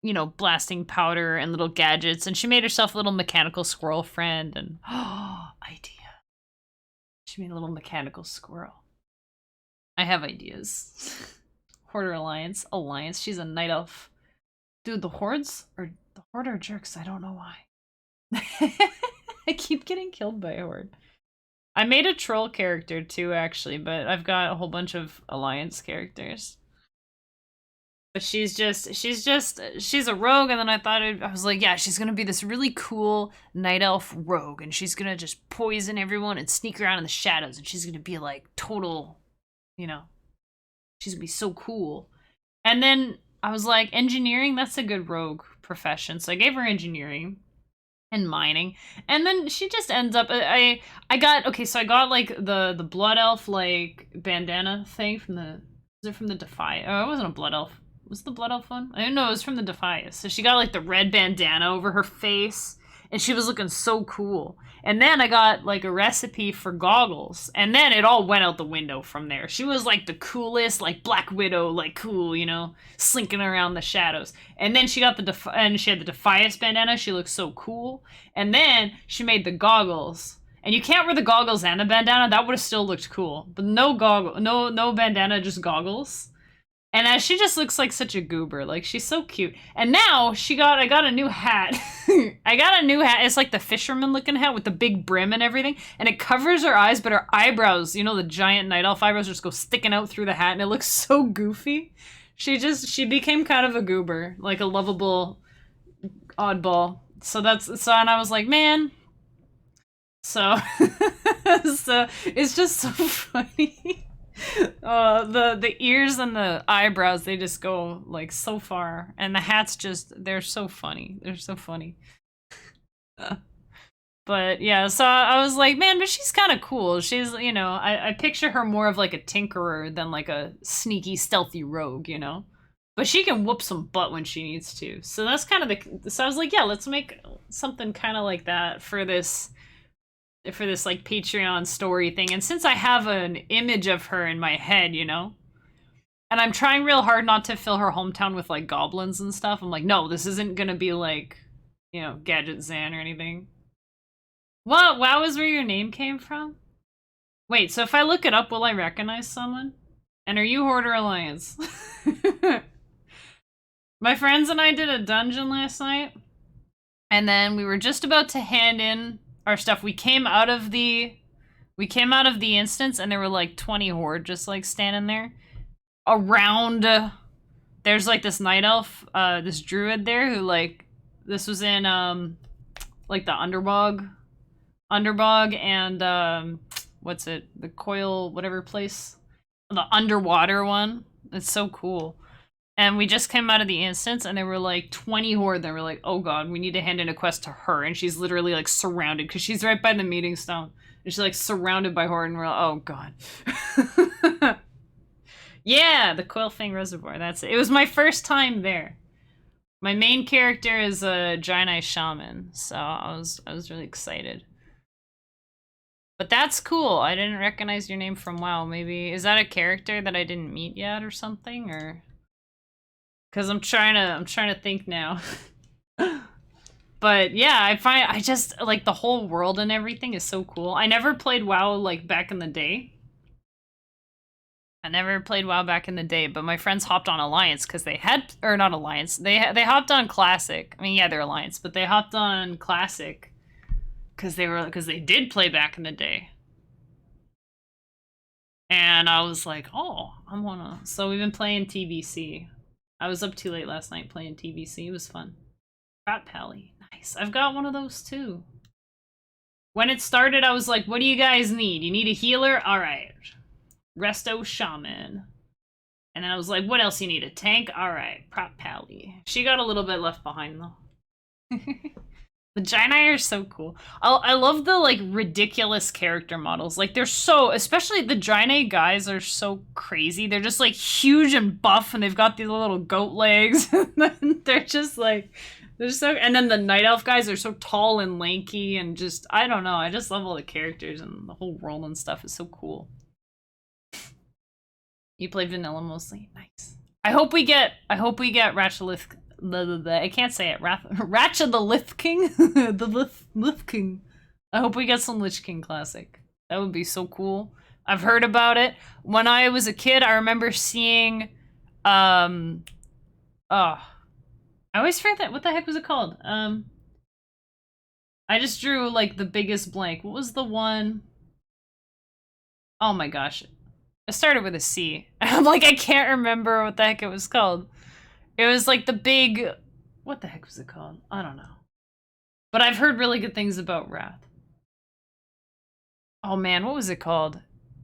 A: you know, blasting powder and little gadgets, and she made herself a little mechanical squirrel friend, and, oh, idea. She made a little mechanical squirrel. I have ideas. Horde or Alliance? Alliance. She's a night elf. Dude, the Horde are jerks. I don't know why. I keep getting killed by a Horde. I made a troll character too, actually, but I've got a whole bunch of Alliance characters. But she's a rogue, and then I was like, yeah, she's gonna be this really cool night elf rogue, and she's gonna just poison everyone and sneak around in the shadows, and she's gonna be like total, you know, she's gonna be so cool. And then I was like, engineering, that's a good rogue profession. So I gave her engineering and mining. And then she just ends up, I got like the blood elf, like, bandana thing from the, was it from the Defy? Oh, it wasn't a blood elf. Was the blood elf one? I didn't know, it was from the Defias. So she got, like, the red bandana over her face. and she was looking so cool. And then I got like a recipe for goggles, and then it all went out the window from there. She was like the coolest, like Black Widow, like cool, you know, slinking around the shadows. And then she got and she had the Defiance bandana. She looked so cool. And then she made the goggles. And you can't wear the goggles and the bandana. That would have still looked cool. But no bandana, just goggles. And she just looks like such a goober. Like, she's so cute. And now I got a new hat. I got a new hat. It's like the fisherman looking hat with the big brim and everything. And it covers her eyes, but her eyebrows, you know, the giant night elf eyebrows just go sticking out through the hat. And it looks so goofy. She became kind of a goober. Like a lovable oddball. And I was like, man. So, so it's just so funny. The ears and the eyebrows, they just go like so far, and the hats they're so funny. They're so funny. But yeah, so I was like, man, but she's kind of cool. She's, you know, I picture her more of like a tinkerer than like a sneaky, stealthy rogue, you know. But she can whoop some butt when she needs to. So that's kind of so I was like, yeah, let's make something kind of like that for this like Patreon story thing. And since I have an image of her in my head, you know, and I'm trying real hard not to fill her hometown with like goblins and stuff. I'm like, no, this isn't gonna be like, you know, Gadget Zan or anything. What? WoW is where your name came from? Wait, so if I look it up, will I recognize someone? And are you Horde or Alliance? My friends and I did a dungeon last night, and then we were just about to hand in our stuff. We came out of the instance, and there were like 20 Horde just like standing there around. There's like this night elf, this druid there who like, this was in like the Underbog and what's it, the Coil whatever place, the underwater one. It's so cool. And we just came out of the instance, and there were like 20 Horde. They were like, oh god, we need to hand in a quest to her. And she's literally like surrounded, because she's right by the meeting stone. And she's like surrounded by Horde, and we're like, oh god. Yeah, the Coilfang Reservoir, that's it. It was my first time there. My main character is a Giant Shaman, so I was really excited. But that's cool. I didn't recognize your name from WoW. Maybe, is that a character that I didn't meet yet or something, or? Because I'm trying to think now. But yeah, I just like the whole world and everything is so cool. I never played WoW like back in the day. But my friends hopped on Alliance because they had, or not Alliance. They hopped on Classic. I mean, yeah, they're Alliance, but they hopped on Classic because they did play back in the day. And I was like, oh, so we've been playing TBC. I was up too late last night playing TBC. It was fun. Rat Pally. Nice. I've got one of those too. When it started, I was like, what do you guys need? You need a healer? Alright. Resto Shaman. And then I was like, what else you need? A tank? Alright. Prop Pally. She got a little bit left behind though. The Giant are so cool. I love the like ridiculous character models. Like they're so, especially the Giant guys are so crazy. They're just like huge and buff, and they've got these little goat legs. They're just like, they're so. And then the Night Elf guys are so tall and lanky, and just, I don't know. I just love all the characters, and the whole world and stuff is so cool. You play vanilla mostly, nice. I hope we get Ratchet. I can't say it. Ratchet the Lich King? The Lich King. I hope we get some Lich King Classic. That would be so cool. I've heard about it. When I was a kid, I remember seeing, I always forget what the heck was it called? I just drew, like, the biggest blank. What was the one? Oh my gosh. It started with a C. I'm like, I can't remember what the heck it was called. It was like the big, what the heck was it called? I don't know. But I've heard really good things about Wrath. Oh man, what was it called?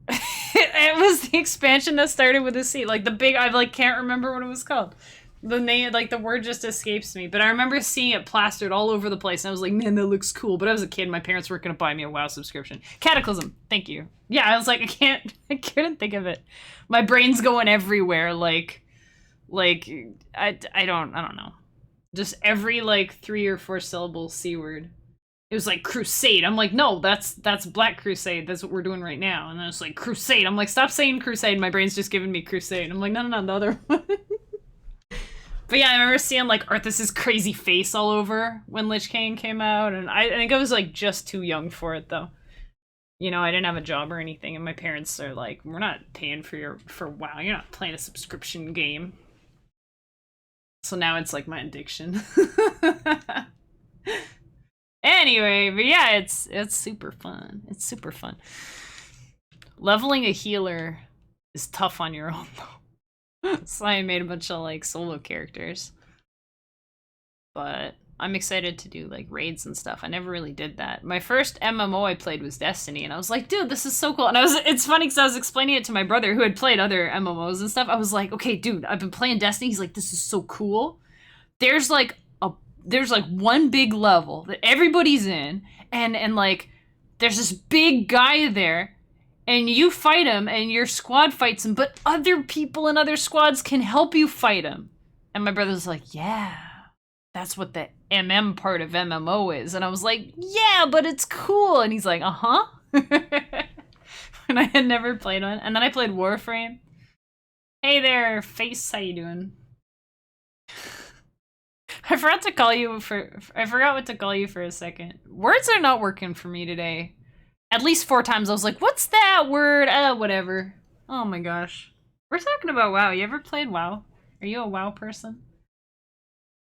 A: It was the expansion that started with a C. Like the big, I like can't remember what it was called. The name, like the word just escapes me. But I remember seeing it plastered all over the place. And I was like, man, that looks cool. But I was a kid, my parents weren't gonna buy me a WoW subscription. Cataclysm, thank you. Yeah, I was like, I couldn't think of it. My brain's going everywhere, like I don't know. Just every like 3 or 4 syllable C word. it was like Crusade. I'm like, no, that's Black Crusade. That's what we're doing right now. And then it's like Crusade. I'm like, stop saying Crusade. My brain's just giving me Crusade. I'm like, no, the other one. But yeah, I remember seeing like Arthas's crazy face all over when Lich King came out, and I think I was like just too young for it though. You know, I didn't have a job or anything, and my parents are like, we're not paying for WoW. You're not playing a subscription game. So now it's like my addiction. Anyway, but yeah, it's super fun. It's super fun. Leveling a healer is tough on your own though. So I made a bunch of like solo characters. But I'm excited to do like raids and stuff. I never really did that. My first MMO I played was Destiny, and I was like, dude, this is so cool. And it's funny because I was explaining it to my brother who had played other MMOs and stuff. I was like, okay, dude, I've been playing Destiny. He's like, this is so cool. There's like one big level that everybody's in, and like there's this big guy there, and you fight him and your squad fights him, but other people in other squads can help you fight him. And my brother's like, yeah, that's what the MM part of MMO is. And I was like, yeah, but it's cool. And he's like, uh-huh. And I had never played one. And then I played Warframe. Hey there, Face, how you doing? I forgot what to call you for a second. Words are not working for me today. At least 4 times I was like, what's that word? Whatever. Oh my gosh. We're talking about WoW. You ever played WoW? Are you a WoW person?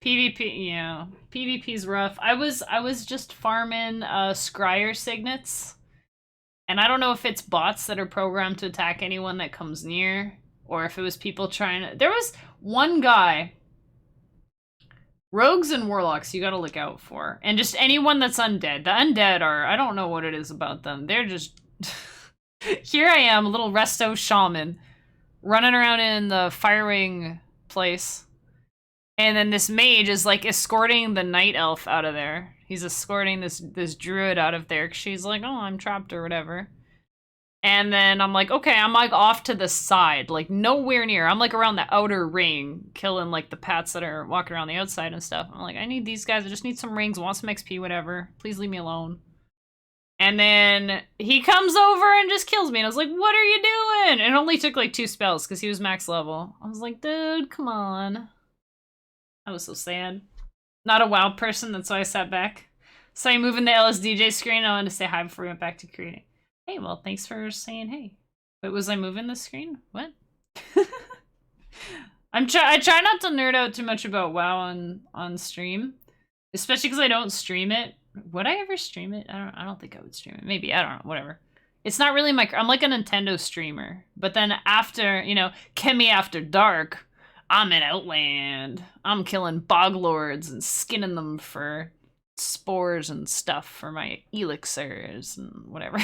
A: PvP, yeah. PvP's rough. I was just farming scryer signets. And I don't know if it's bots that are programmed to attack anyone that comes near, or if it was people trying to... There was one guy... Rogues and warlocks you gotta look out for. And just anyone that's undead. The undead are... I don't know what it is about them. They're just... Here I am, a little resto shaman, running around in the Firewing place. And then this mage is like escorting the night elf out of there. He's escorting this druid out of there because she's like, oh, I'm trapped or whatever. And then I'm like, okay, I'm like off to the side, like nowhere near. I'm like around the outer ring, killing like the pats that are walking around the outside and stuff. I'm like, I need these guys. I just need some rings, want some XP, whatever. Please leave me alone. And then he comes over and just kills me. And I was like, what are you doing? And it only took like 2 spells because he was max level. I was like, dude, come on. I was so sad. Not a WoW person, that's why I sat back. So I moved in the LSDj screen. I wanted to say hi before we went back to creating. Hey, well, thanks for saying hey. Wait, was I moving the screen? What? I try not to nerd out too much about WoW on stream, especially because I don't stream it. Would I ever stream it? I don't think I would stream it. Maybe, I don't know, whatever. It's not really I'm like a Nintendo streamer. But then after, you know, Kemi After Dark, I'm in Outland. I'm killing bog lords and skinning them for spores and stuff for my elixirs and whatever.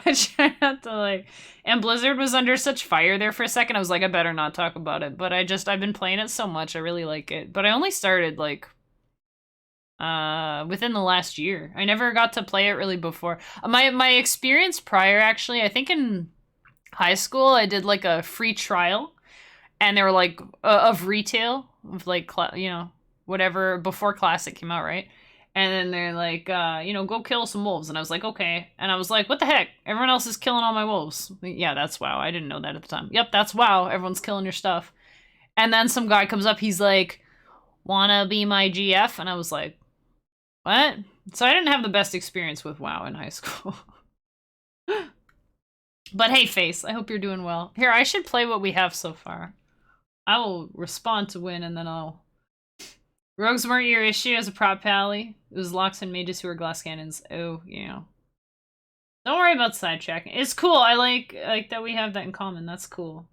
A: I try not to like... And Blizzard was under such fire there for a second. I was like, I better not talk about it. But I've been playing it so much. I really like it. But I only started like... within the last year. I never got to play it really before. My experience prior, actually, I think in high school, I did like a free trial. And they were like, of retail, of like, you know, whatever, before Classic came out, right? And then they're like, you know, go kill some wolves. And I was like, okay. And I was like, what the heck? Everyone else is killing all my wolves. Yeah, that's WoW. I didn't know that at the time. Yep, that's WoW. Everyone's killing your stuff. And then some guy comes up, he's like, wanna be my GF? And I was like, what? So I didn't have the best experience with WoW in high school. But hey, Face, I hope you're doing well. Here, I should play what we have so far. I will respond to win, and then I'll... Rogues weren't your issue as a prop pally. It was locks and mages who were glass cannons. Oh, yeah. Don't worry about sidetracking. It's cool. I like that we have that in common. That's cool.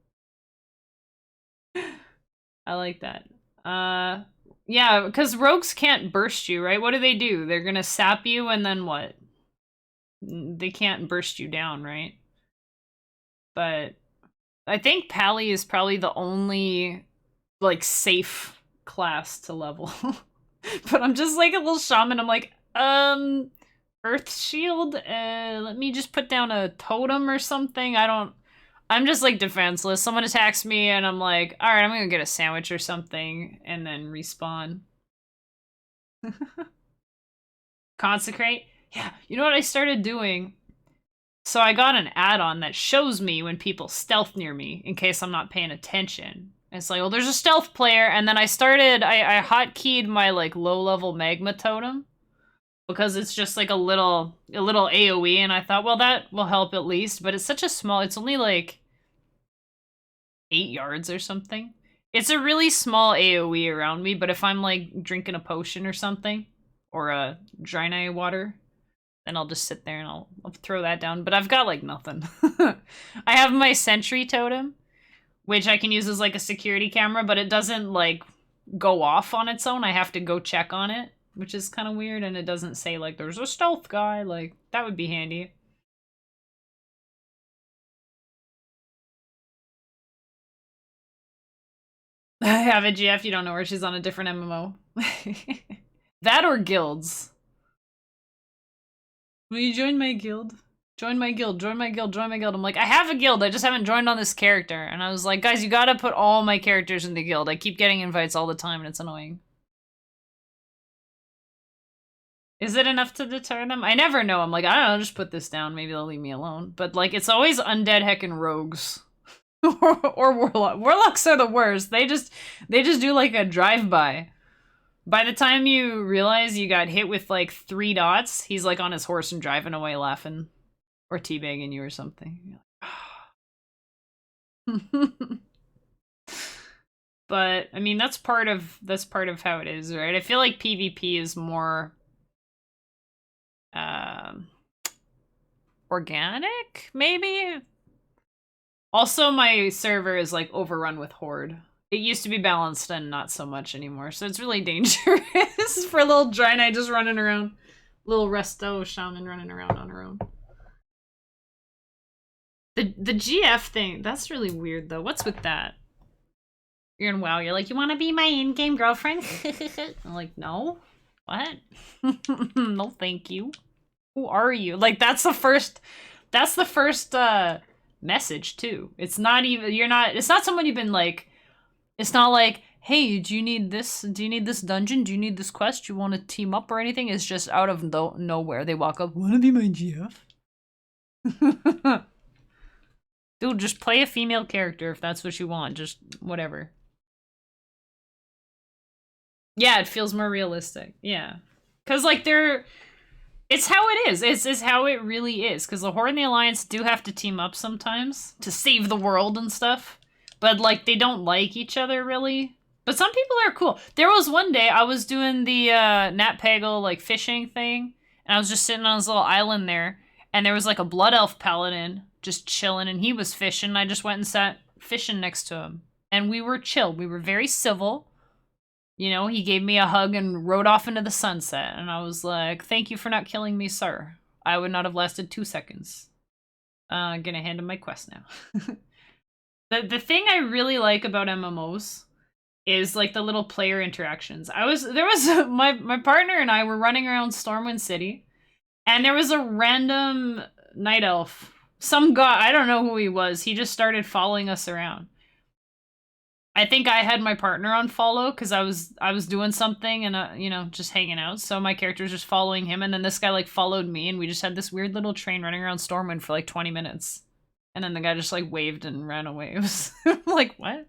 A: I like that. Yeah, because rogues can't burst you, right? What do? They're gonna sap you, and then what? They can't burst you down, right? But... I think Pally is probably the only, like, safe class to level. But I'm just like a little shaman. I'm like, Earth Shield? Let me just put down a totem or something. I'm just, like, defenseless. Someone attacks me, and I'm like, alright, I'm gonna get a sandwich or something, and then respawn. Consecrate? Yeah, you know what I started doing? So I got an add-on that shows me when people stealth near me in case I'm not paying attention. And it's like, well, there's a stealth player, and then I hotkeyed my like low-level magma totem because it's just like a little AoE, and I thought, well, that will help at least, but it's such a small, it's only like 8 yards or something. It's a really small AoE around me, but if I'm like drinking a potion or something, or a Draenei water, then I'll just sit there and I'll throw that down. But I've got like nothing. I have my sentry totem, which I can use as like a security camera, but it doesn't like go off on its own. I have to go check on it, which is kind of weird, and it doesn't say like there's a stealth guy. Like that would be handy. I have a GF, you don't know her, she's on a different MMO. That or guilds. Will you join my guild? Join my guild, join my guild, join my guild. I'm like, I have a guild, I just haven't joined on this character. And I was like, guys, you gotta put all my characters in the guild. I keep getting invites all the time and it's annoying. Is it enough to deter them? I never know. I'm like, I don't know, just put this down. Maybe they'll leave me alone. But like, it's always undead heckin' rogues. or warlock. Warlocks are the worst. They just do like a drive-by. By the time you realize you got hit with like 3 dots, he's like on his horse and driving away laughing. Or teabagging you or something. But I mean that's part of how it is, right? I feel like PvP is more organic, maybe? Also, my server is like overrun with horde. It used to be balanced and not so much anymore, so it's really dangerous for little Draenei just running around. Little Resto Shaman running around on her own. The GF thing, that's really weird though. What's with that? You're in WoW, you're like, you wanna be my in-game girlfriend? I'm like, no. What? No, thank you. Who are you? Like, that's the first message too. It's not even, it's not someone you've been like, it's not like, hey, do you need this? Do you need this dungeon? Do you need this quest? Do you want to team up or anything? It's just out of nowhere. They walk up, wanna be my GF? Dude, just play a female character if that's what you want. Just whatever. Yeah, it feels more realistic. Yeah. Because, like, it's how it is. It's how it really is. Because the Horde and the Alliance do have to team up sometimes to save the world and stuff. But, like, they don't like each other, really. But some people are cool. There was one day I was doing the Nat Pagal, like, fishing thing. And I was just sitting on this little island there. And there was, like, a Blood Elf Paladin just chilling. And he was fishing. And I just went and sat fishing next to him. And we were chill. We were very civil. You know, he gave me a hug and rode off into the sunset. And I was like, thank you for not killing me, sir. I would not have lasted 2 seconds. Gonna hand him my quest now. The thing I really like about MMOs is like the little player interactions. My partner and I were running around Stormwind City, and there was a random night elf. Some guy, I don't know who he was. He just started following us around. I think I had my partner on follow because I was doing something and you know, just hanging out. So my character was just following him, and then this guy like followed me, and we just had this weird little train running around Stormwind for like 20 minutes. And then the guy just like waved and ran away. It was like, what?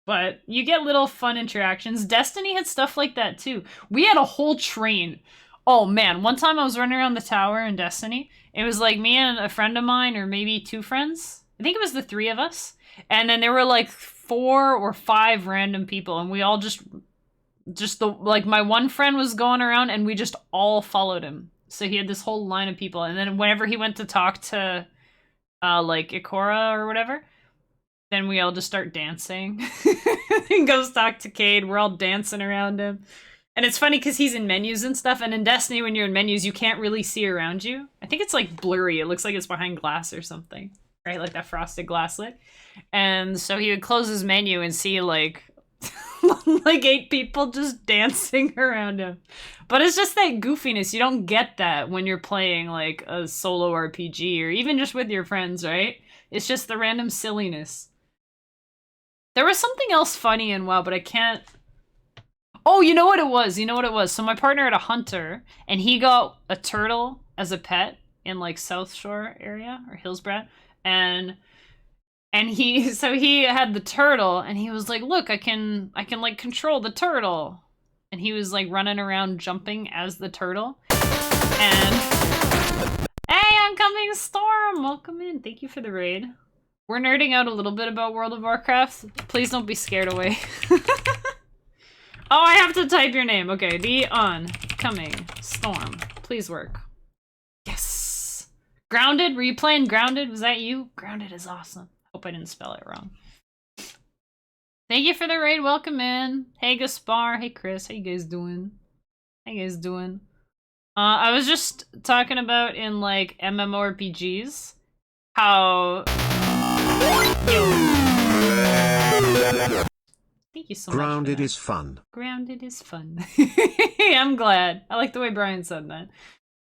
A: But you get little fun interactions. Destiny had stuff like that too. We had a whole train. Oh man, one time I was running around the tower in Destiny. It was like me and a friend of mine, or maybe 2 friends. I think it was the 3 of us. And then there were like 4 or 5 random people, and we all like my one friend was going around and we just all followed him. So he had this whole line of people, and then whenever he went to talk to like Ikora or whatever, then we all just start dancing. He goes talk to Cade, we're all dancing around him. And it's funny because he's in menus and stuff, and in Destiny when you're in menus you can't really see around you. I think it's like blurry, it looks like it's behind glass or something. Right, like that frosted glass lid. And so he would close his menu and see like like 8 people just dancing around him. But it's just that goofiness. You don't get that when you're playing like a solo RPG or even just with your friends, right? It's just the random silliness. There was something else funny in WoW, but I can't... Oh, you know what it was? You know what it was? So my partner had a hunter, and he got a turtle as a pet in like South Shore area or Hillsborough, and he so he had the turtle, and he was like, "Look, I can like control the turtle," and he was like running around jumping as the turtle, and hey, oncoming storm, welcome in. Thank you for the raid. We're nerding out a little bit about World of Warcraft. Please don't be scared away. Oh, I have to type your name. Okay, the oncoming storm. Please work. Yes. Grounded? Were you playing Grounded? Was that you? Grounded is awesome. Hope I didn't spell it wrong. Thank you for the raid. Welcome in. Hey, Gaspar. Hey, Chris. How you guys doing? How you guys doing? I was just talking about in like MMORPGs how... Thank you so much.
B: Grounded is fun.
A: Grounded is fun. I'm glad. I like the way Brian said that.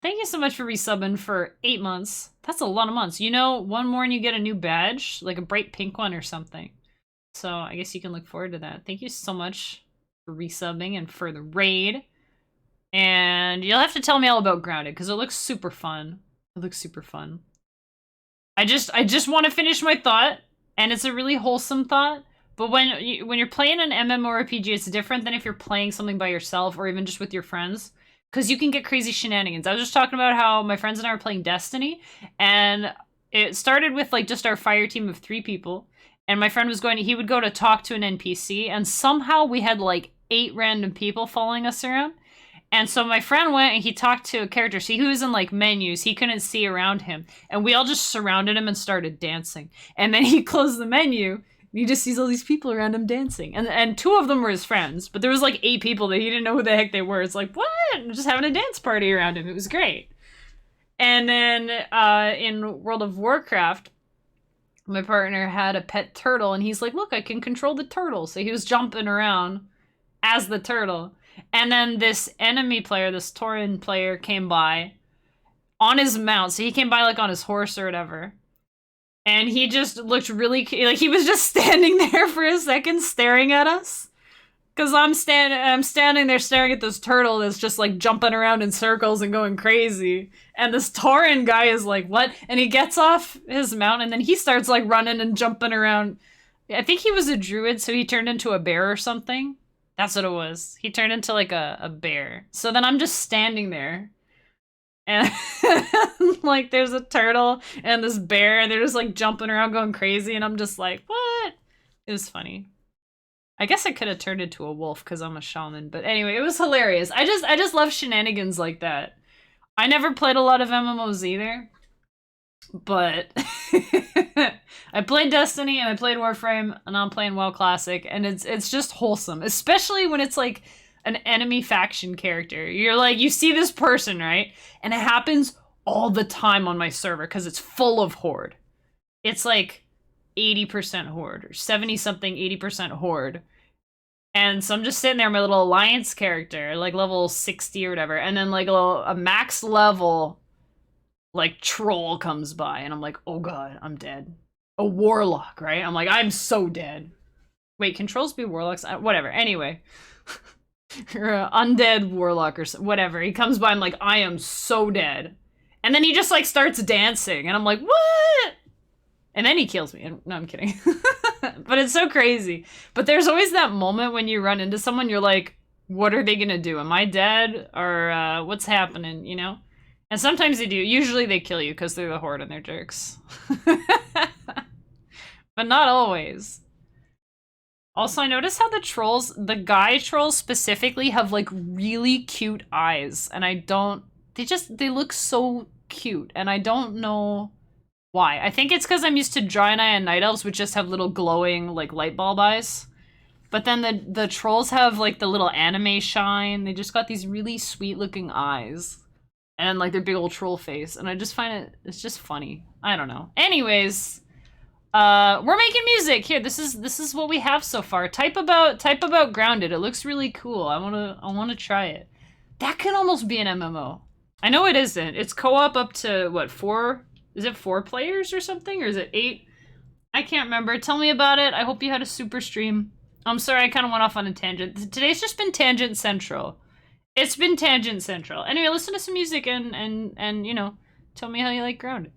A: Thank you so much for resubbing for 8 months. That's a lot of months. You know, one more and you get a new badge, like a bright pink one or something. So I guess you can look forward to that. Thank you so much for resubbing and for the raid. And you'll have to tell me all about Grounded because it looks super fun. It looks super fun. I just want to finish my thought, and it's a really wholesome thought. But when you're playing an MMORPG, it's different than if you're playing something by yourself or even just with your friends. Because you can get crazy shenanigans. I was just talking about how my friends and I were playing Destiny, and it started with like just our fire team of 3 people. And my friend was he would go to talk to an NPC, and somehow we had like 8 random people following us around. And so my friend went and he talked to a character. See, he was in like menus. He couldn't see around him. And we all just surrounded him and started dancing. And then he closed the menu. He just sees all these people around him dancing. And 2 of them were his friends, but there was like 8 people that he didn't know who the heck they were. It's like, what? Just having a dance party around him. It was great. And then in World of Warcraft, my partner had a pet turtle, and he's like, look, I can control the turtle. So he was jumping around as the turtle. And then this enemy player, this Tauren player, came by on his mount. So he came by like on his horse or whatever. And he just looked really, like he was just standing there for a second staring at us. Cause I'm standing there staring at this turtle that's just like jumping around in circles and going crazy. And this Tauren guy is like, what? And he gets off his mount and then he starts like running and jumping around. I think he was a druid, so he turned into a bear or something. That's what it was. He turned into like a bear. So then I'm just standing there. And like there's a turtle and this bear and they're just like jumping around going crazy and I'm just like, what? It was funny. I guess I could have turned into a wolf because I'm a shaman, but anyway, it was hilarious. I just love shenanigans like that. I never played a lot of MMOs either, but I played Destiny and I played Warframe and I'm playing WoW Classic, and it's just wholesome, especially when it's like an enemy faction character. You're like, you see this person, right? And it happens all the time on my server because it's full of Horde. It's like 80% Horde or 70-something, 80% Horde. And so I'm just sitting there, my little Alliance character, like level 60 or whatever, and then like a max level like troll comes by and I'm like, oh god, I'm dead. A warlock, right? I'm like, I'm so dead. Wait, can trolls be warlocks? Whatever. Anyway. Or an undead warlock or whatever. He comes by, I'm like, I am so dead. And then he just like starts dancing and I'm like, what? And then he kills me. And, no, I'm kidding. But it's so crazy. But there's always that moment when you run into someone, you're like, what are they gonna do? Am I dead? Or what's happening, you know? And sometimes they do. Usually they kill you because they're the Horde and they're jerks. But not always. Also, I noticed how the guy trolls specifically have like really cute eyes. And they look so cute. And I don't know why. I think it's because I'm used to Draenei and Night Elves, which just have little glowing like light bulb eyes. But then the trolls have like the little anime shine. They just got these really sweet looking eyes. And like their big old troll face. And I just find it's just funny. I don't know. Anyways, we're making music. Here, this is what we have so far. Type about Grounded. It looks really cool. I wanna try it. That could almost be an MMO. I know it isn't. It's co-op up to what, 4? Is it 4 players or something? Or is it 8? I can't remember. Tell me about it. I hope you had a super stream. I'm sorry, I kind of went off on a tangent. Today's just been tangent central. It's been tangent central. Anyway, listen to some music and you know, tell me how you like Grounded.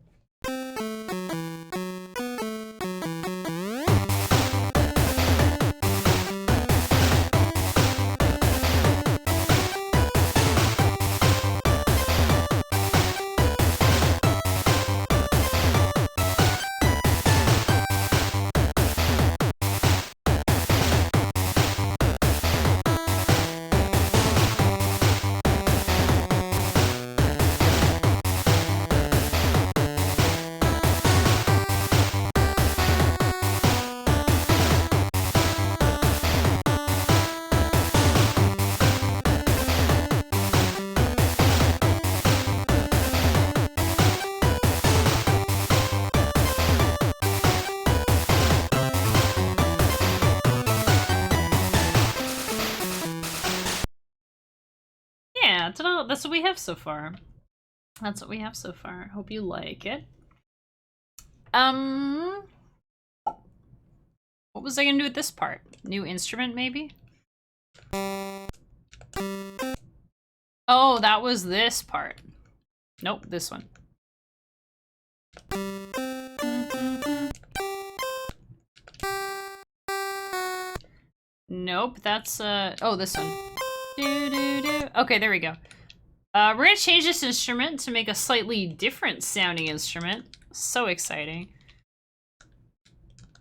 A: Yeah, that's what we have so far. That's what we have so far. Hope you like it. What was I gonna do with this part? New instrument, maybe? Oh, that was this part. Nope, this one. Nope, that's, oh, this one. Okay, there we go. We're gonna change this instrument to make a slightly different sounding instrument. So exciting.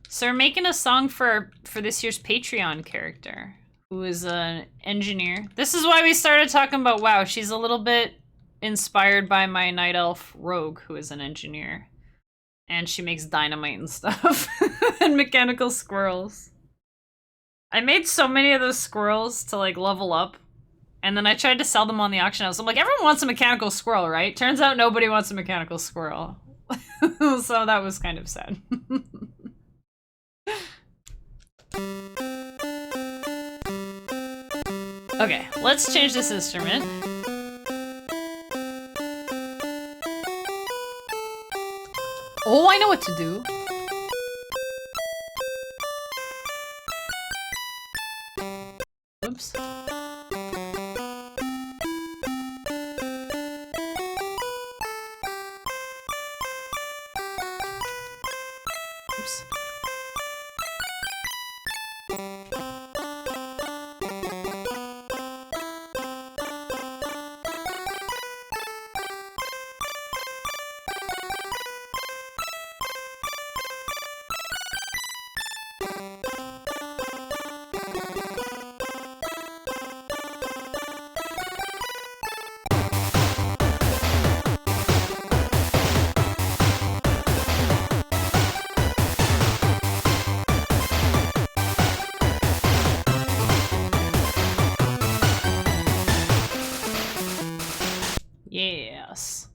A: So we're making a song for this year's Patreon character, who is an engineer. This is why we started talking about WoW. She's a little bit inspired by my night elf rogue, who is an engineer. And she makes dynamite and stuff. And mechanical squirrels. I made so many of those squirrels to like level up. And then I tried to sell them on the auction house. I'm like, everyone wants a mechanical squirrel, right? Turns out nobody wants a mechanical squirrel. So that was kind of sad. Okay, let's change this instrument. Oh, I know what to do. Oops. Oops. Yes.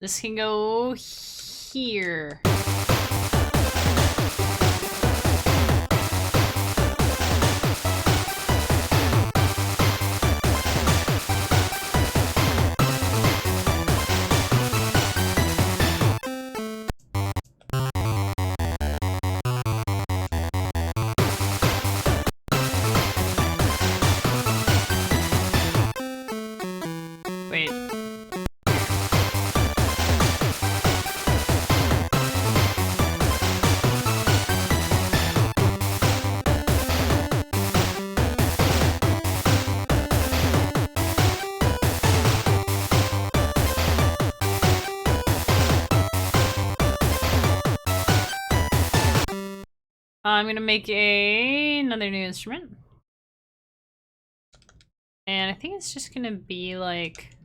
A: This can go here. Wait. I'm gonna make another new instrument. And I think it's just gonna be like...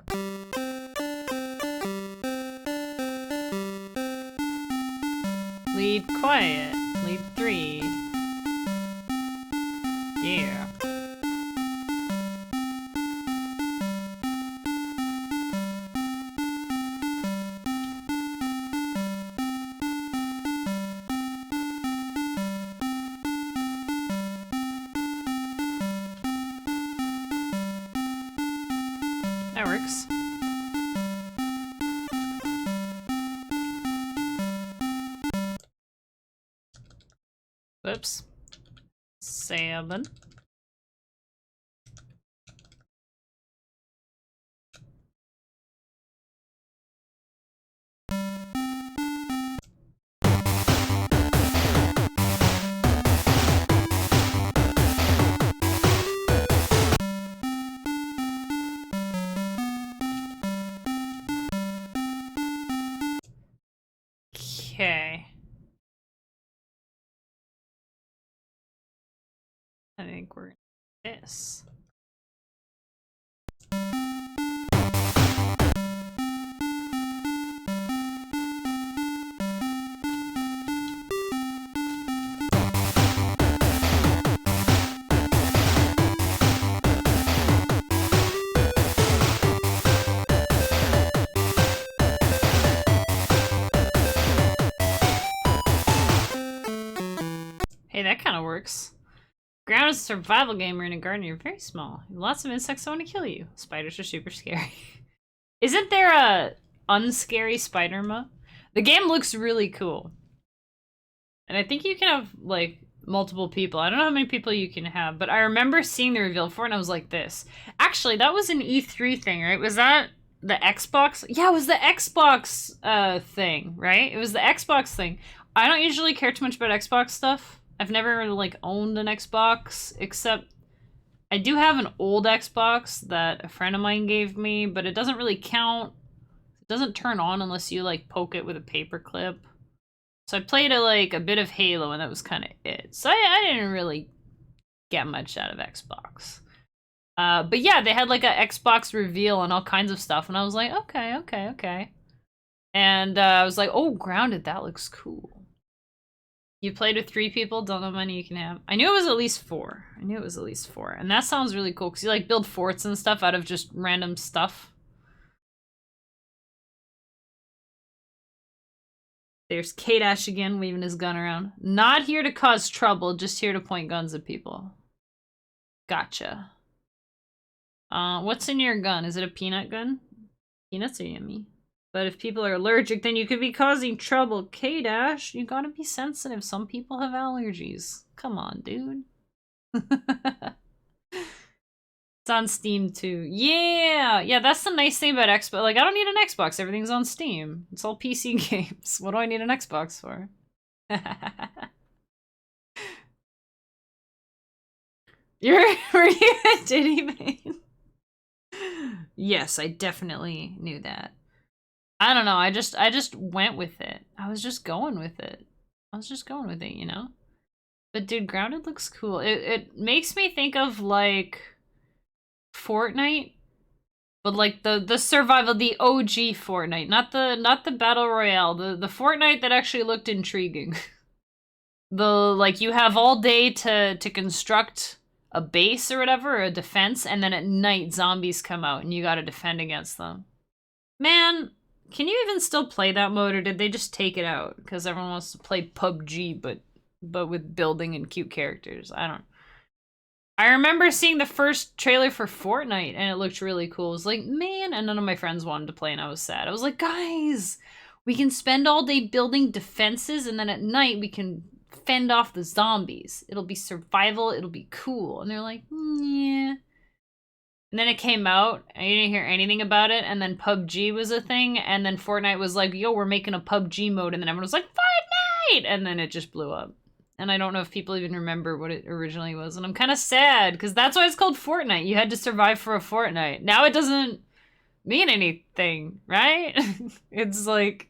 A: Lead quiet. Lead 3. Yeah. That works. Whoops. 7. Okay. I think we're this. Hey, that kind of works. Ground is a survival game. You're in a garden. You're very small. Lots of insects that want to kill you. Spiders are super scary. Isn't there a unscary spider mode? The game looks really cool. And I think you can have, like, multiple people. I don't know how many people you can have, but I remember seeing the reveal for it and I was like this. Actually, that was an E3 thing, right? Was that the Xbox? Yeah, it was the Xbox thing, right? It was the Xbox thing. I don't usually care too much about Xbox stuff. I've never, like, owned an Xbox, except I do have an old Xbox that a friend of mine gave me, but it doesn't really count. It doesn't turn on unless you, like, poke it with a paper clip. So I played a bit of Halo, and that was kind of it. So I didn't really get much out of Xbox. But yeah, they had, like, a Xbox reveal and all kinds of stuff, and I was like, okay. And I was like, oh, Grounded, that looks cool. You played with 3 people, don't know how many you can have. I knew it was at least 4. And that sounds really cool, because you, like, build forts and stuff out of just random stuff. There's K-Dash again, waving his gun around. Not here to cause trouble, just here to point guns at people. Gotcha. What's in your gun? Is it a peanut gun? Peanuts are yummy. But if people are allergic, then you could be causing trouble. K-Dash, you gotta be sensitive. Some people have allergies. Come on, dude. It's on Steam too. Yeah, that's the nice thing about Xbox. Like, I don't need an Xbox. Everything's on Steam. It's all PC games. What do I need an Xbox for? Were you a Diddy main? Yes, I definitely knew that. I don't know. I just went with it. I was just going with it. You know? But dude, Grounded looks cool. It makes me think of, like, Fortnite, but, like, the survival, the OG Fortnite, not the battle royale, the Fortnite that actually looked intriguing. Like, you have all day to construct a base or whatever, or a defense, and then at night zombies come out and you gotta defend against them. Man, can you even still play that mode, or did they just take it out because everyone wants to play PUBG but with building and cute characters? I remember seeing the first trailer for Fortnite and it looked really cool. I was like, man, and none of my friends wanted to play and I was sad. I was like, guys, we can spend all day building defenses and then at night we can fend off the zombies. It'll be survival, it'll be cool. And they're like, yeah. And then it came out, and you didn't hear anything about it, and then PUBG was a thing, and then Fortnite was like, yo, we're making a PUBG mode, and then everyone was like, Fortnite! And then it just blew up. And I don't know if people even remember what it originally was, and I'm kind of sad, because that's why it's called Fortnite. You had to survive for a fortnight. Now it doesn't mean anything, right? It's like,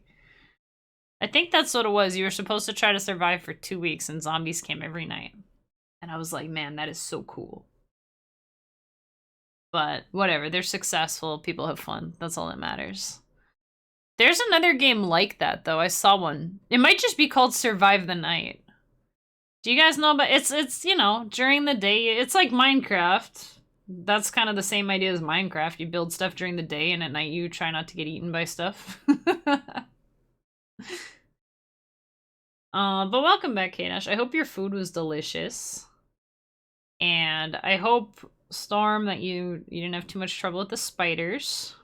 A: I think that's what it was. You were supposed to try to survive for 2 weeks, and zombies came every night. And I was like, man, that is so cool. But whatever, they're successful, people have fun. That's all that matters. There's another game like that, though. I saw one. It might just be called Survive the Night. Do you guys know about it's you know, during the day, it's like Minecraft. That's kind of the same idea as Minecraft. You build stuff during the day and at night you try not to get eaten by stuff. But welcome back, Kanash. I hope your food was delicious. And I hope, Storm, that you didn't have too much trouble with the spiders.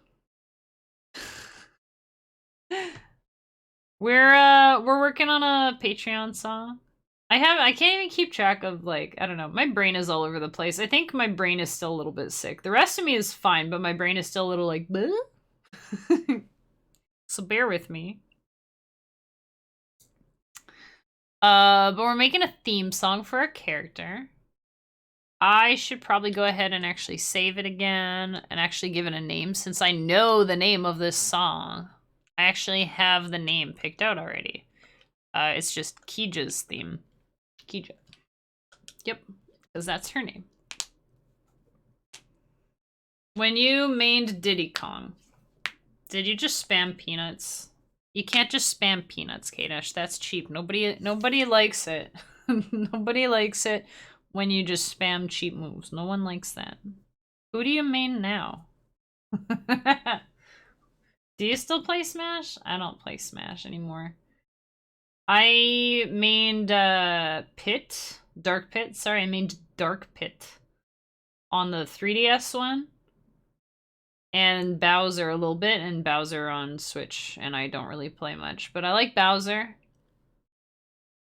A: We're working on a Patreon song. I can't even keep track of, like, I don't know. My brain is all over the place. I think my brain is still a little bit sick. The rest of me is fine, but my brain is still a little like, bleh? So bear with me. But we're making a theme song for a character. I should probably go ahead and actually save it again and actually give it a name since I know the name of this song. I actually have the name picked out already. It's just Kieja's theme. Kieja. Yep, because that's her name. When you mained Diddy Kong, did you just spam peanuts? You can't just spam peanuts, Kadesh. That's cheap. Nobody likes it. Nobody likes it when you just spam cheap moves. No one likes that. Who do you main now? Do you still play Smash? I don't play Smash anymore. I mained Dark Pit. Sorry, I mained Dark Pit on the 3DS one. And Bowser a little bit, and Bowser on Switch, and I don't really play much. But I like Bowser.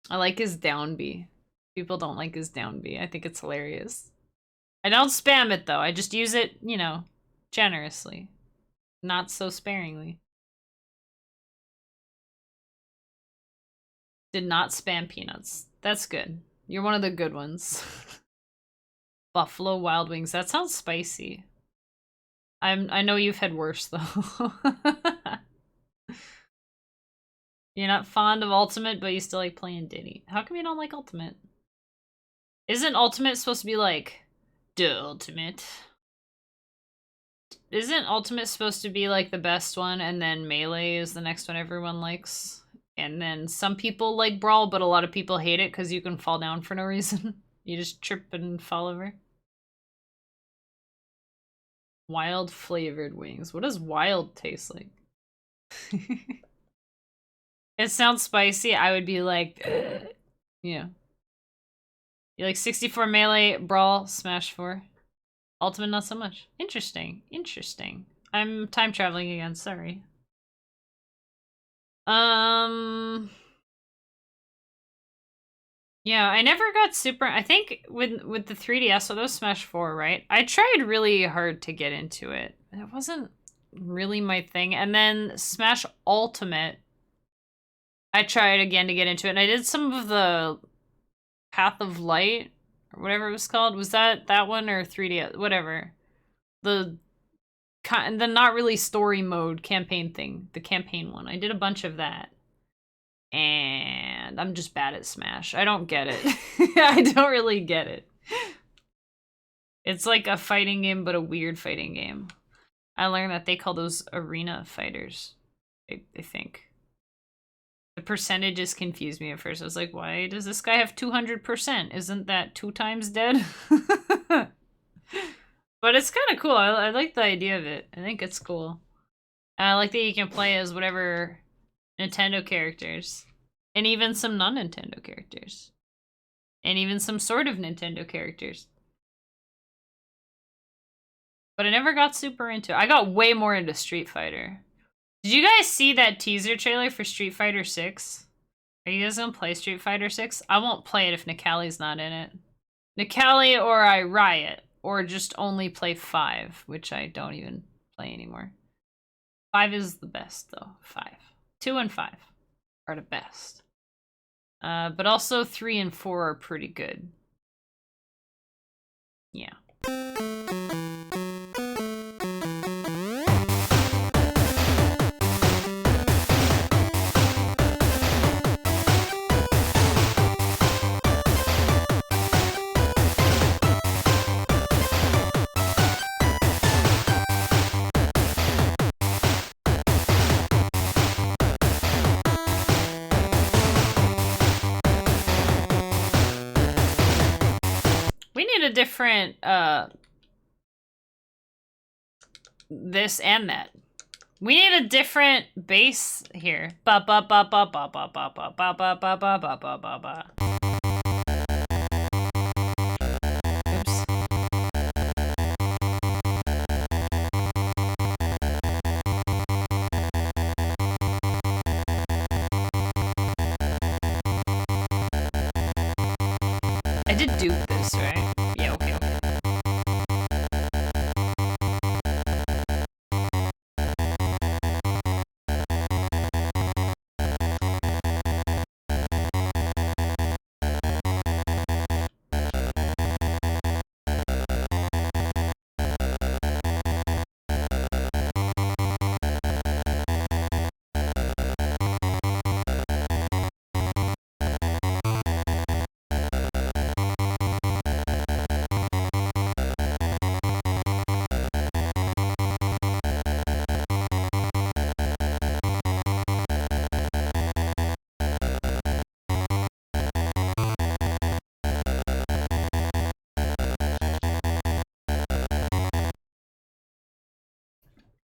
A: I like his down B. People don't like his down B. I think it's hilarious. I don't spam it, though. I just use it, you know, generously. Not so sparingly. Did not spam peanuts. That's good. You're one of the good ones. Buffalo Wild Wings. That sounds spicy. I know you've had worse, though. You're not fond of Ultimate, but you still like playing Diddy. How come you don't like Ultimate? Isn't Ultimate supposed to be like, the Ultimate? Isn't Ultimate supposed to be like the best one, and then Melee is the next one everyone likes? And then some people like Brawl, but a lot of people hate it because you can fall down for no reason. You just trip and fall over. Wild flavored wings. What does wild taste like? It sounds spicy. I would be like, yeah. You like 64 Melee, Brawl, Smash 4. Ultimate, not so much. Interesting. Interesting. I'm time traveling again. Sorry. Yeah, I never got super. I think with the 3DS, so that was Smash 4, right? I tried really hard to get into it. It wasn't really my thing. And then Smash Ultimate, I tried again to get into it. And I did some of the Path of Light, or whatever it was called. Was that one or 3DS? Whatever. The not really story mode campaign thing. The campaign one. I did a bunch of that. And I'm just bad at Smash. I don't get it. I don't really get it. It's like a fighting game, but a weird fighting game. I learned that they call those arena fighters, I think. The percentages confused me at first. I was like, why does this guy have 200%? Isn't that 2 times dead? But it's kind of cool. I like the idea of it. I think it's cool. I like that you can play as whatever Nintendo characters. And even some non-Nintendo characters. And even some sort of Nintendo characters. But I never got super into it. I got way more into Street Fighter. Did you guys see that teaser trailer for Street Fighter 6? Are you guys gonna play Street Fighter 6? I won't play it if Nikali's not in it. Nikali or I riot. Or just only play 5, which I don't even play anymore. 5 is the best, though. 5. 2 and 5 are the best. But also 3 and 4 are pretty good. Yeah. We need a different, this and that. We need a different bass here. Ba ba ba ba ba ba ba ba ba ba ba ba ba ba ba ba. Oops. did dupe this, right? Yeah, okay, okay.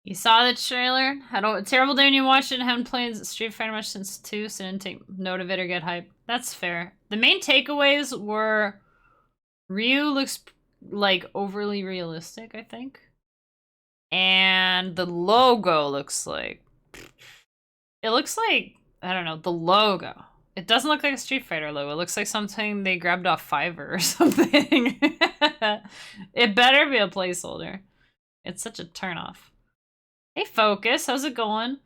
A: You saw the trailer? Had a terrible day when you watched it and haven't played Street Fighter much since 2, so didn't take note of it or get hype. That's fair. The main takeaways were Ryu looks like overly realistic, I think. And the logo looks like... It looks like, I don't know, the logo. It doesn't look like a Street Fighter logo. It looks like something they grabbed off Fiverr or something. It better be a placeholder. It's such a turnoff. Hey, Focus, how's it going?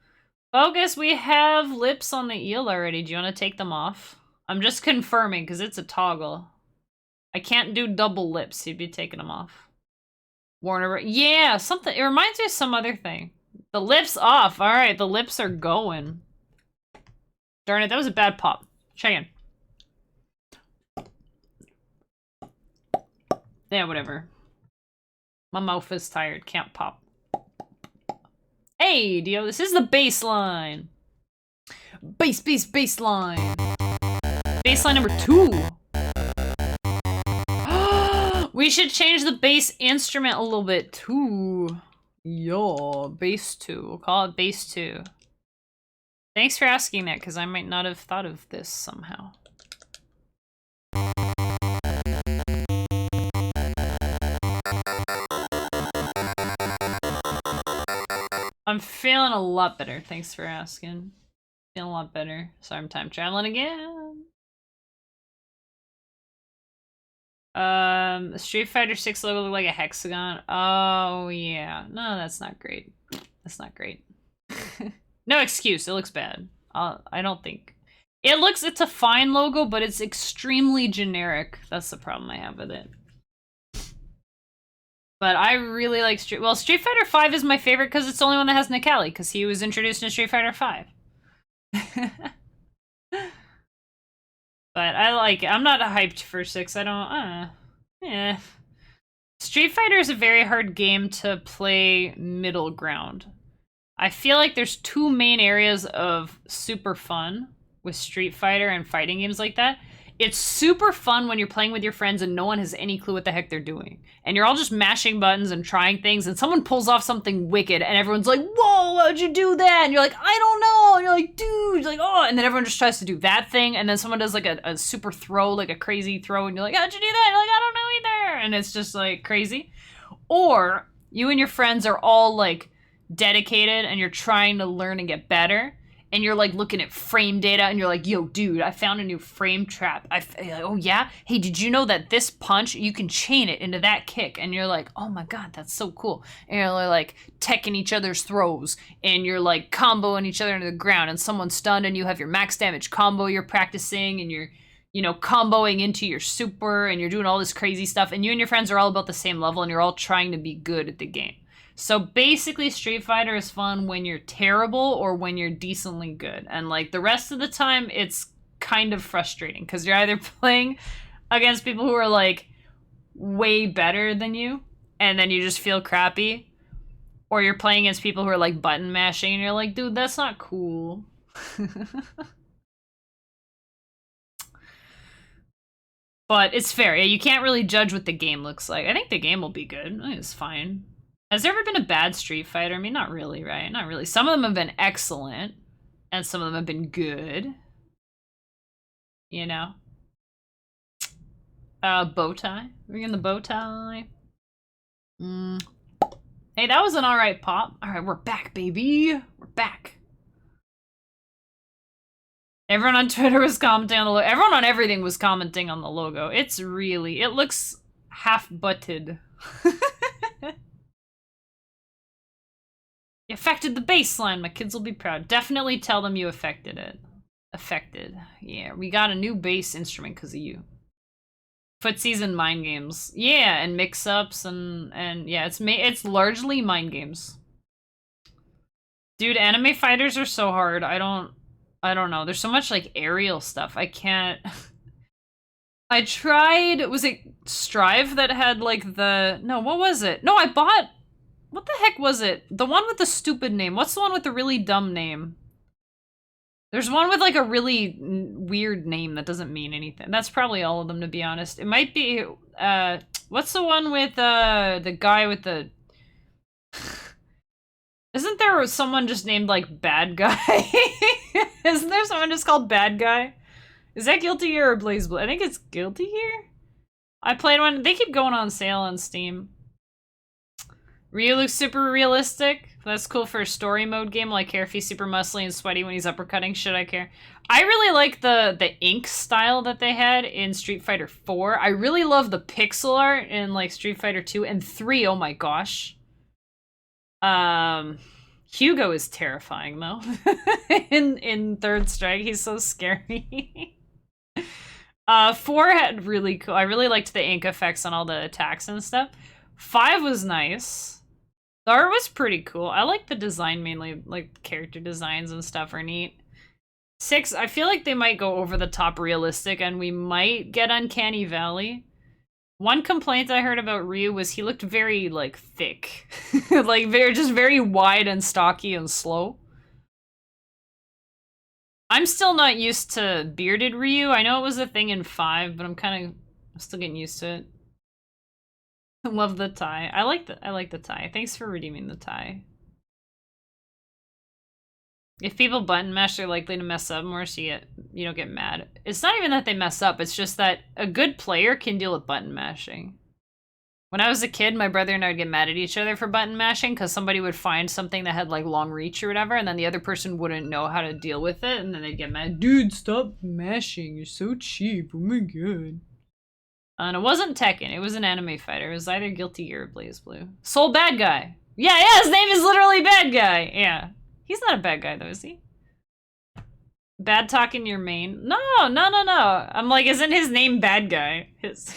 A: Focus, we have lips on the eel already. Do you want to take them off? I'm just confirming, because it's a toggle. I can't do double lips. You'd be taking them off. Warner, yeah, something. It reminds me of some other thing. The lips off. All right, the lips are going. Darn it, that was a bad pop. Check in. Yeah, whatever. My mouth is tired. Can't pop. Hey, Dio, this is the baseline. Baseline. Baseline number 2. We should change the bass instrument a little bit too. Yo, bass 2. We'll call it bass 2. Thanks for asking that, because I might not have thought of this somehow. I'm feeling a lot better. Thanks for asking. Feeling a lot better. Sorry, I'm time traveling again. Street Fighter 6 logo look like a hexagon. Oh, yeah. No, that's not great. That's not great. No excuse. It looks bad. I don't think. It's a fine logo, but it's extremely generic. That's the problem I have with it. But I really like Street Fighter 5 is my favorite because it's the only one that has Nikali, because he was introduced in Street Fighter 5. But I like it. I'm not hyped for 6. I don't, yeah. Street Fighter is a very hard game to play middle ground. I feel like there's 2 main areas of super fun with Street Fighter and fighting games like that. It's super fun when you're playing with your friends and no one has any clue what the heck they're doing. And you're all just mashing buttons and trying things, and someone pulls off something wicked and everyone's like, whoa, how'd you do that? And you're like, I don't know. And you're like, dude, you're like, oh. And then everyone just tries to do that thing, and then someone does like a super throw, like a crazy throw, and you're like, how'd you do that? And you're like, I don't know either. And it's just like crazy. Or you and your friends are all like dedicated and you're trying to learn and get better. And you're like looking at frame data and you're like, yo, dude, I found a new frame trap. Oh yeah? Hey, did you know that this punch, you can chain it into that kick? And you're like, oh my God, that's so cool. And you're like teching each other's throws and you're like comboing each other into the ground and someone's stunned and you have your max damage combo you're practicing and you're, you know, comboing into your super and you're doing all this crazy stuff and you and your friends are all about the same level and you're all trying to be good at the game. So basically, Street Fighter is fun when you're terrible or when you're decently good. And like the rest of the time, it's kind of frustrating because you're either playing against people who are like way better than you and then you just feel crappy, or you're playing against people who are like button mashing and you're like, dude, that's not cool. But it's fair. Yeah, you can't really judge what the game looks like. I think the game will be good. I think it's fine. Has there ever been a bad Street Fighter? I mean, not really, right? Not really. Some of them have been excellent, and some of them have been good. You know? Bow tie? Are we in the bow tie? Hey, that was an alright pop. Alright, we're back, baby. We're back. Everyone on Twitter was commenting on the logo. Everyone on everything was commenting on the logo. It's really, it looks half-butted. You affected the baseline. My kids will be proud. Definitely tell them you affected it. Affected. Yeah, we got a new bass instrument because of you. Footsies and mind games. Yeah, and mix-ups and yeah, it's largely mind games. Dude, anime fighters are so hard. I don't know. There's so much like aerial stuff. I can't. I tried. Was it Strive that had like the? No, what was it? No, I bought. What the heck was it? The one with the stupid name. What's the one with the really dumb name? There's one with like a really weird name that doesn't mean anything. That's probably all of them, to be honest. It might be. What's the one with the guy with the? Isn't there someone just named like Bad Guy? Isn't there someone just called Bad Guy? Is that Guilty Gear or BlazBlue? I think it's Guilty Gear. I played one. They keep going on sale on Steam. Ryu looks super realistic. That's cool for a story mode game. Like care if he's super muscly and sweaty when he's uppercutting. Should I care? I really like the ink style that they had in Street Fighter 4. I really love the pixel art in like Street Fighter 2 and 3. Oh my gosh. Hugo is terrifying though. in Third Strike, he's so scary. 4 had really cool. I really liked the ink effects on all the attacks and stuff. 5 was nice. The art was pretty cool. I like the design mainly, like character designs and stuff are neat. 6, I feel like they might go over the top realistic and we might get Uncanny Valley. One complaint I heard about Ryu was he looked very, like, thick. Like, very wide and stocky and slow. I'm still not used to bearded Ryu. I know it was a thing in 5, but I'm still getting used to it. I love the tie. I like the tie. Thanks for redeeming the tie. If people button mash, they're likely to mess up more, so you don't get mad. It's not even that they mess up, it's just that a good player can deal with button mashing. When I was a kid, my brother and I would get mad at each other for button mashing because somebody would find something that had like long reach or whatever, and then the other person wouldn't know how to deal with it, and then they'd get mad. Dude, stop mashing. You're so cheap. Oh my god. And it wasn't Tekken. It was an anime fighter. It was either Guilty Gear or BlazBlue. Soul Bad Guy. Yeah, his name is literally Bad Guy. Yeah. He's not a bad guy, though, is he? Bad talking your main? No. I'm like, isn't his name Bad Guy? That's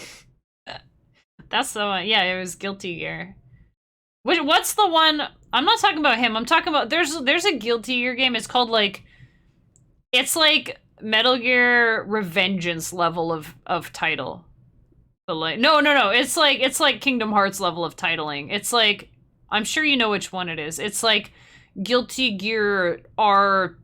A: the one. Yeah, it was Guilty Gear. What's the one? I'm not talking about him. I'm talking about there's a Guilty Gear game. It's called like, it's like Metal Gear Revengeance level of title. But like, no. It's like Kingdom Hearts level of titling. It's like, I'm sure you know which one it is. It's like Guilty Gear R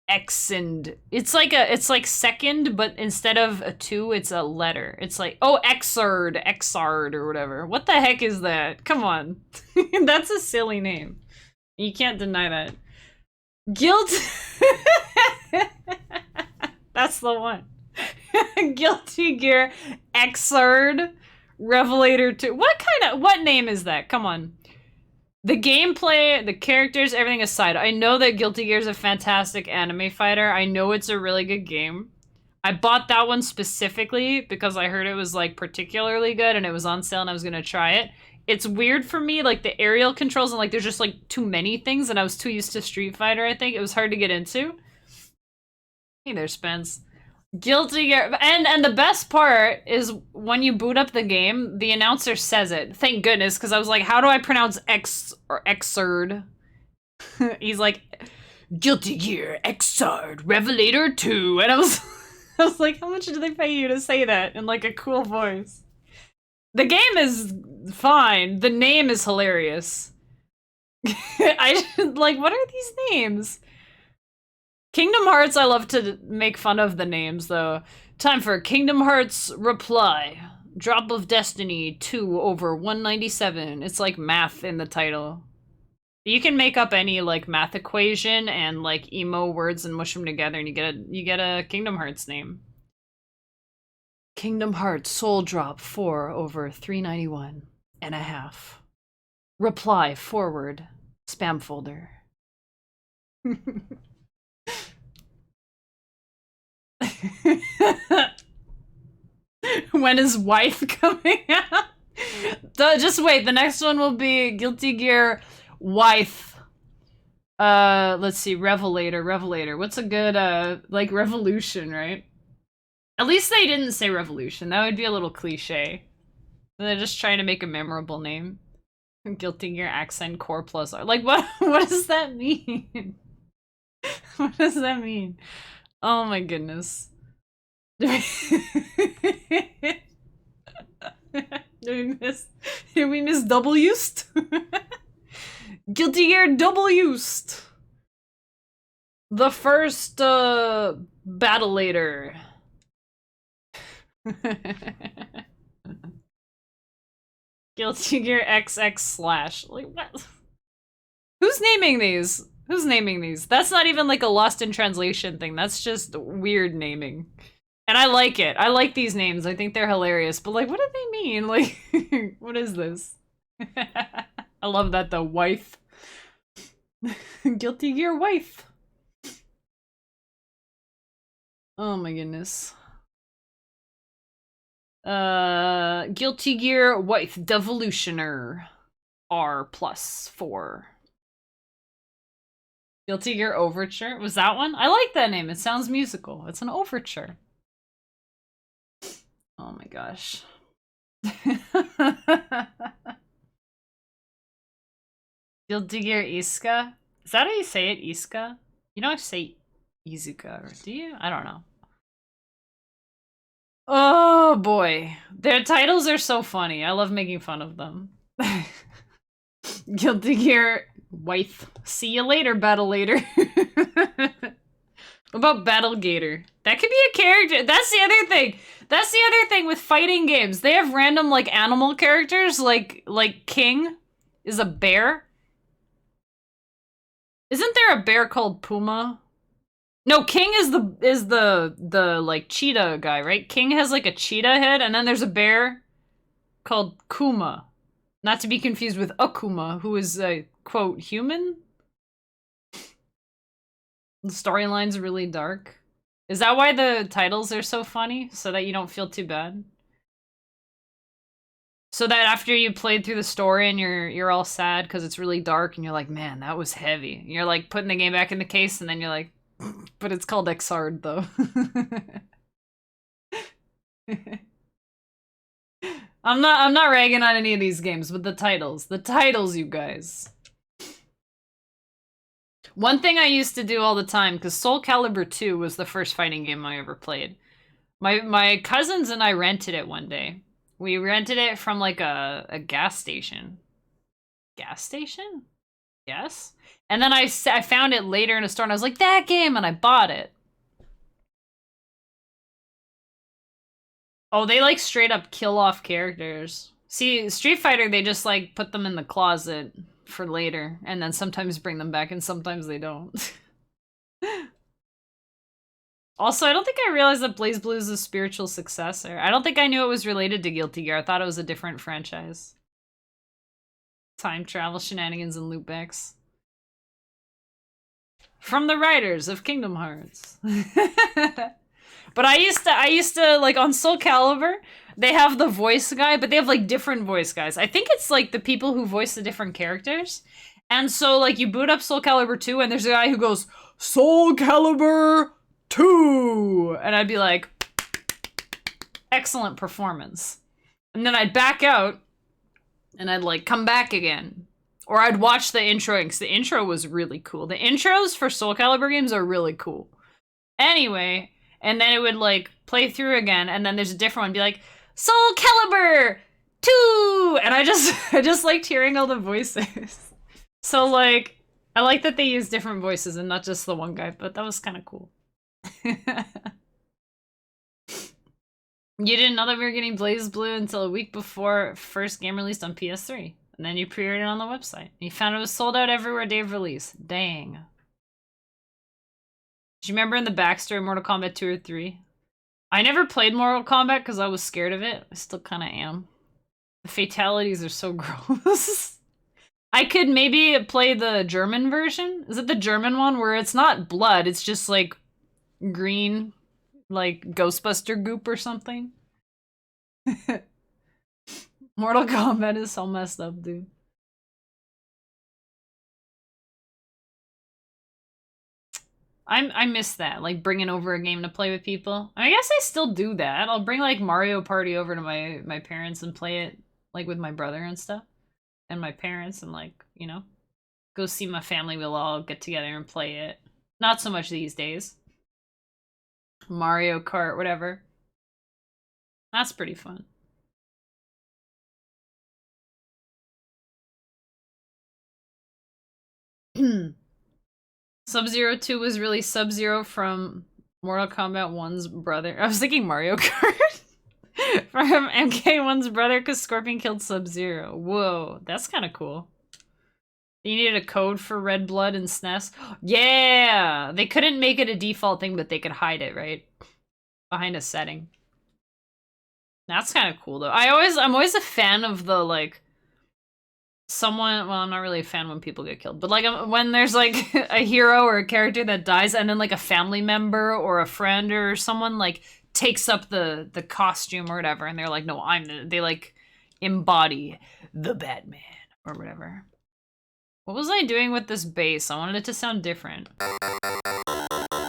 A: X, and it's like second, but instead of a 2, it's a letter. It's like, oh, Xrd or whatever. What the heck is that? Come on. That's a silly name. You can't deny that. That's the one. Guilty Gear Xrd Revelator 2. What name is that? Come on. The gameplay, the characters, everything aside, I know that Guilty Gear is a fantastic anime fighter. I know it's a really good game. I bought that one specifically because I heard it was like particularly good and it was on sale and I was gonna try it. It's weird for me, like the aerial controls and like there's just like too many things and I was too used to Street Fighter, I think. It was hard to get into. Hey there, Spence. Guilty Gear, and the best part is when you boot up the game, the announcer says it. Thank goodness, because I was like, how do I pronounce X or Xrd? He's like, Guilty Gear Xrd Revelator 2, and I was like, how much did they pay you to say that in like a cool voice? The game is fine. The name is hilarious. Like, what are these names? Kingdom Hearts, I love to make fun of the names, though. Time for Kingdom Hearts Reply. Drop of Destiny 2 over 197. It's like math in the title. You can make up any like math equation and like emo words and mush them together and you get a Kingdom Hearts name. Kingdom Hearts Soul Drop 4 over 391 and a half. Reply forward. Spam folder. When is wife coming out? Just wait, the next one will be Guilty Gear wife. Let's see, Revelator. What's a good, like, revolution, right? At least they didn't say revolution. That would be a little cliche. They're just trying to make a memorable name. Guilty Gear accent core plus R. Like, what does that mean? What does that mean? Oh my goodness. Did we miss double used? Guilty Gear double used. The first battleator. Guilty Gear XX/. Like, what? Who's naming these? Who's naming these? That's not even like a lost in translation thing. That's just weird naming. And I like it. I like these names. I think they're hilarious. But like, what do they mean? Like, what is this? I love that though. Wife. Guilty Gear wife. Oh my goodness. Guilty Gear wife devolutioner R+4. Guilty Gear Overture? Was that one? I like that name. It sounds musical. It's an overture. Oh my gosh. Guilty Gear Iska? Is that how you say it? Iska? You know I say Izuka, do you? I don't know. Oh boy. Their titles are so funny. I love making fun of them. Guilty Gear wife. See you later, Battleator. What about Battlegator? That could be a character. That's the other thing. That's the other thing with fighting games. They have random like animal characters, like King is a bear. Isn't there a bear called Puma? No, King is the like cheetah guy, right? King has like a cheetah head, and then there's a bear called Kuma. Not to be confused with Akuma, who is a quote human. The storyline's really dark. Is that why the titles are so funny? So that you don't feel too bad? So that after you played through the story and you're all sad because it's really dark and you're like, man, that was heavy. And you're like putting the game back in the case and then you're like, but it's called Xrd though. I'm not ragging on any of these games, but the titles, you guys. One thing I used to do all the time, because Soul Calibur 2 was the first fighting game I ever played. My cousins and I rented it one day. We rented it from like a gas station. Gas station? Yes? And then I found it later in a store and I was like, that game! And I bought it. Oh, they like straight up kill off characters. See, Street Fighter, they just like put them in the closet for later and then sometimes bring them back and sometimes they don't. Also, I don't think I realized that BlazBlue is a spiritual successor. I don't think I knew it was related to Guilty Gear. I thought it was a different franchise. Time travel shenanigans and loopbacks. From the writers of Kingdom Hearts. But I used to like on Soul Calibur, they have the voice guy, but they have like different voice guys. I think it's like the people who voice the different characters. And so like you boot up Soul Calibur 2 and there's a guy who goes, Soul Calibur 2! And I'd be like, excellent performance. And then I'd back out and I'd like come back again. Or I'd watch the intro because the intro was really cool. The intros for Soul Calibur games are really cool. Anyway, and then it would like play through again and then there's a different one, be like, Soul Calibur 2! And I just liked hearing all the voices. So like, I like that they use different voices and not just the one guy, but that was kind of cool. You didn't know that we were getting BlazBlue until a week before first game released on PS3. And then you pre-ordered it on the website. You found it was sold out everywhere day of release. Dang. Do you remember in the backstory Mortal Kombat 2 or 3? I never played Mortal Kombat because I was scared of it. I still kind of am. The fatalities are so gross. I could maybe play the German version. Is it the German one where it's not blood, it's just like green like Ghostbuster goop or something. Mortal Kombat is so messed up, dude. I miss that, like bringing over a game to play with people. I guess I still do that. I'll bring like Mario Party over to my parents and play it like with my brother and stuff, and my parents, and like, you know, go see my family. We'll all get together and play it. Not so much these days. Mario Kart, whatever. That's pretty fun. Sub-Zero 2 was really Sub-Zero from Mortal Kombat 1's brother. I was thinking Mario Kart. From MK1's brother, because Scorpion killed Sub-Zero. Whoa, that's kind of cool. You needed a code for red blood in SNES? Yeah! They couldn't make it a default thing, but they could hide it, right? Behind a setting. That's kind of cool, though. I'm always a fan of the, like, someone, well, I'm not really a fan when people get killed, but like when there's like a hero or a character that dies and then like a family member or a friend or someone like takes up the costume or whatever, and they're like, no, they like embody the Batman or whatever. What was I doing with this bass? I wanted it to sound different.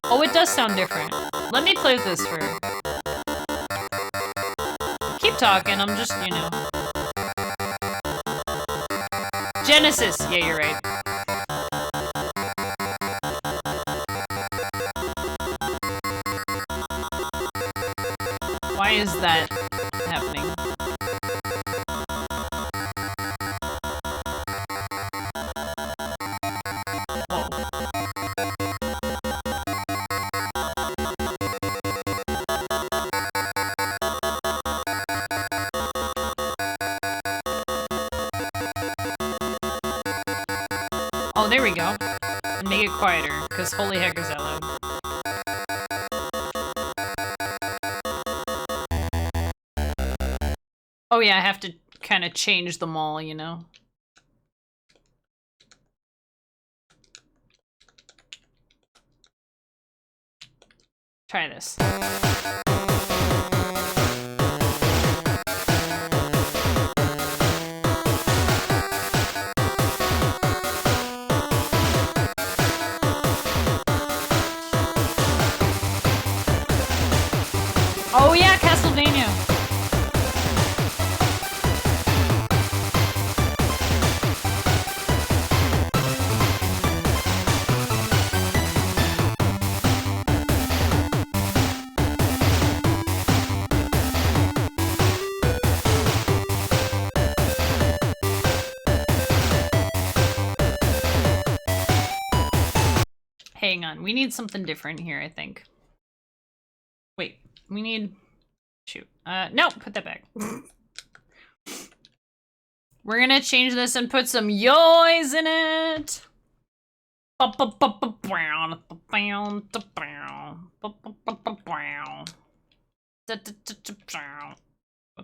A: Oh, it does sound different. Let me play with this for... Keep talking, I'm just, you know... Genesis! Yeah, you're right. Why is that happening? Oh, there we go. And make it quieter, because holy heck is that loud. Oh yeah, I have to kind of change them all, you know? Try this. Oh yeah, Castlevania. Hang on, we need something different here, I think. Wait, we need... Shoot. No, put that back. We're gonna change this and put some yoys in it.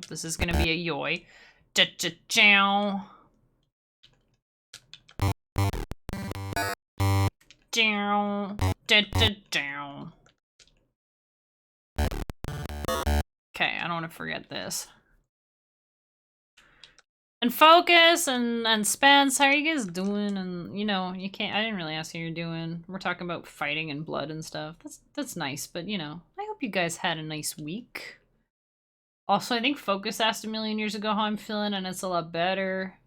A: This is gonna be a yoy. Okay, I don't want to forget this. And Focus and Spence, how are you guys doing? And you know, you can't. I didn't really ask how you're doing. We're talking about fighting and blood and stuff. That's nice, but you know, I hope you guys had a nice week. Also, I think Focus asked a million years ago how I'm feeling, and it's a lot better.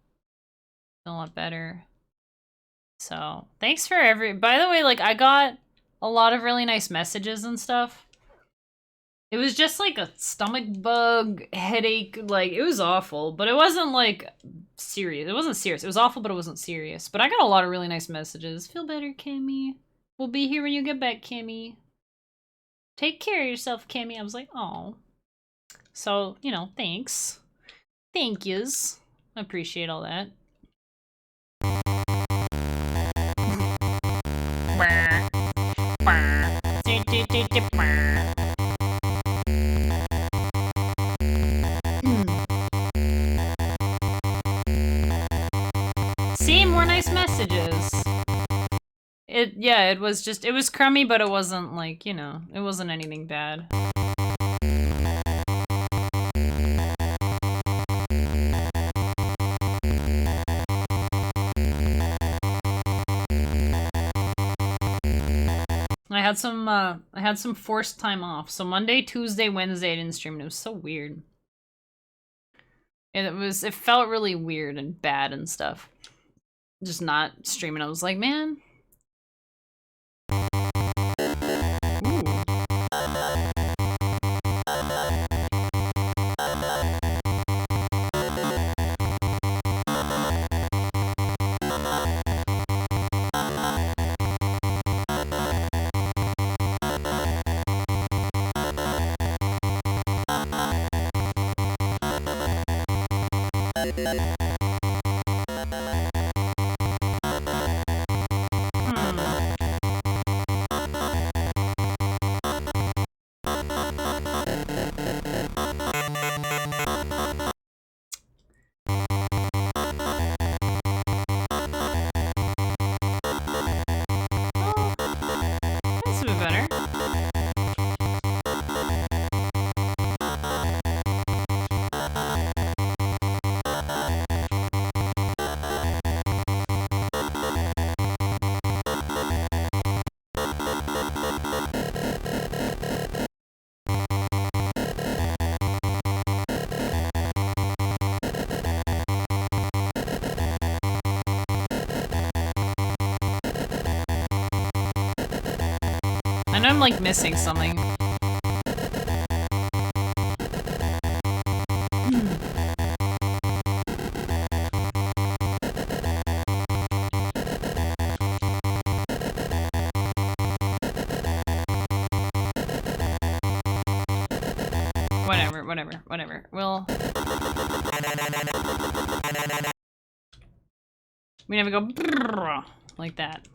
A: A lot better. So thanks for by the way, like I got a lot of really nice messages and stuff. It was just like a stomach bug, headache, like it was awful, but it wasn't like serious. It wasn't serious. It was awful, but it wasn't serious. But I got a lot of really nice messages. Feel better, Kimmy. We'll be here when you get back, Kimmy. Take care of yourself, Kimmy. I was like, oh. So, you know, thanks. Thank yous. I appreciate all that. See, more nice messages. yeah, it was crummy, but it wasn't like, you know, it wasn't anything bad. I had some forced time off. So Monday, Tuesday, Wednesday I didn't stream, and it was so weird. And it felt really weird and bad and stuff. Just not streaming. I was like, man. Ooh. That's a bit better. I know I'm like missing something. Whatever. We'll... We never go like that.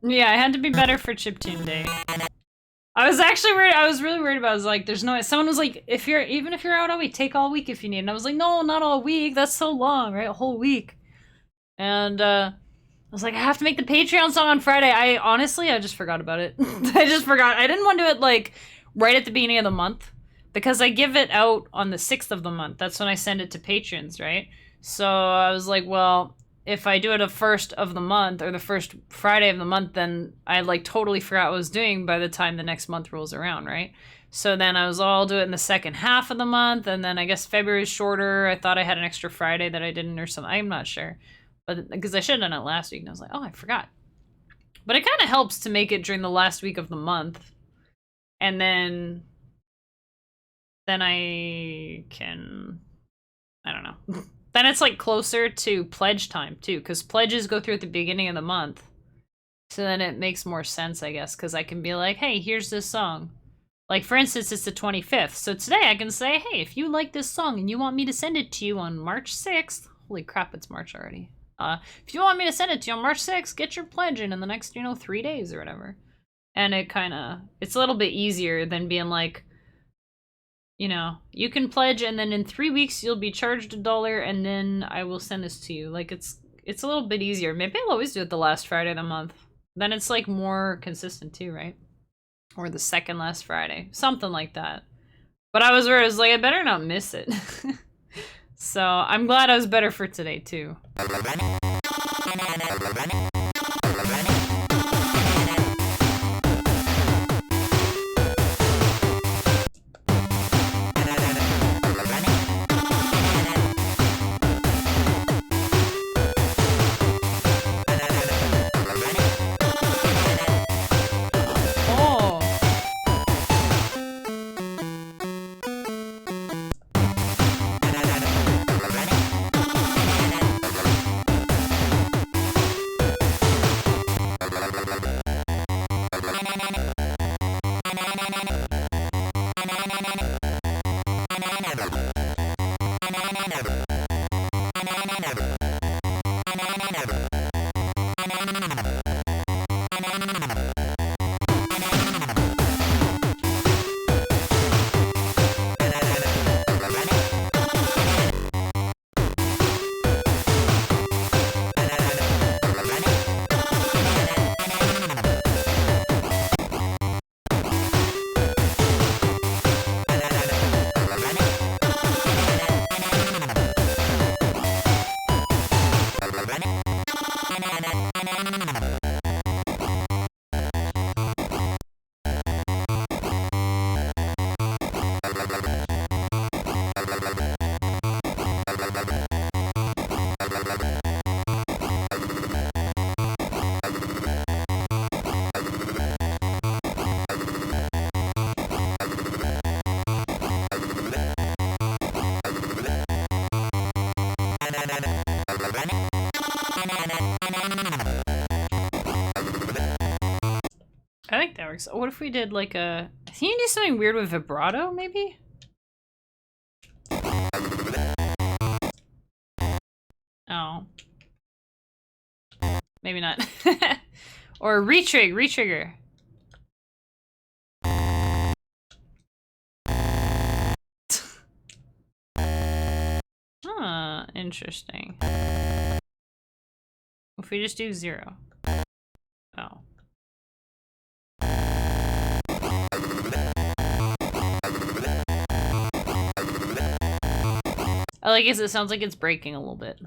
A: Yeah, I had to be better for chiptune day. I was actually worried. I was really worried about it. I was like, there's no... Someone was like, even if you're out all week, take all week if you need. And I was like, no, not all week. That's so long, right? A whole week. And I was like, I have to make the Patreon song on Friday. I just forgot about it. I just forgot. I didn't want to do it like right at the beginning of the month because I give it out on the 6th of the month. That's when I send it to patrons, right? So I was like, well, if I do it the 1st of the month or the first Friday of the month, then I like totally forgot what I was doing by the time the next month rolls around, right? So then I was I'll do it in the second half of the month, and then I guess February is shorter. I thought I had an extra Friday that I didn't or something. I'm not sure. But because I should have done it last week, and I was like, oh, I forgot. But it kind of helps to make it during the last week of the month. And then I can, I don't know. Then it's like closer to pledge time too, because pledges go through at the beginning of the month. So then it makes more sense, I guess, because I can be like, hey, here's this song. Like, for instance, it's the 25th. So today I can say, hey, if you like this song and you want me to send it to you on March 6th, holy crap, it's March already. If you want me to send it to you on March 6th, get your pledge in the next, 3 days or whatever. And it's a little bit easier than being like, you can pledge and then in 3 weeks you'll be charged $1 and then I will send this to you. Like, it's a little bit easier. Maybe I'll always do it the last Friday of the month. Then it's like more consistent too, right? Or the second last Friday. Something like that. But I was like, I better not miss it. So I'm glad I was better for today too. I think that works. What if we did like a... Can you do something weird with vibrato, maybe? Oh. Maybe not. Or re-trigger. Huh, interesting. If we just do 0. Oh. I like it. It sounds like it's breaking a little bit.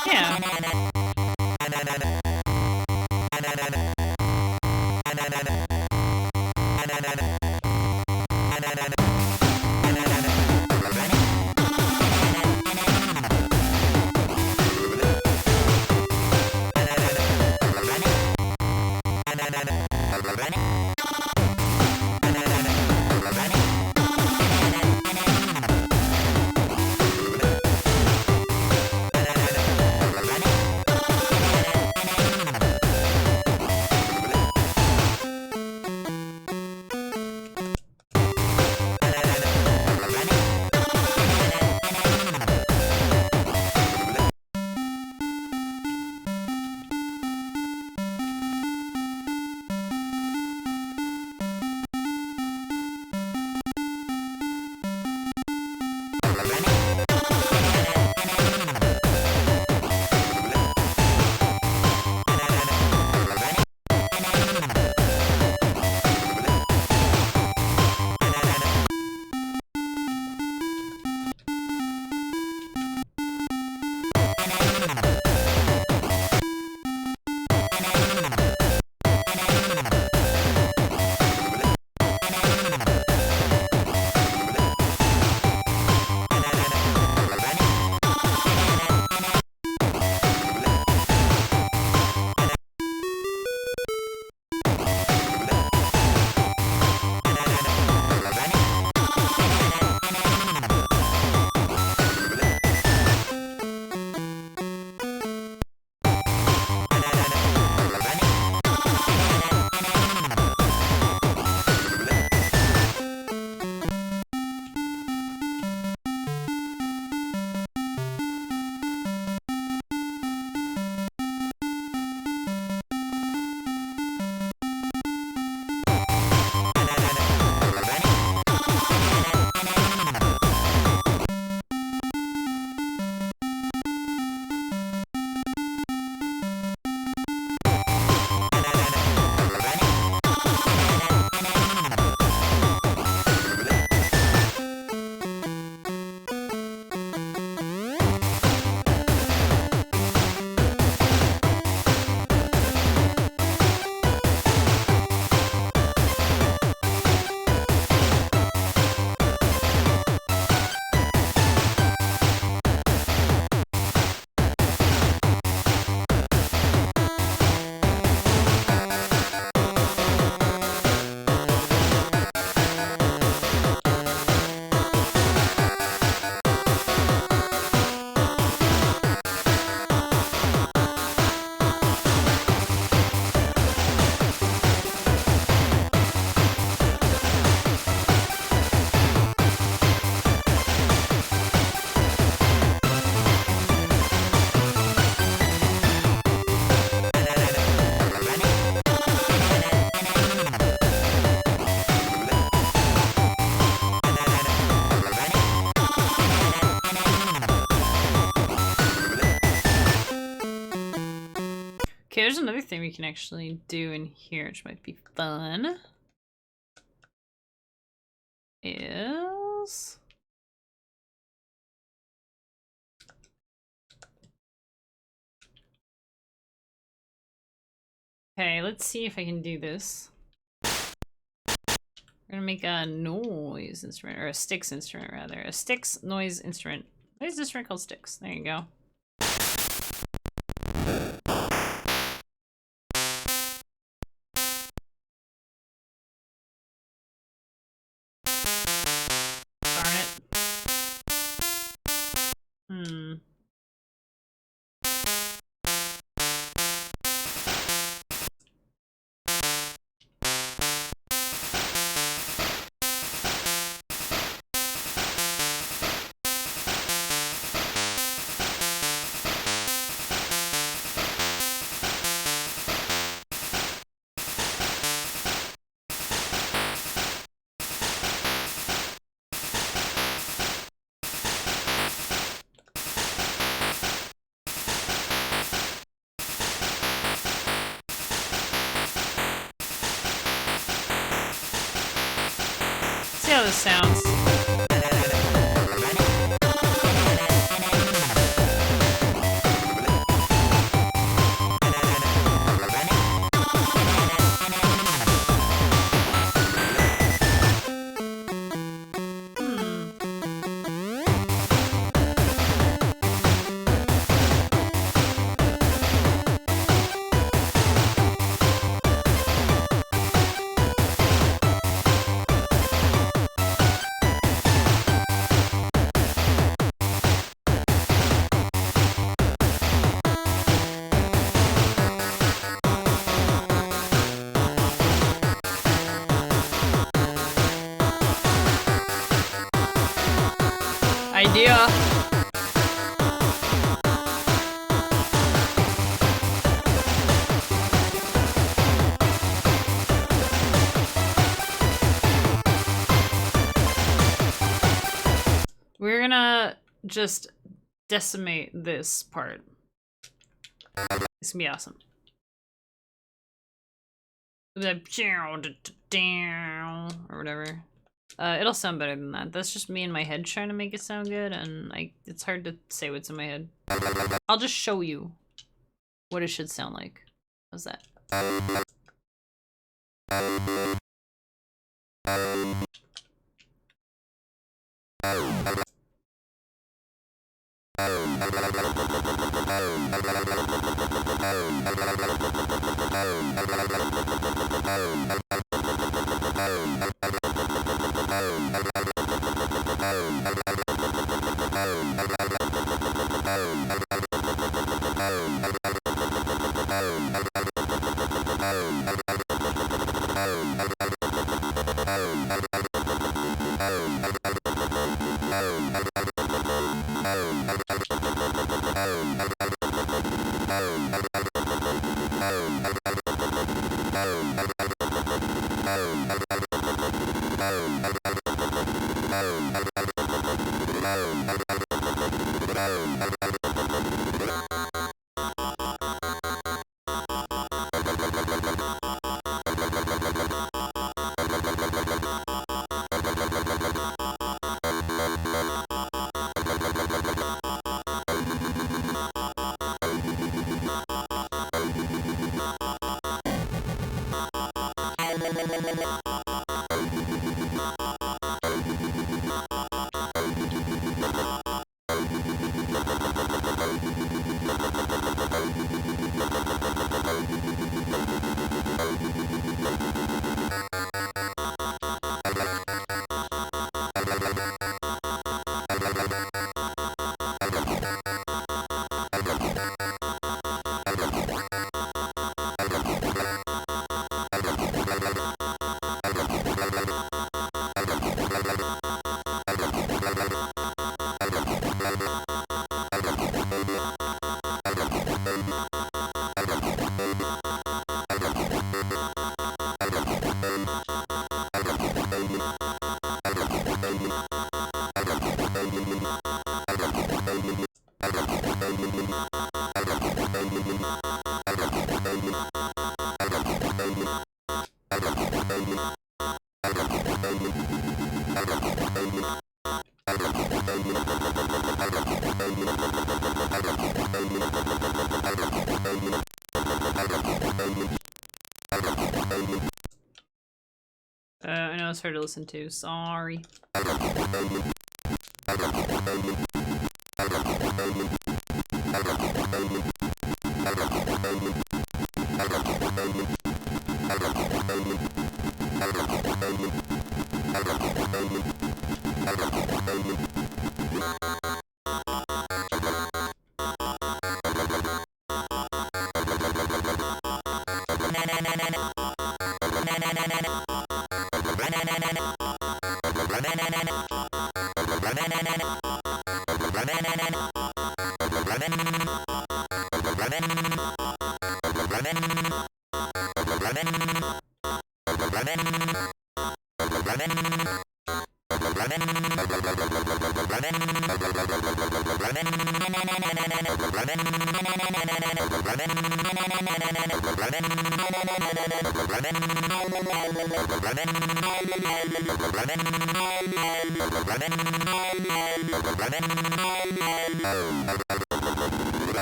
A: Yeah. Okay, there's another thing we can actually do in here, which might be fun. Is... Okay, let's see if I can do this. We're gonna make a noise instrument, or a sticks instrument rather. A sticks noise instrument. Why is this instrument called sticks? There you go. Darn it. See how this sounds. Idea. We're gonna just decimate this part. It's gonna be awesome. Or whatever. It'll sound better than that. That's just me in my head trying to make it sound good, and it's hard to say what's in my head. I'll just show you what it should sound like. How's that? I know it's hard to listen to. Sorry.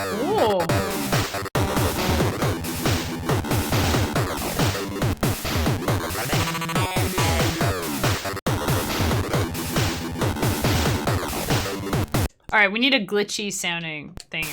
A: Ooh. Alright, we need a glitchy sounding thing.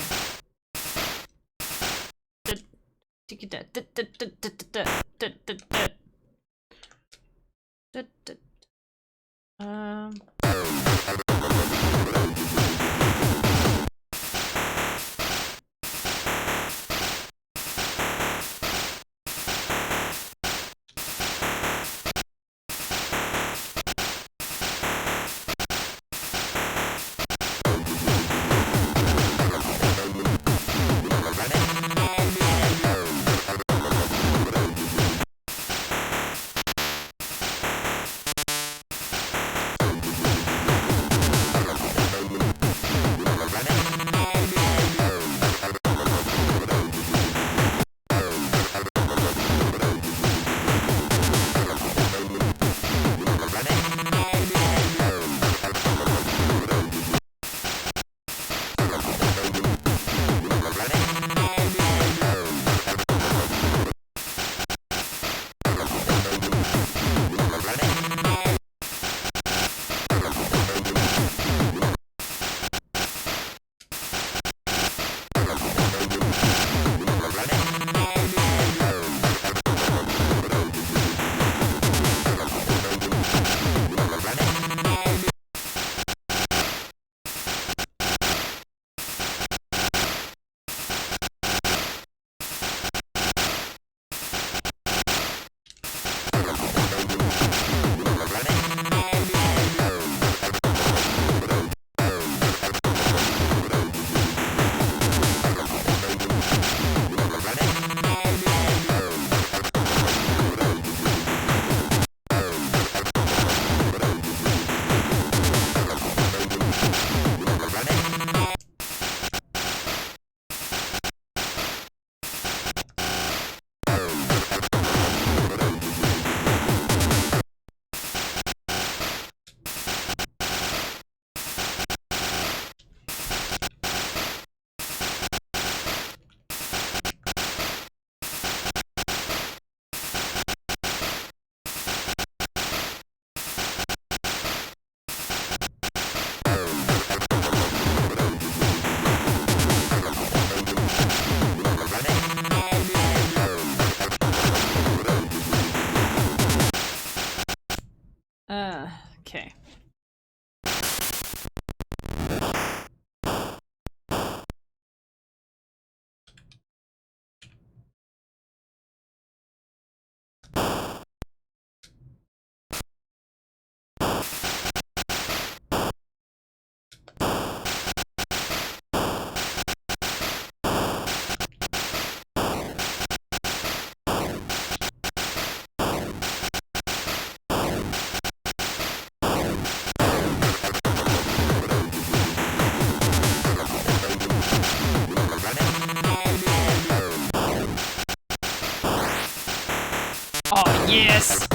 A: Yes.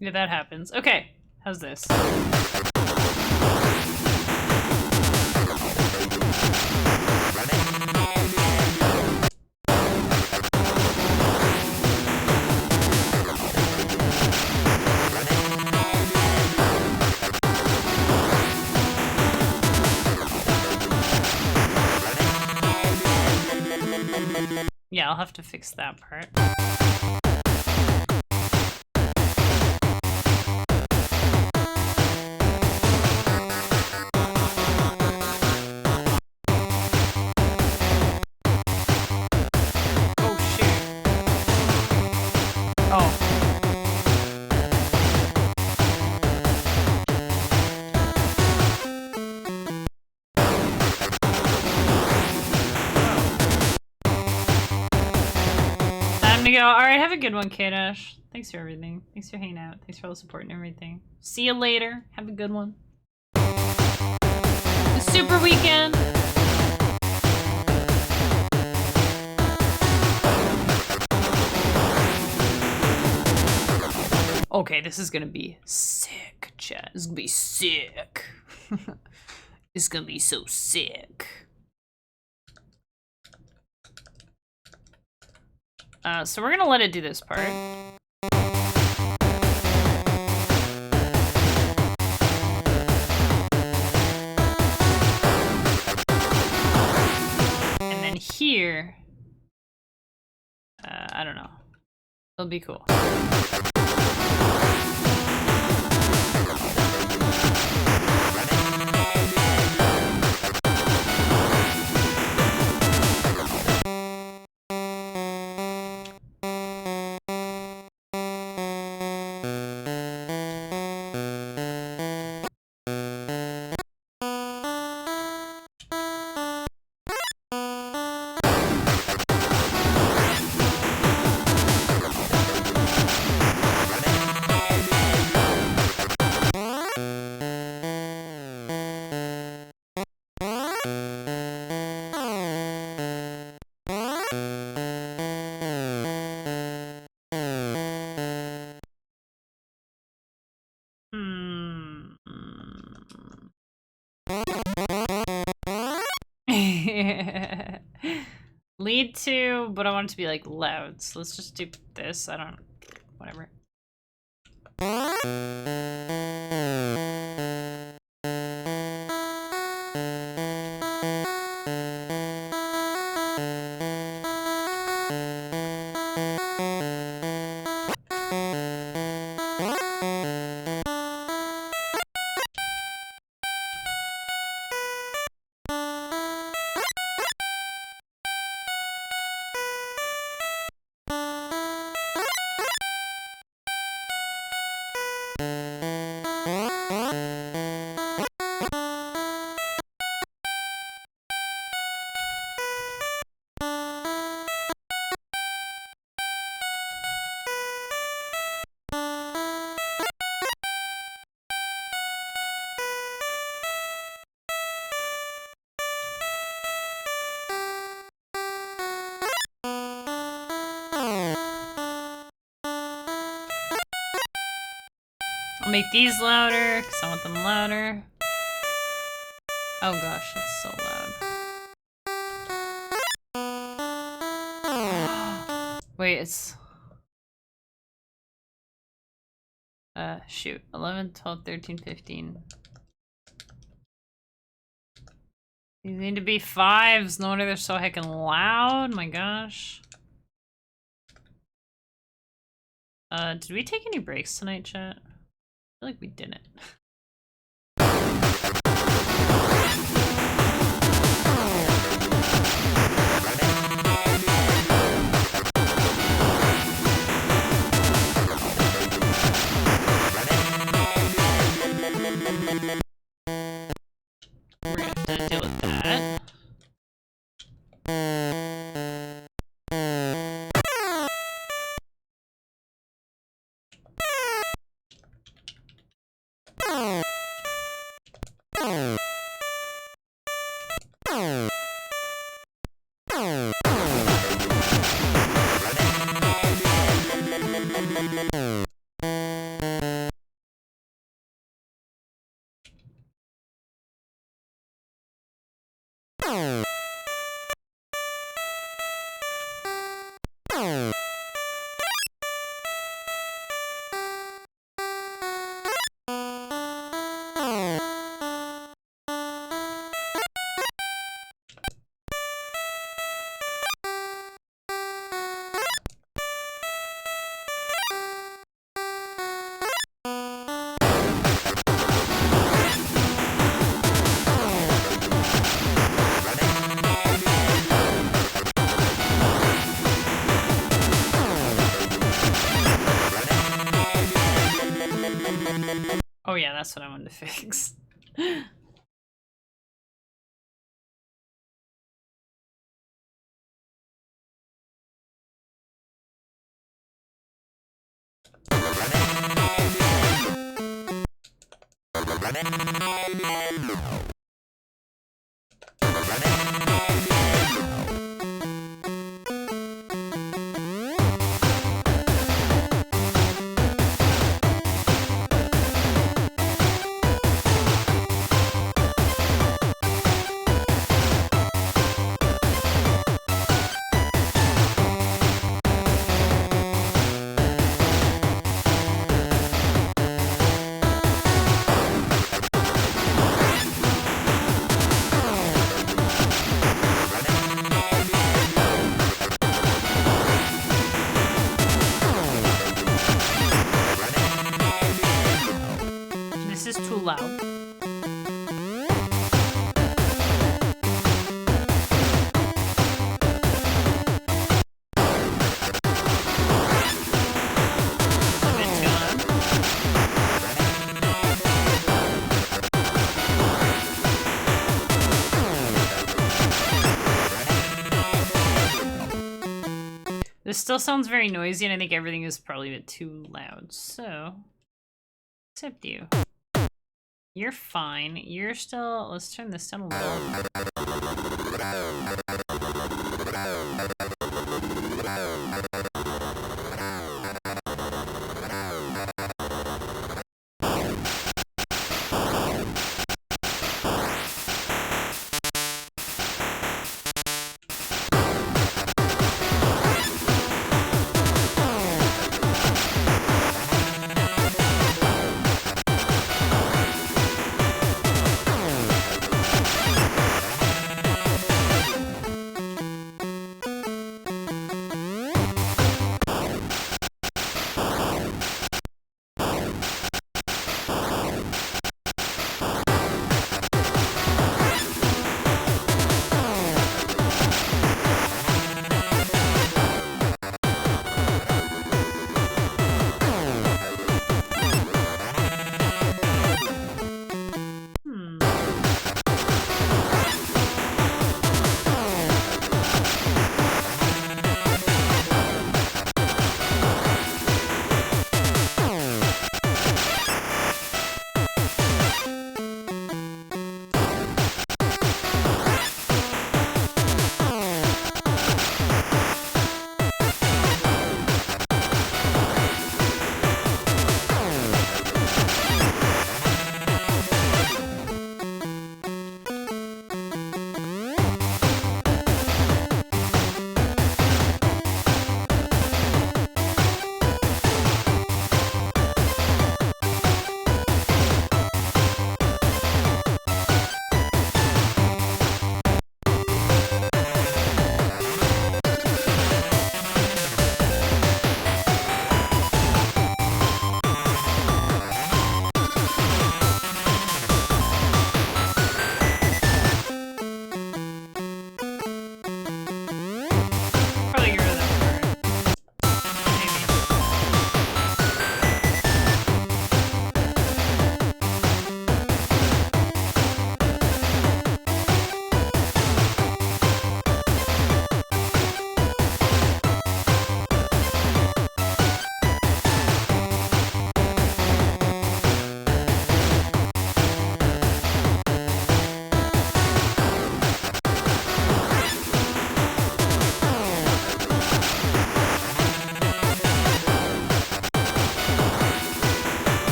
A: Yeah, that happens. Okay, how's this? Yeah, I'll have to fix that part. Oh, shit. Oh. Time to go. Alright, have a good one, K-Dash. Thanks for everything. Thanks for hanging out. Thanks for all the support and everything. See you later. Have a good one. Super weekend. Okay, this is gonna be sick, chat. This is gonna be sick. It's gonna be so sick. So we're gonna let it do this part. And then here, I don't know. It'll be cool. Lead to, but I want it to be like loud. So let's just do this. I don't, whatever. I'll make these louder, because I want them louder. Oh gosh, that's so loud. Wait, it's... shoot. 11, 12, 13, 15. These need to be 5s. No wonder they're so heckin' loud. My gosh. Did we take any breaks tonight, chat? I feel like we didn't. We're gonna have to deal with that. Oh yeah, that's what I wanted to fix. This is too loud. This still sounds very noisy, and I think everything is probably a bit too loud, so... Except you. You're fine. You're still... Let's turn this down a little.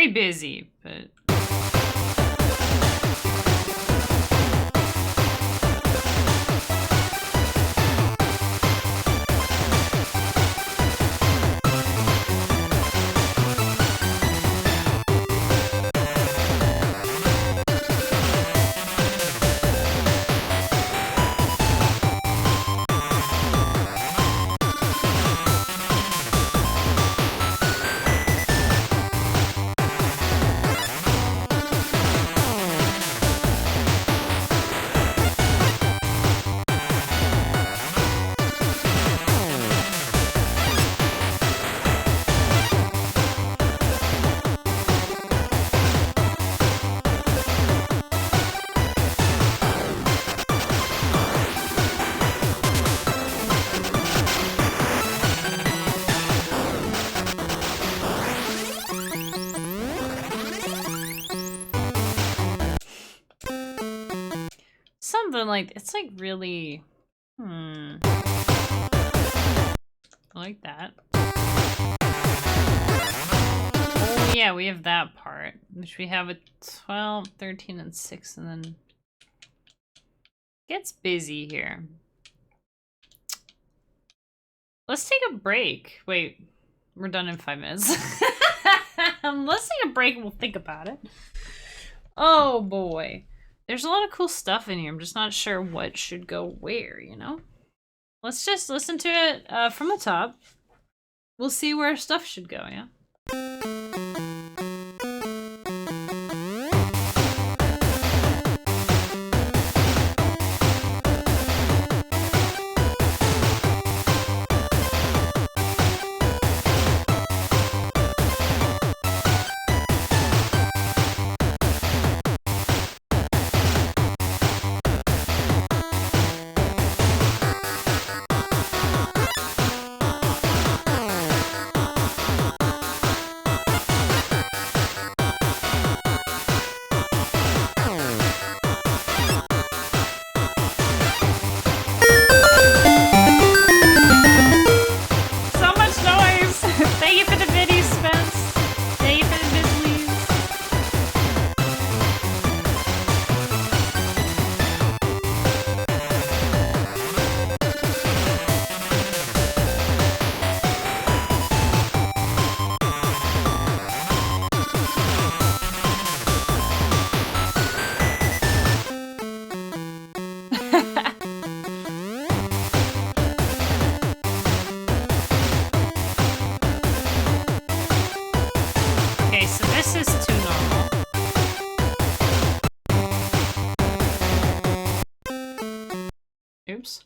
A: very busy, but... Something like, it's like really, I like that. Oh yeah, we have that part, which we have a 12, 13, and 6, and then gets busy here. Let's take a break. Wait, we're done in 5 minutes. Let's take a break and we'll think about it. Oh boy. There's a lot of cool stuff in here. I'm just not sure what should go where, you know? Let's just listen to it from the top. We'll see where stuff should go, yeah? Oops.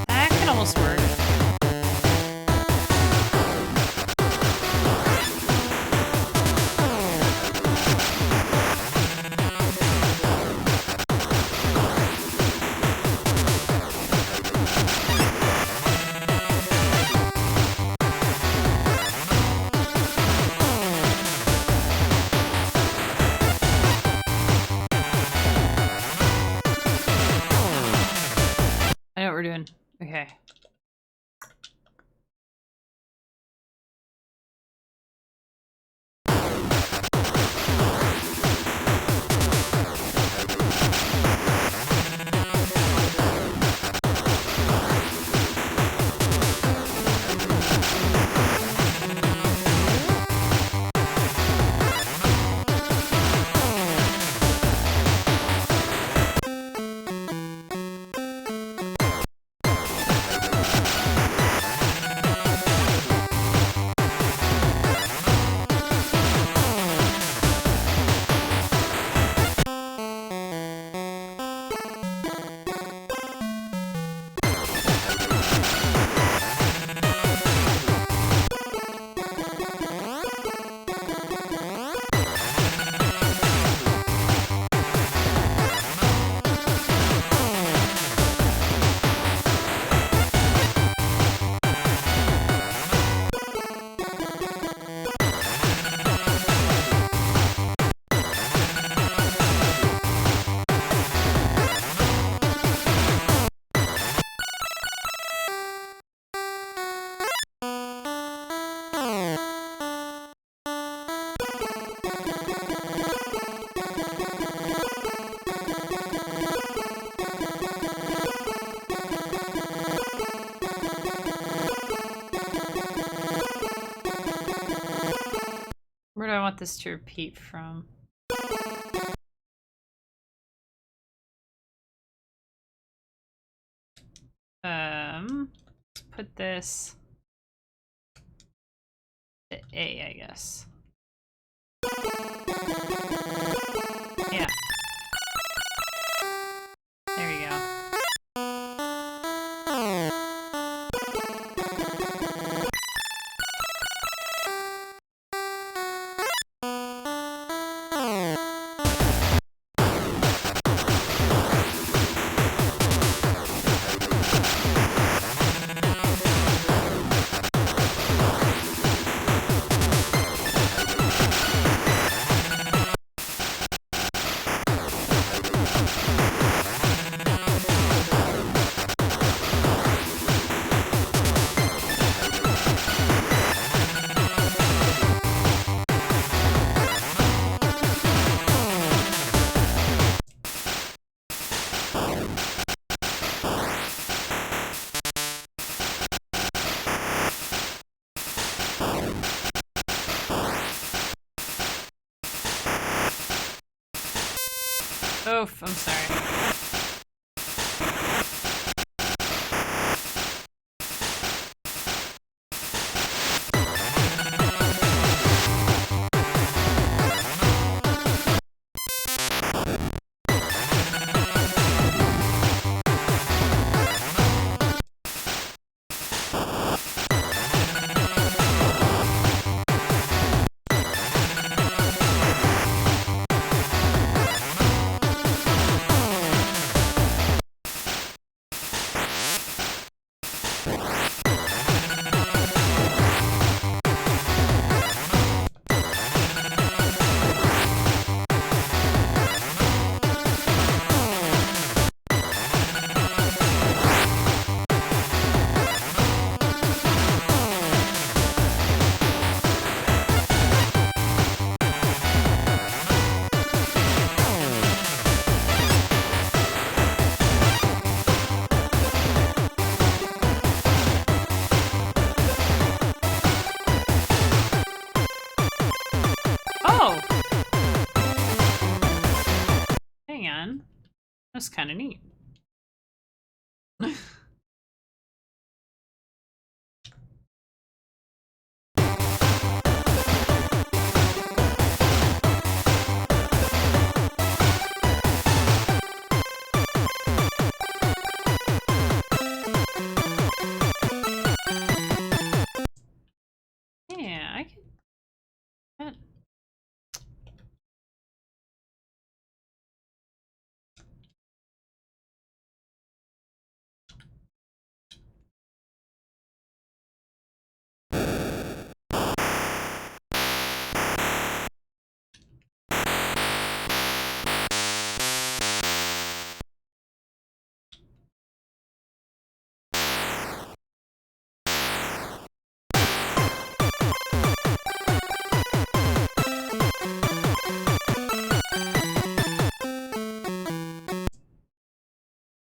A: That could almost work. want this to repeat from. Let's put this to A, I guess. Yeah. There we go. Oof, I'm sorry. Oh! Hang on. That's kind of neat. Yeah, I can...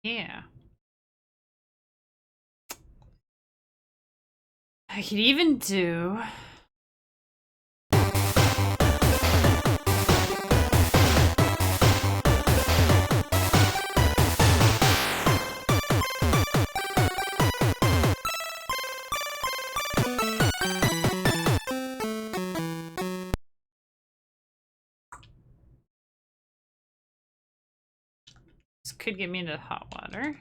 A: Yeah. I could even do... This could get me into hot water.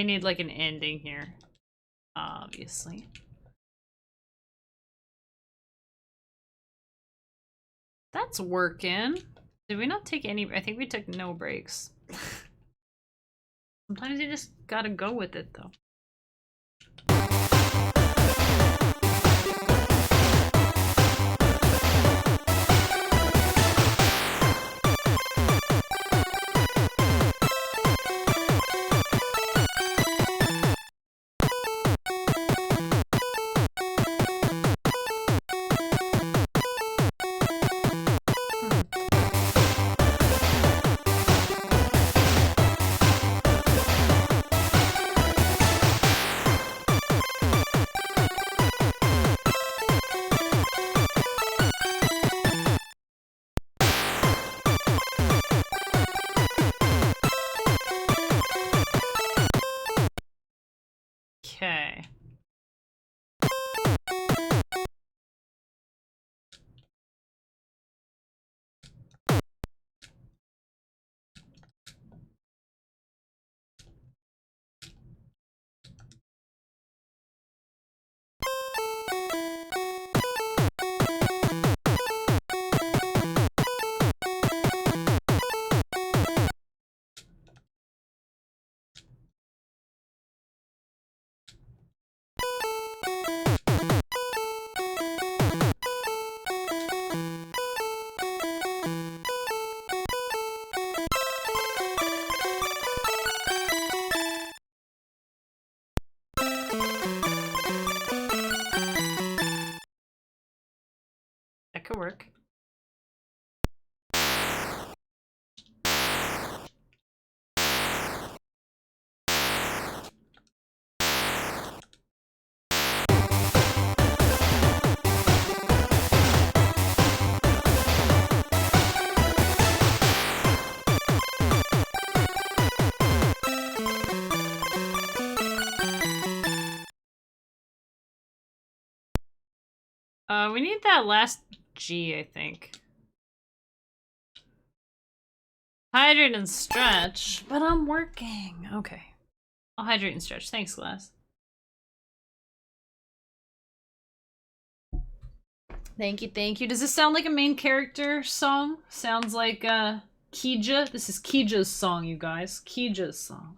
A: we need like an ending here. Obviously. That's working. Did we not take any? I think we took no breaks. Sometimes you just gotta go with it though. Okay. That could work. We need that last G, I think. Hydrate and stretch, but I'm working. Okay. I'll hydrate and stretch. Thanks, Glass. Thank you, thank you. Does this sound like a main character song? Sounds like Kieja. This is Kieja's song, you guys. Kieja's song.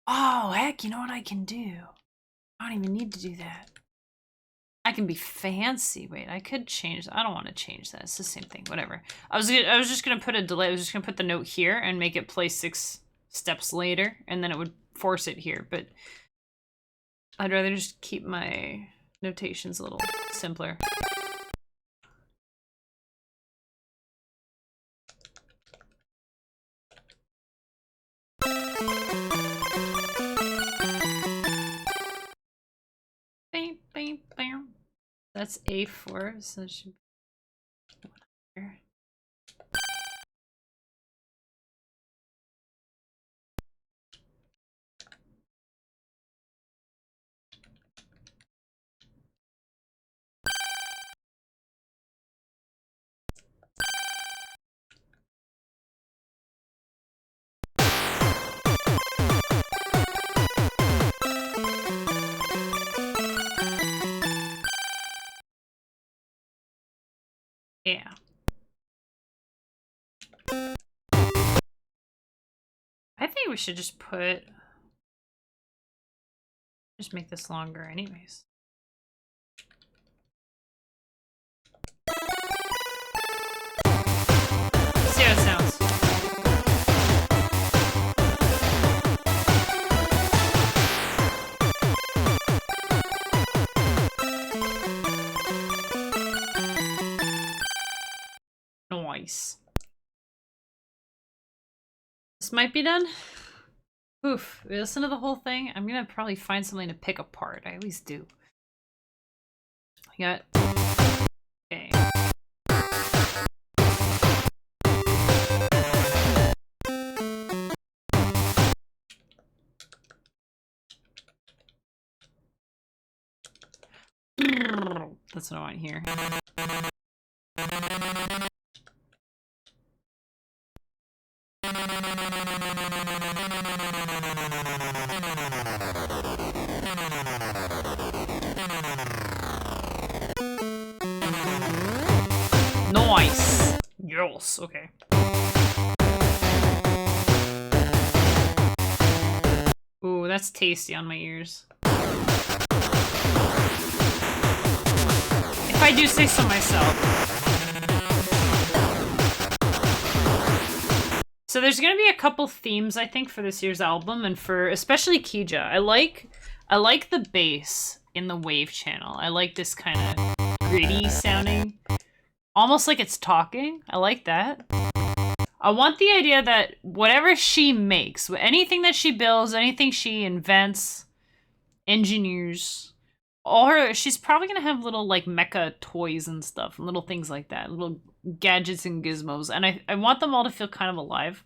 A: Oh, heck, you know what I can do? I don't even need to do that. I can be fancy. Wait, I could change. I don't want to change that. It's the same thing. Whatever. I was just gonna put a delay. I was just gonna put the note here and make it play 6 steps later, and then it would force it here. But I'd rather just keep my notations a little simpler. Bam, bam, bam. That's A4, so it should be here. Yeah. I think we should just make this longer anyways. See how it sounds. Nice. This might be done. Oof. We listen to the whole thing. I'm gonna probably find something to pick apart. I always do. I got. Okay. That's what I want here. Yes, okay. Ooh, that's tasty on my ears. If I do say so myself. So there's gonna be a couple themes, I think, for this year's album, and for especially Kieja. I like the bass in the wave channel. I like this kind of gritty sounding, almost like it's talking. I like that. I want the idea that whatever she makes, anything that she builds, anything she invents, engineers, she's probably gonna have little like mecha toys and stuff, and little things like that, little gadgets and gizmos, and I want them all to feel kind of alive.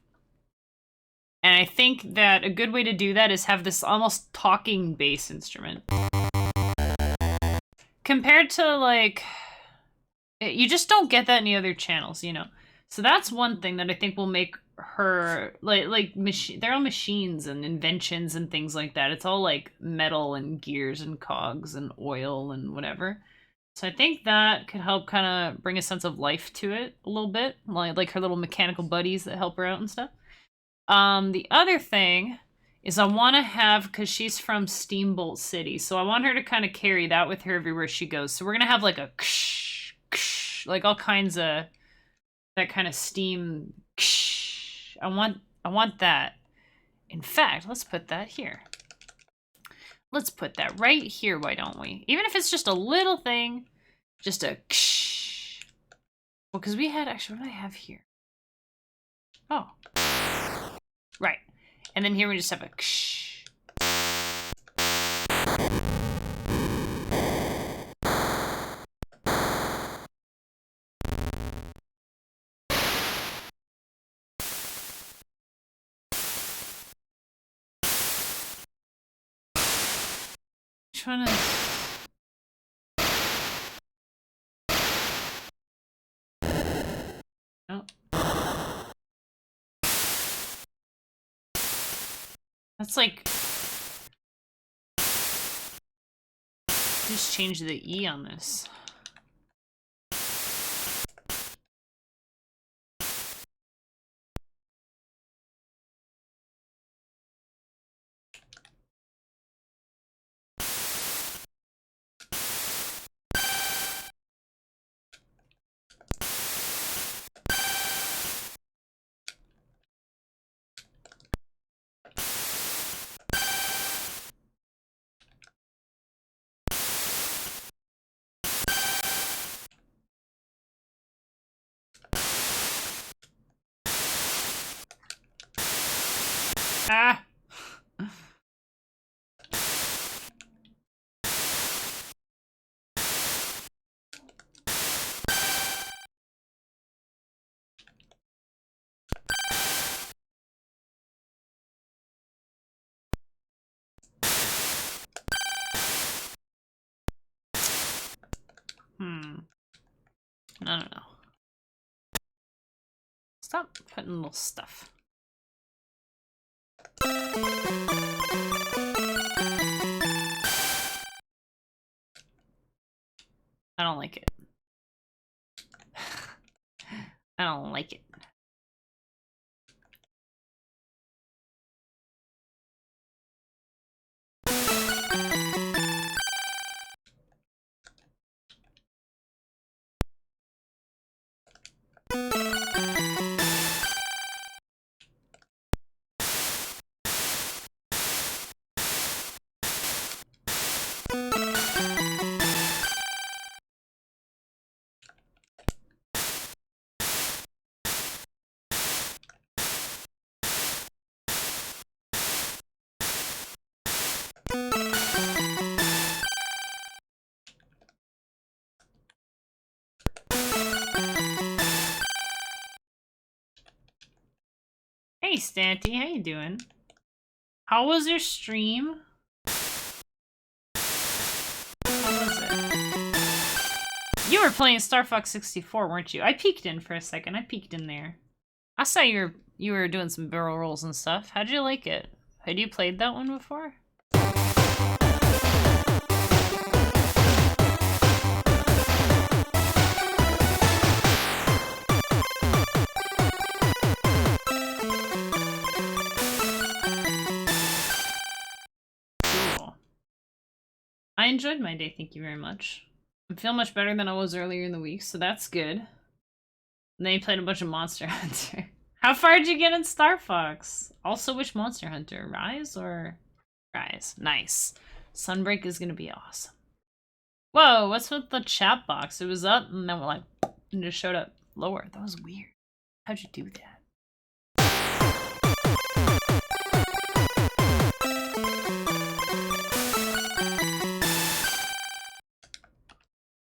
A: And I think that a good way to do that is have this almost talking bass instrument. Compared to, like, you just don't get that in the other channels, you know? So that's one thing that I think will make her, they're all machines and inventions and things like that. It's all, like, metal and gears and cogs and oil and whatever. So I think that could help kind of bring a sense of life to it a little bit. Like her little mechanical buddies that help her out and stuff. The other thing is I want to have, because she's from Steamboat City, so I want her to kind of carry that with her everywhere she goes. So we're going to have like a ksh, ksh, like all kinds of that kind of steam ksh. I want that. In fact, let's put that here. Let's put that right here, why don't we? Even if it's just a little thing, just a ksh. Well, because we had, actually, what do I have here? Oh. Right. And then here we just have a ksh. Trying to... Oh. That's like... Just change the E on this. Ah! I don't know. Stop putting little stuff. I don't like it. I don't like it. Hey Stanty, how you doing? How was your stream? How was it? You were playing Star Fox 64, weren't you? I peeked in for a second. I peeked in there. I saw you were doing some barrel rolls and stuff. How'd you like it? Had you played that one before? I enjoyed my day, thank you very much. I feel much better than I was earlier in the week, so that's good. And then you played a bunch of Monster Hunter. How far did you get in Star Fox? Also, which Monster Hunter? Rise or Rise? Nice. Sunbreak is gonna be awesome. Whoa, what's with the chat box? It was up and then like and just showed up lower. That was weird. How'd you do that?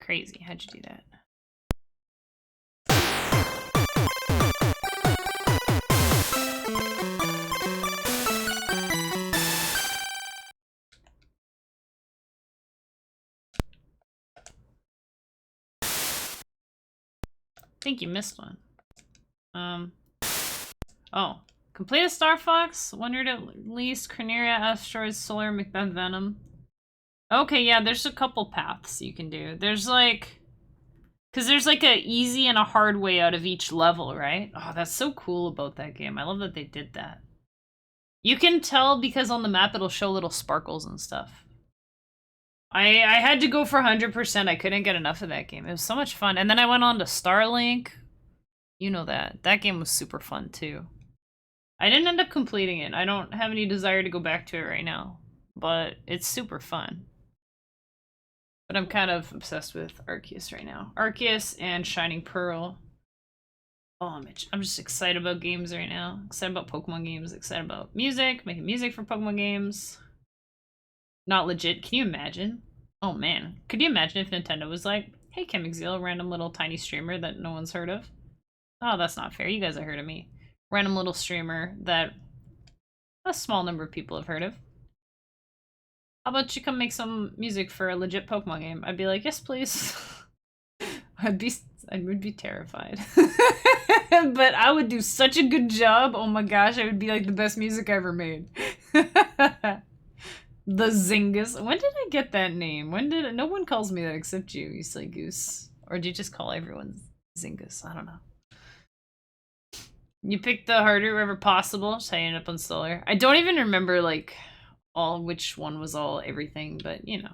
A: Crazy. How'd you do that? I think you missed one. Oh. Complete a Star Fox? Wondered at least Corneria, Asteroid, Solar, Macbeth, Venom. Okay, yeah, there's a couple paths you can do. There's like... Because there's like a easy and a hard way out of each level, right? Oh, that's so cool about that game. I love that they did that. You can tell because on the map it'll show little sparkles and stuff. I had to go for 100%. I couldn't get enough of that game. It was so much fun. And then I went on to Starlink. You know that. That game was super fun too. I didn't end up completing it. I don't have any desire to go back to it right now. But it's super fun. But I'm kind of obsessed with Arceus right now. Arceus and Shining Pearl. Oh, Mitch, I'm just excited about games right now. Excited about Pokemon games. Excited about music. Making music for Pokemon games. Not legit. Can you imagine? Oh man. Could you imagine if Nintendo was like, hey Chemixil, random little tiny streamer that no one's heard of? Oh, that's not fair. You guys have heard of me. Random little streamer that a small number of people have heard of. How about you come make some music for a legit Pokemon game? I'd be like, yes, please. I would be terrified. But I would do such a good job. Oh my gosh, I would be like the best music I ever made. The Zingus. When did I get that name? No one calls me that except you silly goose. Or do you just call everyone Zingus? I don't know. You picked the harder wherever possible. Just hanging up on Solar. I don't even remember like all which one was all everything, but you know.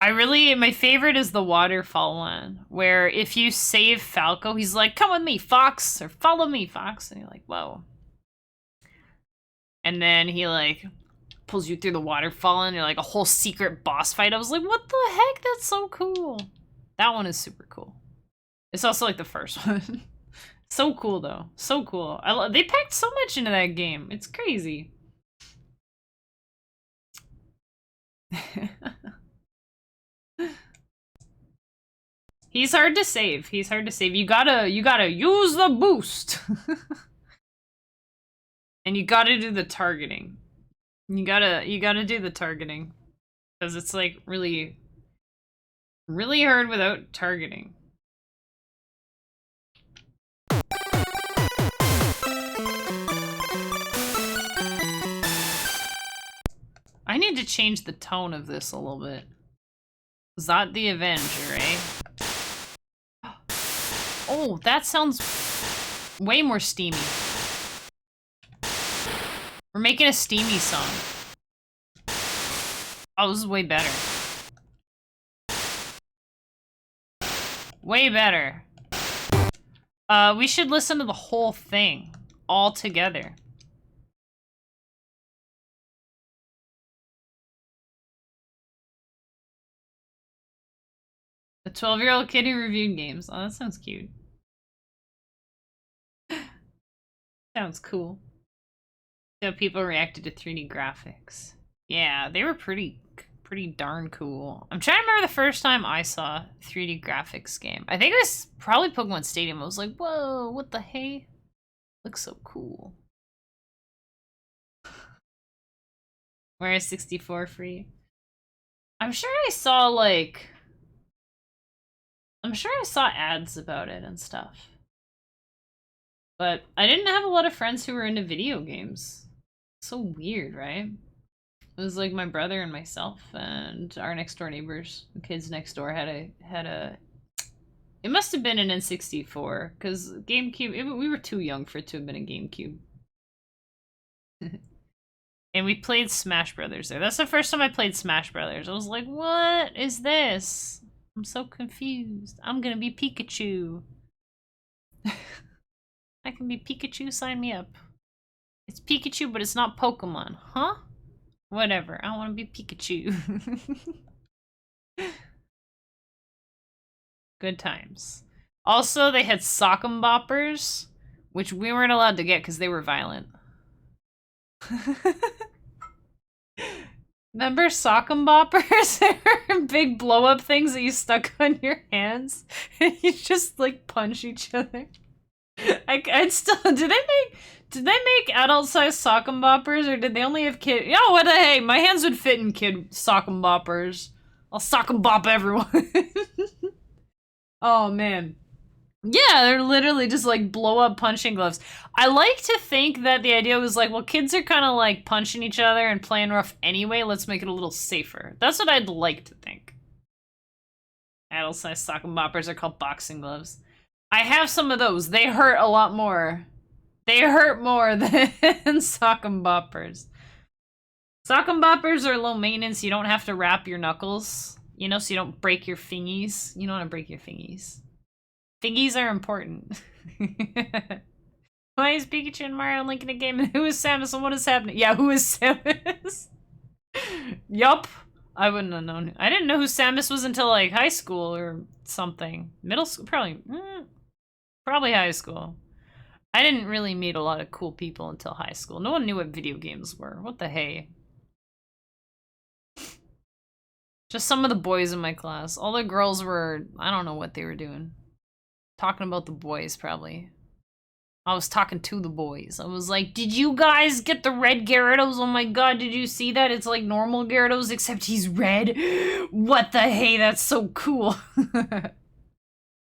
A: My favorite is the waterfall one, where if you save Falco, he's like, come with me, Fox, or follow me, Fox, and you're like, whoa. And then he like pulls you through the waterfall and you're like a whole secret boss fight. I was like, what the heck? That's so cool. That one is super cool. It's also like the first one. So cool though. So cool. They packed so much into that game. It's crazy. He's hard to save. He's hard to save. You gotta use the boost. And you gotta do the targeting. You gotta do the targeting. Because it's like really hard without targeting. I need to change the tone of this a little bit. Is that the Avenger, eh? Oh, that sounds way more steamy. We're making a steamy song. Oh, this is way better. Way better. We should listen to the whole thing all together. A 12-year-old kid who reviewed games. Oh, that sounds cute. Sounds cool. So people reacted to 3D graphics. Yeah, they were pretty darn cool. I'm trying to remember the first time I saw 3D graphics game. I think it was probably Pokemon Stadium. I was like, whoa, what the hey? Looks so cool. Where is 64 free? I'm sure I saw like... I'm sure I saw ads about it and stuff. But I didn't have a lot of friends who were into video games. So weird, right? It was like my brother and myself and our next door neighbors. The kids next door had a it must have been an N64 because GameCube we were too young for it to have been a GameCube. And we played Smash Brothers there. That's the first time I played Smash Brothers. I was like, what is this? I'm so confused. I'm gonna be Pikachu. I can be Pikachu, sign me up. It's Pikachu, but it's not Pokemon. Huh? Whatever, I want to be Pikachu. Good times. Also, they had sock'em boppers, which we weren't allowed to get because they were violent. Remember sock'em boppers? They were big blow-up things that you stuck on your hands, and you just like punch each other. I'd still did they make adult-sized sock'em boppers, or did they only have kid? Oh, what the hey! My hands would fit in kid sock'em boppers. I'll sock'em bop everyone. Oh man. Yeah, they're literally just like blow up punching gloves. I like to think that the idea was like, well, kids are kind of like punching each other and playing rough anyway. Let's make it a little safer. That's what I'd like to think. Adult-sized sock'em boppers are called boxing gloves. I have some of those. They hurt a lot more. They hurt more than sock'em boppers. Sock'em boppers are low maintenance. You don't have to wrap your knuckles, you know, so you don't break your fingies. You don't want to break your fingies. Fingies are important. Why is Pikachu and Mario linking a game? And who is Samus and what is happening? Yeah, who is Samus? Yup. I wouldn't have known. I didn't know who Samus was until like high school or something. Middle school, probably high school. I didn't really meet a lot of cool people until high school. No one knew what video games were. What the hey? Just some of the boys in my class. All the girls were, I don't know what they were doing. Talking about the boys, probably. I was talking to the boys. I was like, did you guys get the red Gyarados? Oh my god, did you see that? It's like normal Gyarados, except he's red. What the hey, that's so cool.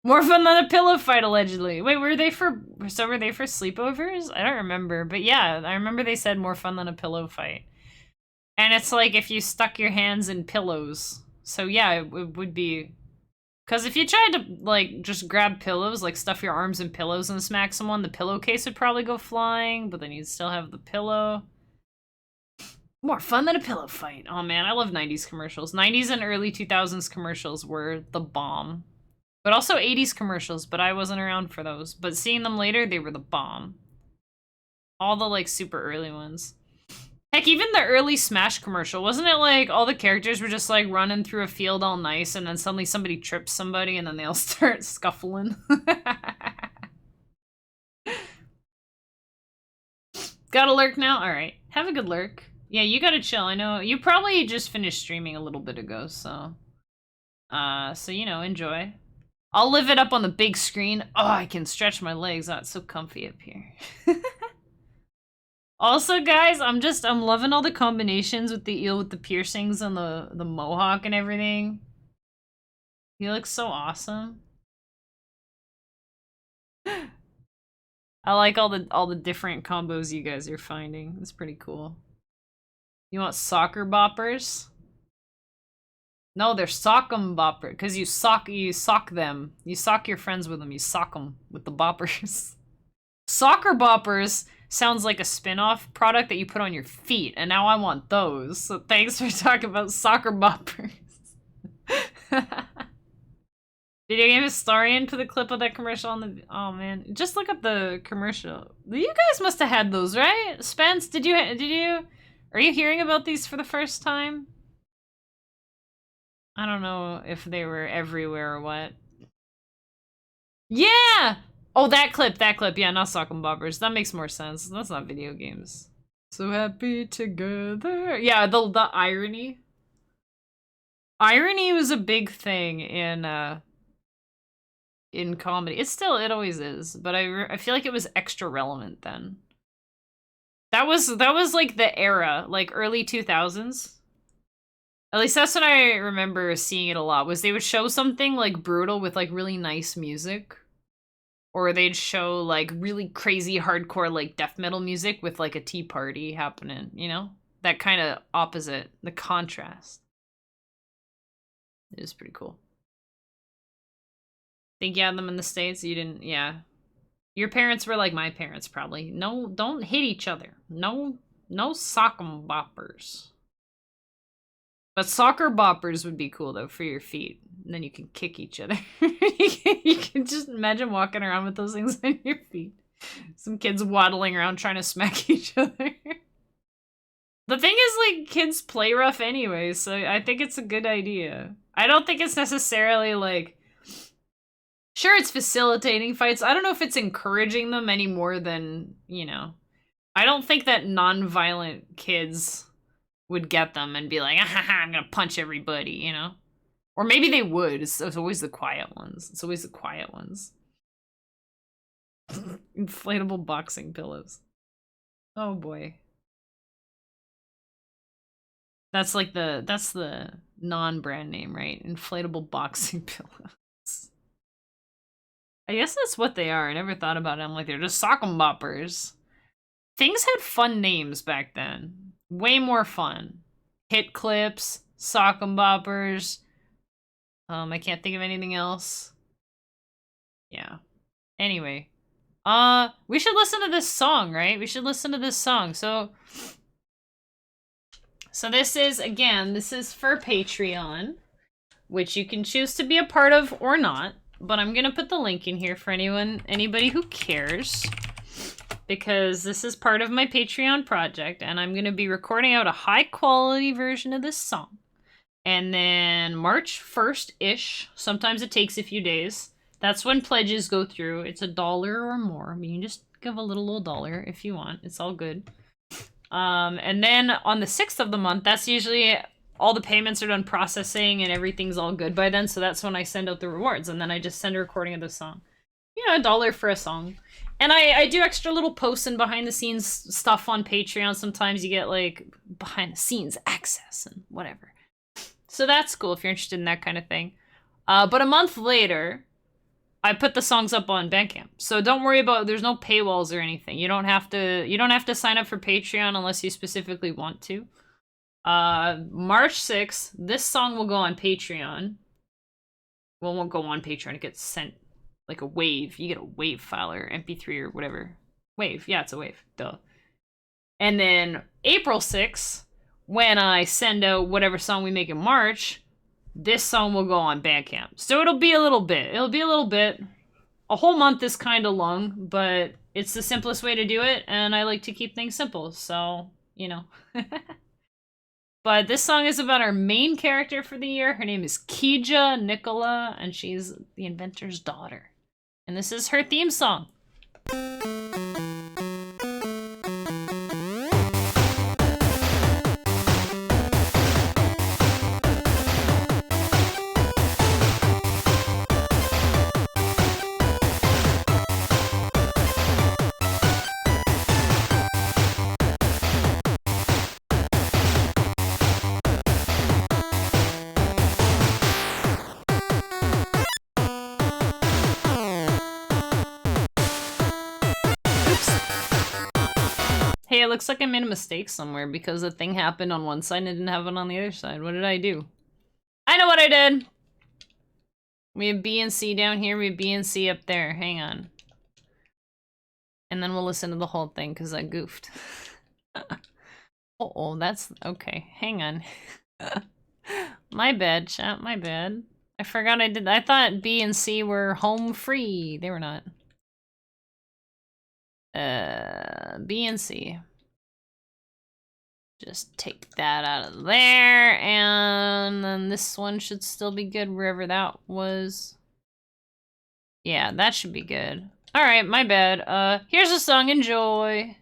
A: More fun than a pillow fight, allegedly. Wait, were they for sleepovers? I don't remember. But yeah, I remember they said more fun than a pillow fight. And it's like if you stuck your hands in pillows. So yeah, it would be... Because if you tried to, like, just grab pillows, like stuff your arms in pillows and smack someone, the pillowcase would probably go flying, but then you'd still have the pillow. More fun than a pillow fight. Oh man, I love 90s commercials. 90s and early 2000s commercials were the bomb. But also 80s commercials, but I wasn't around for those. But seeing them later, they were the bomb. All the, like, super early ones. Heck, even the early Smash commercial, wasn't it like all the characters were just like running through a field all nice and then suddenly somebody trips somebody and then they all start scuffling? Got a lurk now? Alright. Have a good lurk. Yeah, you gotta chill. I know you probably just finished streaming a little bit ago, so... so, you know, enjoy. I'll live it up on the big screen. Oh, I can stretch my legs. Oh, it's so comfy up here. Also, guys, I'm loving all the combinations with the eel with the piercings and the mohawk and everything. He looks so awesome. I like all the different combos you guys are finding. It's pretty cool. You want soccer boppers? No, they're sock'em bopper, because you sock them. You sock your friends with them. You sock them with the boppers. Soccer boppers sounds like a spin-off product that you put on your feet, and now I want those. So thanks for talking about soccer boppers. Video game historian put the clip of that commercial on the... Oh man, just look up the commercial. You guys must have had those, right? Spence, did you... Are you hearing about these for the first time? I don't know if they were everywhere or what. Yeah! Oh, that clip. Yeah, not sock'em boppers. That makes more sense. That's not video games. So happy together. Yeah, the irony. Irony was a big thing in comedy. It always is, but I feel like it was extra relevant then. That was like the era, like early 2000s. At least that's when I remember seeing it a lot, was they would show something like brutal with like really nice music. Or they'd show like really crazy hardcore like death metal music with like a tea party happening, you know? That kind of opposite, the contrast. It was pretty cool. Think you had them in the States? You didn't, yeah. Your parents were like my parents, probably. No, don't hit each other. No No sock'em boppers. But soccer boppers would be cool, though, for your feet. And then you can kick each other. You can just imagine walking around with those things on your feet. Some kids waddling around trying to smack each other. The thing is, like, kids play rough anyway, so I think it's a good idea. I don't think it's necessarily, like... Sure, it's facilitating fights. I don't know if it's encouraging them any more than, you know... I don't think that non-violent kids would get them and be like, ah, I'm gonna punch everybody, you know? Or maybe they would. It's always the quiet ones. It's always the quiet ones. Inflatable boxing pillows. Oh boy. That's like that's the non-brand name, right? Inflatable boxing pillows. I guess that's what they are. I never thought about it. I'm like, they're just sock'em boppers. Things had fun names back then. Way more fun. Hit clips, sock'em boppers. I can't think of anything else. Yeah. Anyway. We should listen to this song, right? We should listen to this song. So this is, again, this is for Patreon, which you can choose to be a part of or not. But I'm gonna put the link in here for anybody who cares. Because this is part of my Patreon project, and I'm gonna be recording out a high-quality version of this song. And then March 1st-ish, sometimes it takes a few days, that's when pledges go through. It's $1 or more. I mean, you just give a little dollar if you want. It's all good. And then on the 6th of the month, that's usually all the payments are done processing and everything's all good by then, so that's when I send out the rewards, and then I just send a recording of the song. You know, $1 for a song. And I do extra little posts and behind-the-scenes stuff on Patreon. Sometimes you get, like, behind-the-scenes access and whatever. So that's cool if you're interested in that kind of thing. But a month later, I put the songs up on Bandcamp. So don't worry about, there's no paywalls or anything. You don't have to sign up for Patreon unless you specifically want to. March 6th, this song will go on Patreon. Well, it won't go on Patreon. It gets sent like a wave. You get a wave file or MP3 or whatever. Wave. Yeah, it's a wave. Duh. And then April 6th, when I send out whatever song we make in March, this song will go on Bandcamp. So it'll be a little bit. A whole month is kind of long, but it's the simplest way to do it, and I like to keep things simple, so, you know. But this song is about our main character for the year. Her name is Kieja Nicola, and she's the inventor's daughter. And this is her theme song. Hey, it looks like I made a mistake somewhere because the thing happened on one side and it didn't happen on the other side. What did I do? I know what I did! We have B and C down here, we have B and C up there. Hang on. And then we'll listen to the whole thing because I goofed. Uh-oh, that's... okay, hang on. My bad, chat, my bad. I forgot I did... I thought B and C were home free. They were not. B and C. Just take that out of there, and then this one should still be good wherever that was. Yeah, that should be good. Alright, my bad. Here's a song, enjoy!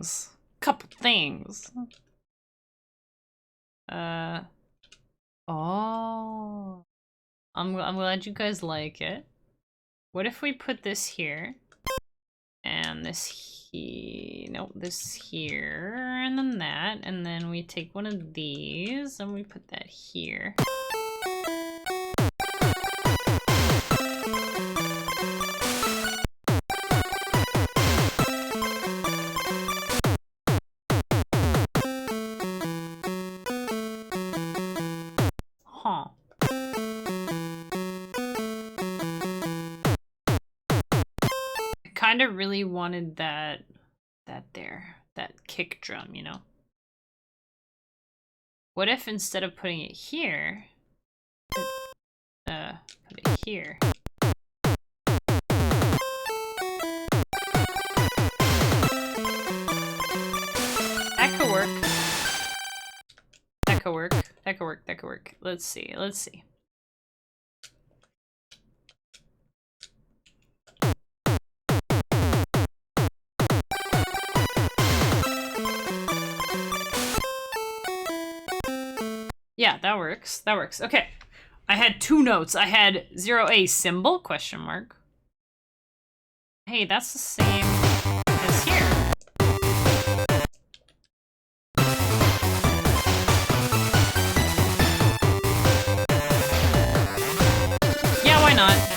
A: things. Couple things. Oh. I'm glad you guys like it. What if we put this here? And this here, nope, this here, and then that, and then we take one of these, and we put that here. Huh. Kind of really wanted that kick drum, you know? What if instead of putting it here, put it here? That could work. That could work. That could work. That could work. Let's see. Let's see. Yeah, that works. That works. Okay. I had 2 notes. I had 0A symbol, question mark. Hey, that's the same as here. Yeah, why not?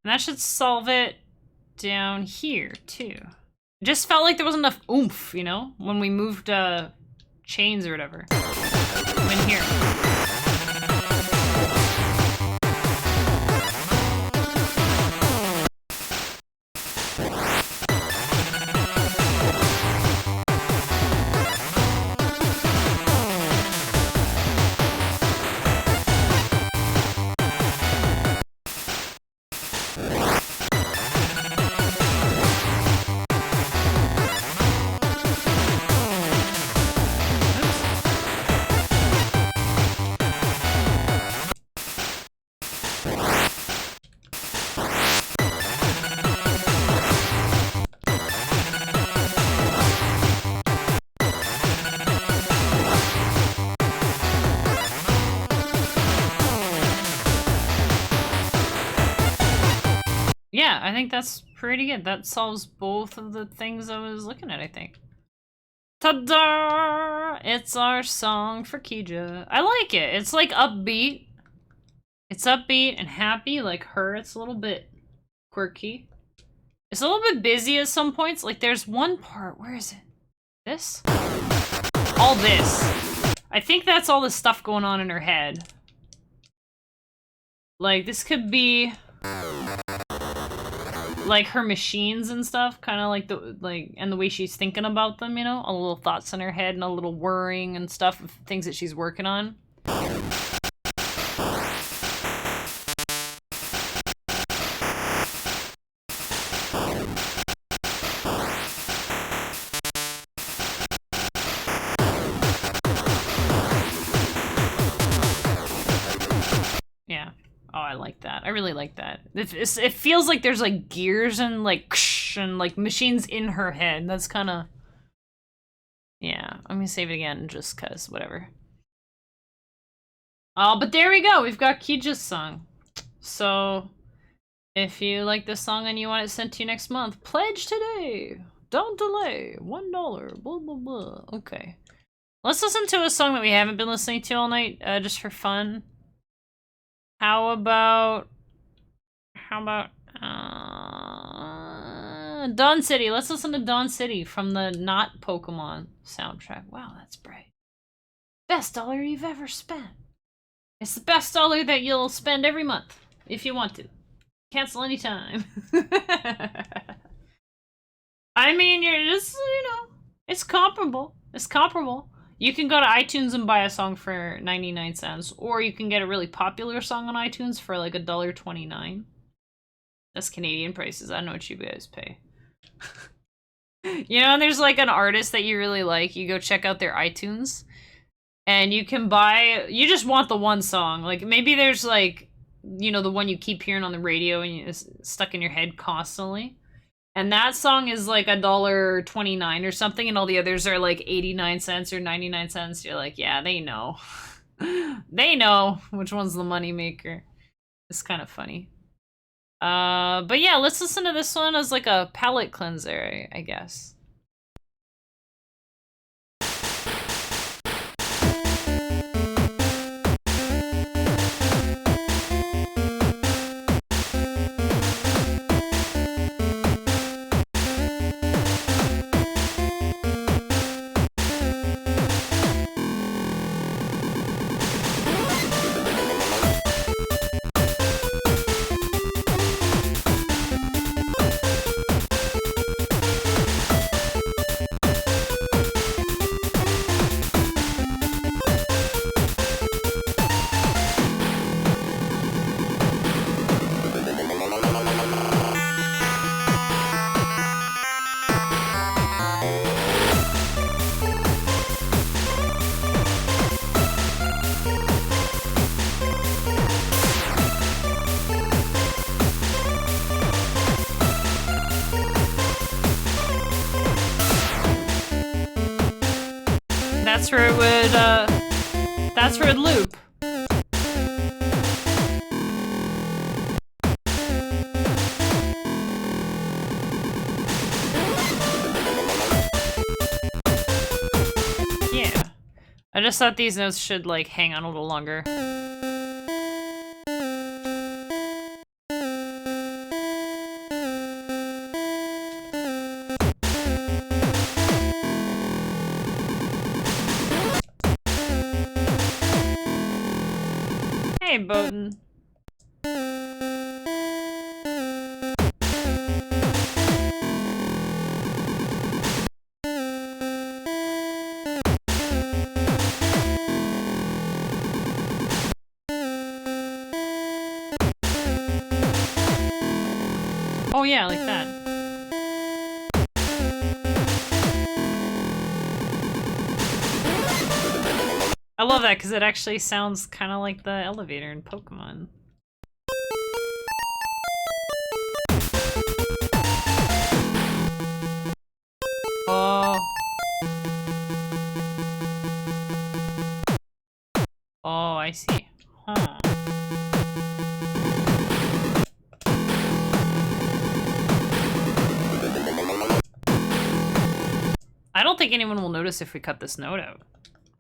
A: And that should solve it down here, too. It just felt like there wasn't enough oomph, you know? When we moved chains or whatever. In here. Yeah, I think that's pretty good. That solves both of the things I was looking at, I think. Ta-da! It's our song for Kieja. I like it. It's like upbeat. It's upbeat and happy like her. It's a little bit quirky. It's a little bit busy at some points. Like there's one part, where is it? This? All this. I think that's all the stuff going on in her head. Like this could be like her machines and stuff, kind of like and the way she's thinking about them, you know, a little thoughts in her head and a little worrying and stuff of things that she's working on. Yeah. Oh, I like that. I really like that. It feels like there's like gears and like machines in her head. That's kind of... Yeah, I'm gonna save it again just cause, whatever. Oh, but there we go. We've got Kieja's song. So, if you like this song and you want it sent to you next month, pledge today. Don't delay. $1. Blah, blah, blah. Okay. Let's listen to a song that we haven't been listening to all night, just for fun. How about Dawn City? Let's listen to Dawn City from the Not Pokemon soundtrack. Wow, that's bright. Best dollar you've ever spent. It's the best dollar that you'll spend every month, if you want to. Cancel anytime. I mean, you're just, it's comparable. It's comparable. You can go to iTunes and buy a song for 99 cents, or you can get a really popular song on iTunes for like $1.29. That's Canadian prices. I don't know what you guys pay. And there's like an artist that you really like. You go check out their iTunes, and you can buy. You just want the one song. Like maybe there's like, the one you keep hearing on the radio and it's stuck in your head constantly. And that song is like $1.29 or something, and all the others are like 89 cents or 99 cents. You're like, yeah, they know. They know which one's the money maker. It's kind of funny. But yeah, let's listen to this one as like a palate cleanser, I guess. That's where it'd loop. Yeah. I just thought these notes should, like, hang on a little longer. Hey, Bowden. Oh yeah, like that. I love that because it actually sounds kind of like the elevator in Pokemon. Oh. Oh, I see. Huh. I don't think anyone will notice if we cut this note out.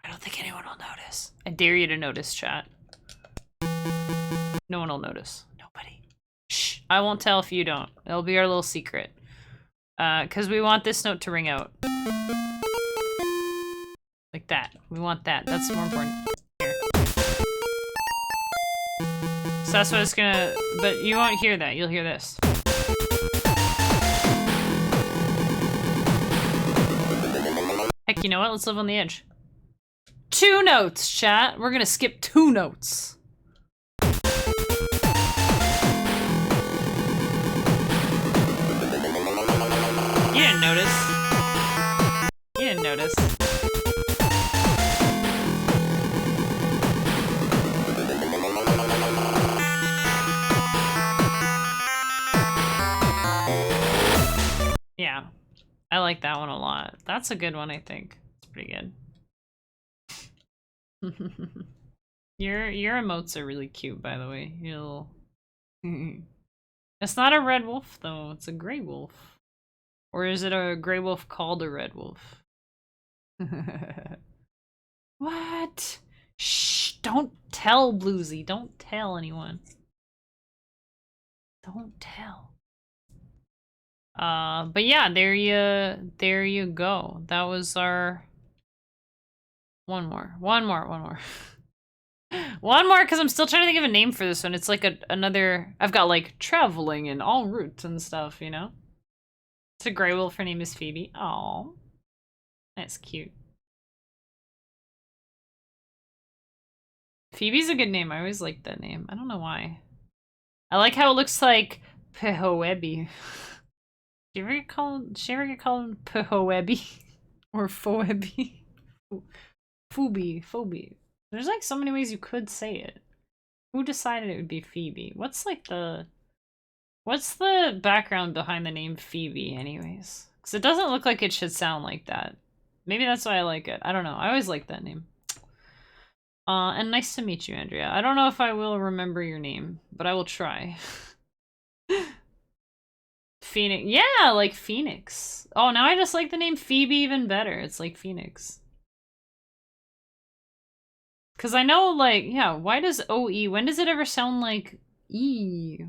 A: I don't think anyone will notice. I dare you to notice, chat. No one will notice. Nobody. Shh. I won't tell if you don't. It'll be our little secret. Because we want this note to ring out. Like that. We want that. That's more important. Here. So that's what it's gonna... But you won't hear that. You'll hear this. Heck, you know what? Let's live on the edge. 2 notes, chat. We're gonna skip 2 notes. You didn't notice. You didn't notice. Yeah. I like that one a lot. That's a good one, I think. It's pretty good. Your emotes are really cute, by the way. You'll... It's not a red wolf, though. It's a gray wolf. Or is it a gray wolf called a red wolf? What? Shh! Don't tell, Bluesy. Don't tell anyone. Don't tell. But yeah, there you go. That was our One more. One more, because I'm still trying to think of a name for this one. It's like another... I've got, like, traveling in all routes and stuff, you know? It's a gray wolf. Her name is Phoebe. Aww. That's cute. Phoebe's a good name. I always liked that name. I don't know why. I like how it looks like Pehoebi. Did she ever get called Pehoebi? Or Phoebi? Phoebe. There's like so many ways you could say it. Who decided it would be Phoebe? What's the background behind the name Phoebe anyways? Because it doesn't look like it should sound like that. Maybe that's why I like it. I don't know. I always liked that name. And nice to meet you, Andrea. I don't know if I will remember your name, but I will try. Phoenix. Yeah, like Phoenix. Oh, now I just like the name Phoebe even better. It's like Phoenix. Because I know, like, yeah, why does OE, when does it ever sound like E?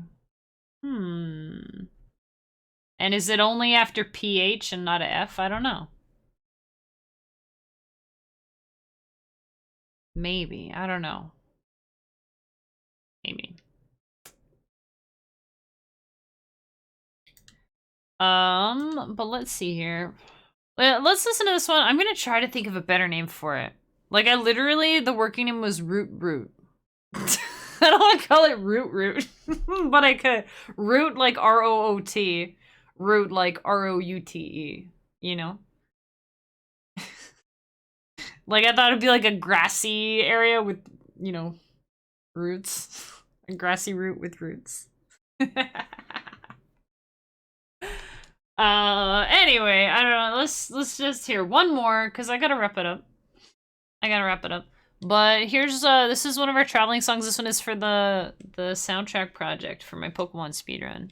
A: And is it only after PH and not a F? I don't know. Maybe. I don't know. Maybe. But let's see here. Let's listen to this one. I'm gonna try to think of a better name for it. Like, I literally, the working name was Root. I don't want to call it Root, but I could. Root like R-O-O-T. Root like R-O-U-T-E. You know? Like, I thought it'd be like a grassy area with, you know, roots. A grassy root with roots. Anyway, I don't know. Let's just hear one more, because I gotta wrap it up. But here's this is one of our traveling songs. This one is for the soundtrack project for my Pokemon speedrun.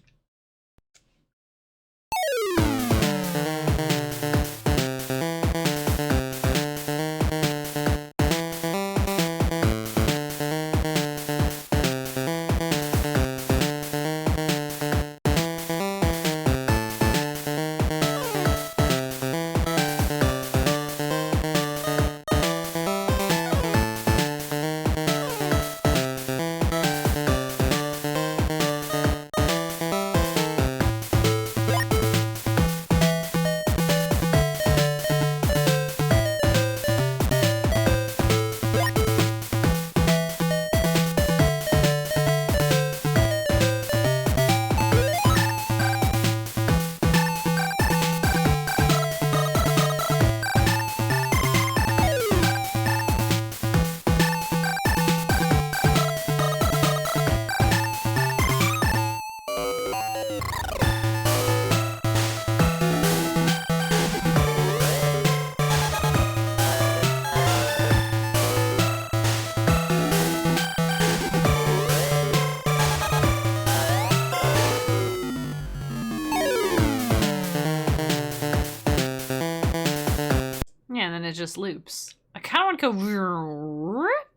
A: It just loops. I kind of want to go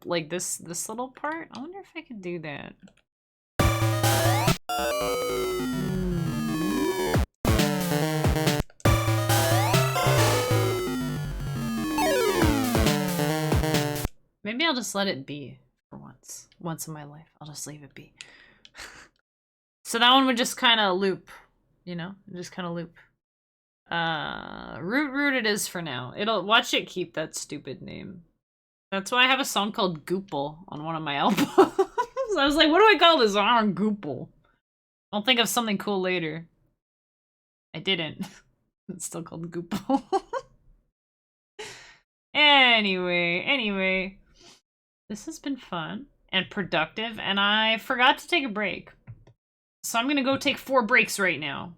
A: like this little part. I wonder if I could do that. Maybe I'll just let it be for once. Once in my life, I'll just leave it be. So that one would just kind of loop, you know, just kind of loop. Root it is for now. Watch it keep that stupid name. That's why I have a song called Goople on one of my albums. I was like, what do I call this? Goople. I'll think of something cool later. I didn't. It's still called Goople. Anyway. This has been fun and productive, and I forgot to take a break. So I'm gonna go take 4 breaks right now.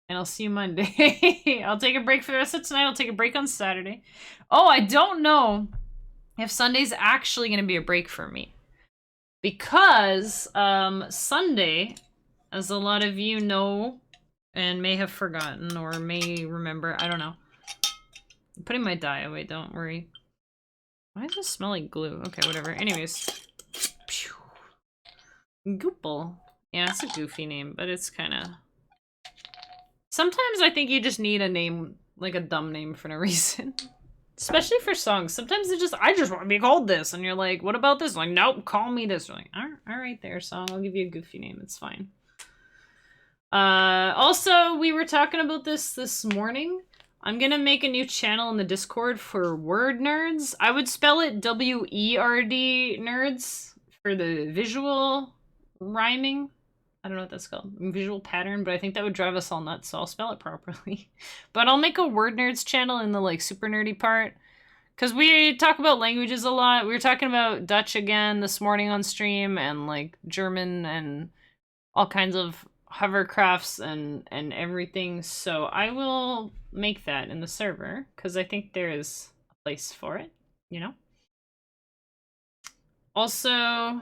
A: And I'll see you Monday. I'll take a break for the rest of tonight. I'll take a break on Saturday. Oh, I don't know if Sunday's actually going to be a break for me. Because Sunday, as a lot of you know and may have forgotten or may remember, I don't know. I'm putting my dye away, don't worry. Why does this smell like glue? Okay, whatever. Anyways. Goople. Yeah, it's a goofy name, but it's kind of... Sometimes I think you just need a name, like a dumb name for no reason. Especially for songs. Sometimes I just want to be called this. And you're like, what about this? I'm like, nope, call me this. You're like, all right there, song. I'll give you a goofy name. It's fine. Also, we were talking about this morning. I'm gonna make a new channel in the Discord for word nerds. I would spell it W-E-R-D nerds for the visual rhyming. I don't know what that's called. Visual pattern, but I think that would drive us all nuts, so I'll spell it properly. But I'll make a word nerds channel in the like super nerdy part. Because we talk about languages a lot. We were talking about Dutch again this morning on stream, and like German and all kinds of hovercrafts and everything. So I will make that in the server because I think there is a place for it, you know? Also,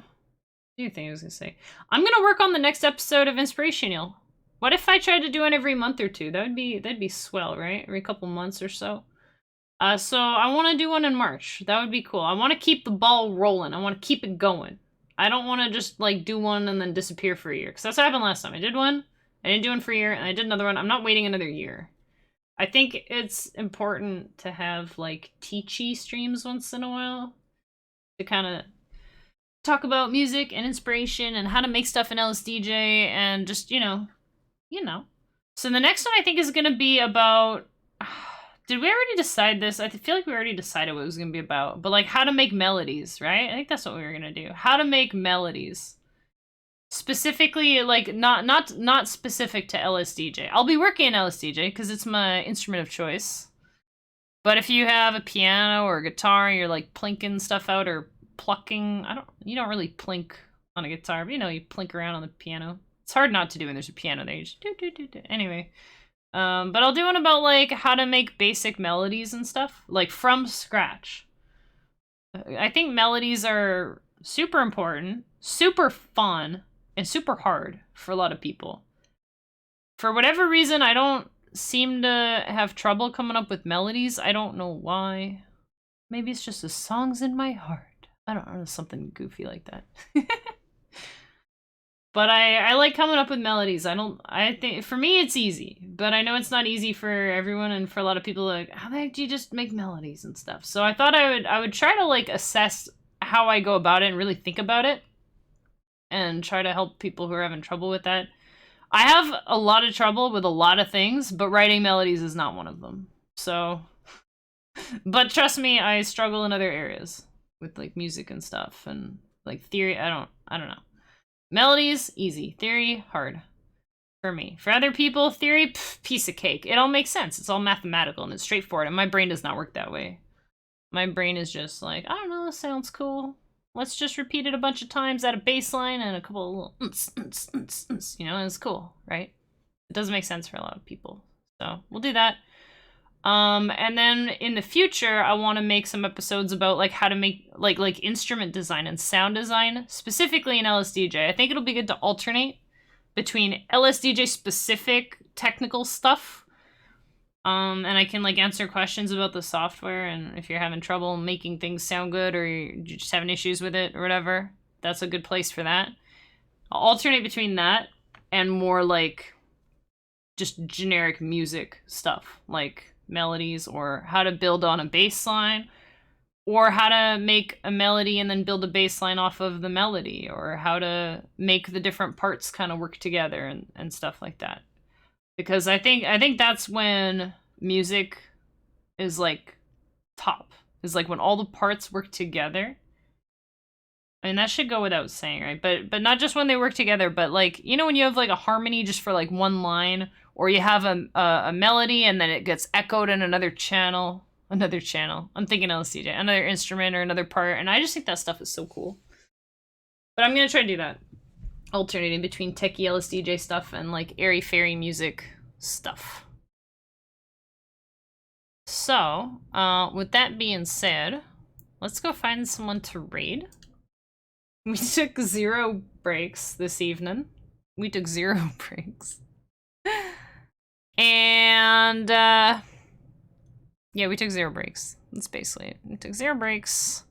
A: new thing I was gonna say. I'm gonna work on the next episode of Inspirational. What if I tried to do it every month or two? That'd be swell, right? Every couple months or so. So I want to do one in March. That would be cool. I want to keep the ball rolling. I want to keep it going. I don't want to just like do one and then disappear for a year. Because that's what happened last time. I did one, I didn't do one for a year, and I did another one. I'm not waiting another year. I think it's important to have like teachy streams once in a while to kind of talk about music and inspiration and how to make stuff in LSDj and just, you know. So the next one I think is going to be about... Did we already decide this? I feel like we already decided what it was going to be about. But like how to make melodies, right? I think that's what we were going to do. How to make melodies. Specifically, like not specific to LSDj. I'll be working in LSDj because it's my instrument of choice. But if you have a piano or a guitar, you're like plinking stuff out or plucking. You don't really plink on a guitar, but you know, you plink around on the piano. It's hard not to do when there's a piano there. You just do. Anyway. But I'll do one about like how to make basic melodies and stuff, like from scratch. I think melodies are super important, super fun, and super hard for a lot of people. For whatever reason, I don't seem to have trouble coming up with melodies. I don't know why. Maybe it's just the songs in my heart. I don't know, something goofy like that. But I like coming up with melodies. I think for me it's easy, but I know it's not easy for everyone, and for a lot of people like, how the heck do you just make melodies and stuff? So I thought I would try to like assess how I go about it and really think about it and try to help people who are having trouble with that. I have a lot of trouble with a lot of things, but writing melodies is not one of them. So, but trust me, I struggle in other areas with like music and stuff and like theory. I don't know. Melodies, easy. Theory, hard. For me. For other people, theory, piece of cake. It all makes sense. It's all mathematical and it's straightforward. And my brain does not work that way. My brain is just like, I don't know, this sounds cool. Let's just repeat it a bunch of times at a bass line and a couple of little you know, and it's cool, right? It doesn't make sense for a lot of people. So we'll do that. And then in the future, I want to make some episodes about like how to make like instrument design and sound design, specifically in LSDj. I think it'll be good to alternate between LSDJ specific technical stuff. And I can like answer questions about the software, and if you're having trouble making things sound good or you're just having issues with it or whatever, that's a good place for that. I'll alternate between that and more like just generic music stuff, like melodies or how to build on a bass line or how to make a melody and then build a bass line off of the melody or how to make the different parts kind of work together and stuff like that. Because I think that's when music is like top. Is like when all the parts work together. I mean, that should go without saying, right? But not just when they work together, but like, you know, when you have like a harmony just for like one line, or you have a melody and then it gets echoed in another channel. I'm thinking LSDj, another instrument or another part, and I just think that stuff is so cool. But I'm gonna try to do that, alternating between techie LSDj stuff and like airy-fairy music stuff. So, with that being said, let's go find someone to raid. We took 0 breaks this evening. We took 0 breaks. And, yeah, we took 0 breaks. That's basically it. We took 0 breaks.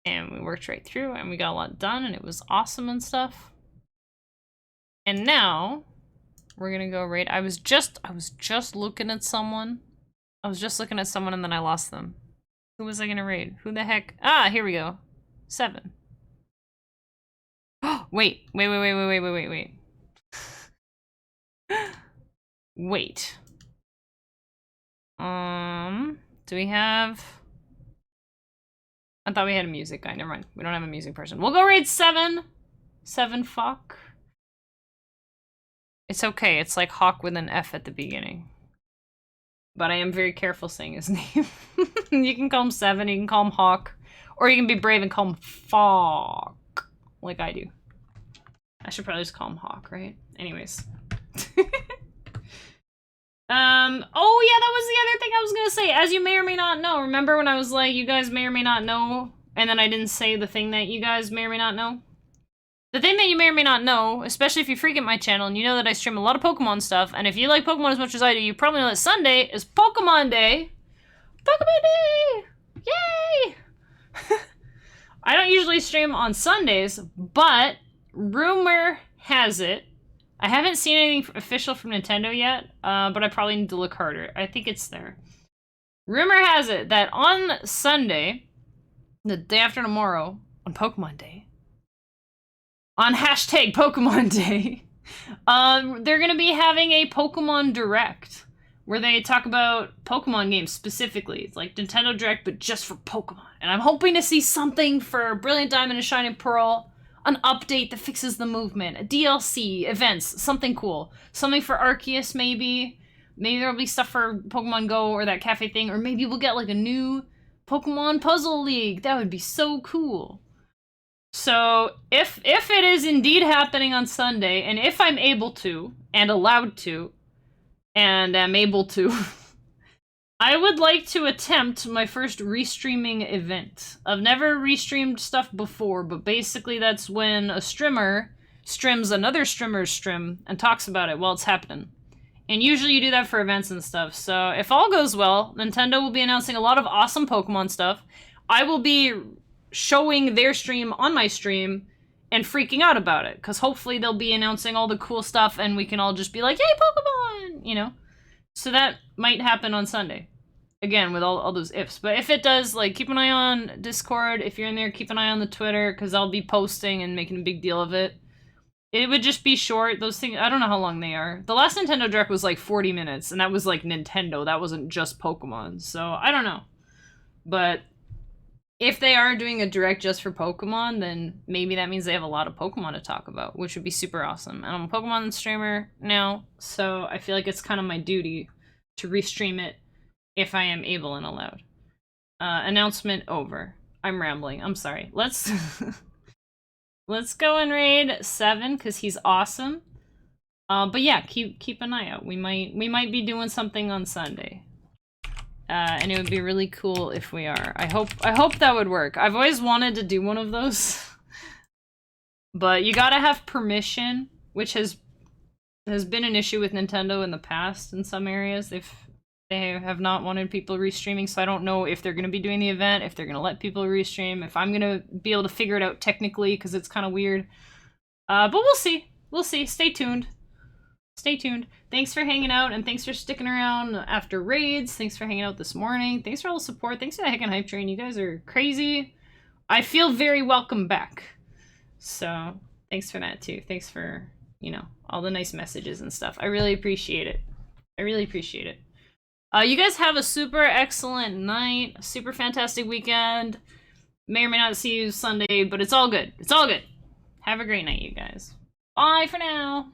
A: And we worked right through, and we got a lot done, and it was awesome and stuff. And now, we're gonna go raid. I was just looking at someone I was just looking at someone and then I lost them. Who was I gonna raid? Who the heck? Ah, here we go. 7. Wait. Wait. Do we have... I thought we had a music guy. Never mind. We don't have a music person. We'll go raid 7. 7 fuck. It's okay. It's like Hawk with an F at the beginning. But I am very careful saying his name. You can call him 7, you can call him Hawk. Or you can be brave and call him Fuck. Like I do. I should probably just call him Hawk, right? Anyways. Oh yeah, that was the other thing I was gonna say. As you may or may not know, remember when I was like, you guys may or may not know, and then I didn't say the thing that you guys may or may not know? The thing that you may or may not know, especially if you frequent my channel and you know that I stream a lot of Pokemon stuff, and if you like Pokemon as much as I do, you probably know that Sunday is Pokemon Day. Pokemon Day! Yay! I don't usually stream on Sundays, but rumor has it, I haven't seen anything official from Nintendo yet, but I probably need to look harder. I think it's there. Rumor has it that on Sunday, the day after tomorrow, on Pokemon Day, on hashtag Pokemon Day, they're gonna be having a Pokemon Direct, where they talk about Pokemon games specifically. It's like Nintendo Direct, but just for Pokemon. And I'm hoping to see something for Brilliant Diamond and Shining Pearl, an update that fixes the movement, a DLC, events, something cool. Something for Arceus, maybe. Maybe there'll be stuff for Pokemon Go or that cafe thing, or maybe we'll get like a new Pokemon Puzzle League. That would be so cool. So, if it is indeed happening on Sunday, and if I'm able to, and allowed to, and am able to, I would like to attempt my first restreaming event. I've never restreamed stuff before, but basically that's when a streamer streams another streamer's stream and talks about it while it's happening. And usually you do that for events and stuff. So if all goes well, Nintendo will be announcing a lot of awesome Pokemon stuff. I will be showing their stream on my stream and freaking out about it, because hopefully they'll be announcing all the cool stuff and we can all just be like, yay, Pokemon! You know? So that might happen on Sunday. Again, with all those ifs. But if it does, like, keep an eye on Discord. If you're in there, keep an eye on the Twitter, because I'll be posting and making a big deal of it. It would just be short. Those things, I don't know how long they are. The last Nintendo Direct was like 40 minutes, and that was like Nintendo. That wasn't just Pokemon. So, I don't know. But if they are doing a Direct just for Pokemon, then maybe that means they have a lot of Pokemon to talk about, which would be super awesome. And I'm a Pokemon streamer now, so I feel like it's kind of my duty to restream it if I am able and allowed. Announcement over. I'm rambling. I'm sorry. Let's let's go and raid 7 because he's awesome. But yeah, keep an eye out. We might be doing something on Sunday. And it would be really cool if we are. I hope that would work. I've always wanted to do one of those. But you gotta have permission, which has been an issue with Nintendo in the past in some areas. They have not wanted people restreaming, so I don't know if they're going to be doing the event, if they're going to let people restream, if I'm going to be able to figure it out technically, because it's kind of weird. But we'll see. We'll see. Stay tuned. Stay tuned. Thanks for hanging out, and thanks for sticking around after raids. Thanks for hanging out this morning. Thanks for all the support. Thanks for the heckin' hype train. You guys are crazy. I feel very welcome back. So, thanks for that, too. Thanks for, you know, all the nice messages and stuff. I really appreciate it. I really appreciate it. You guys have a super excellent night, a super fantastic weekend. May or may not see you Sunday, but it's all good. It's all good. Have a great night, you guys. Bye for now.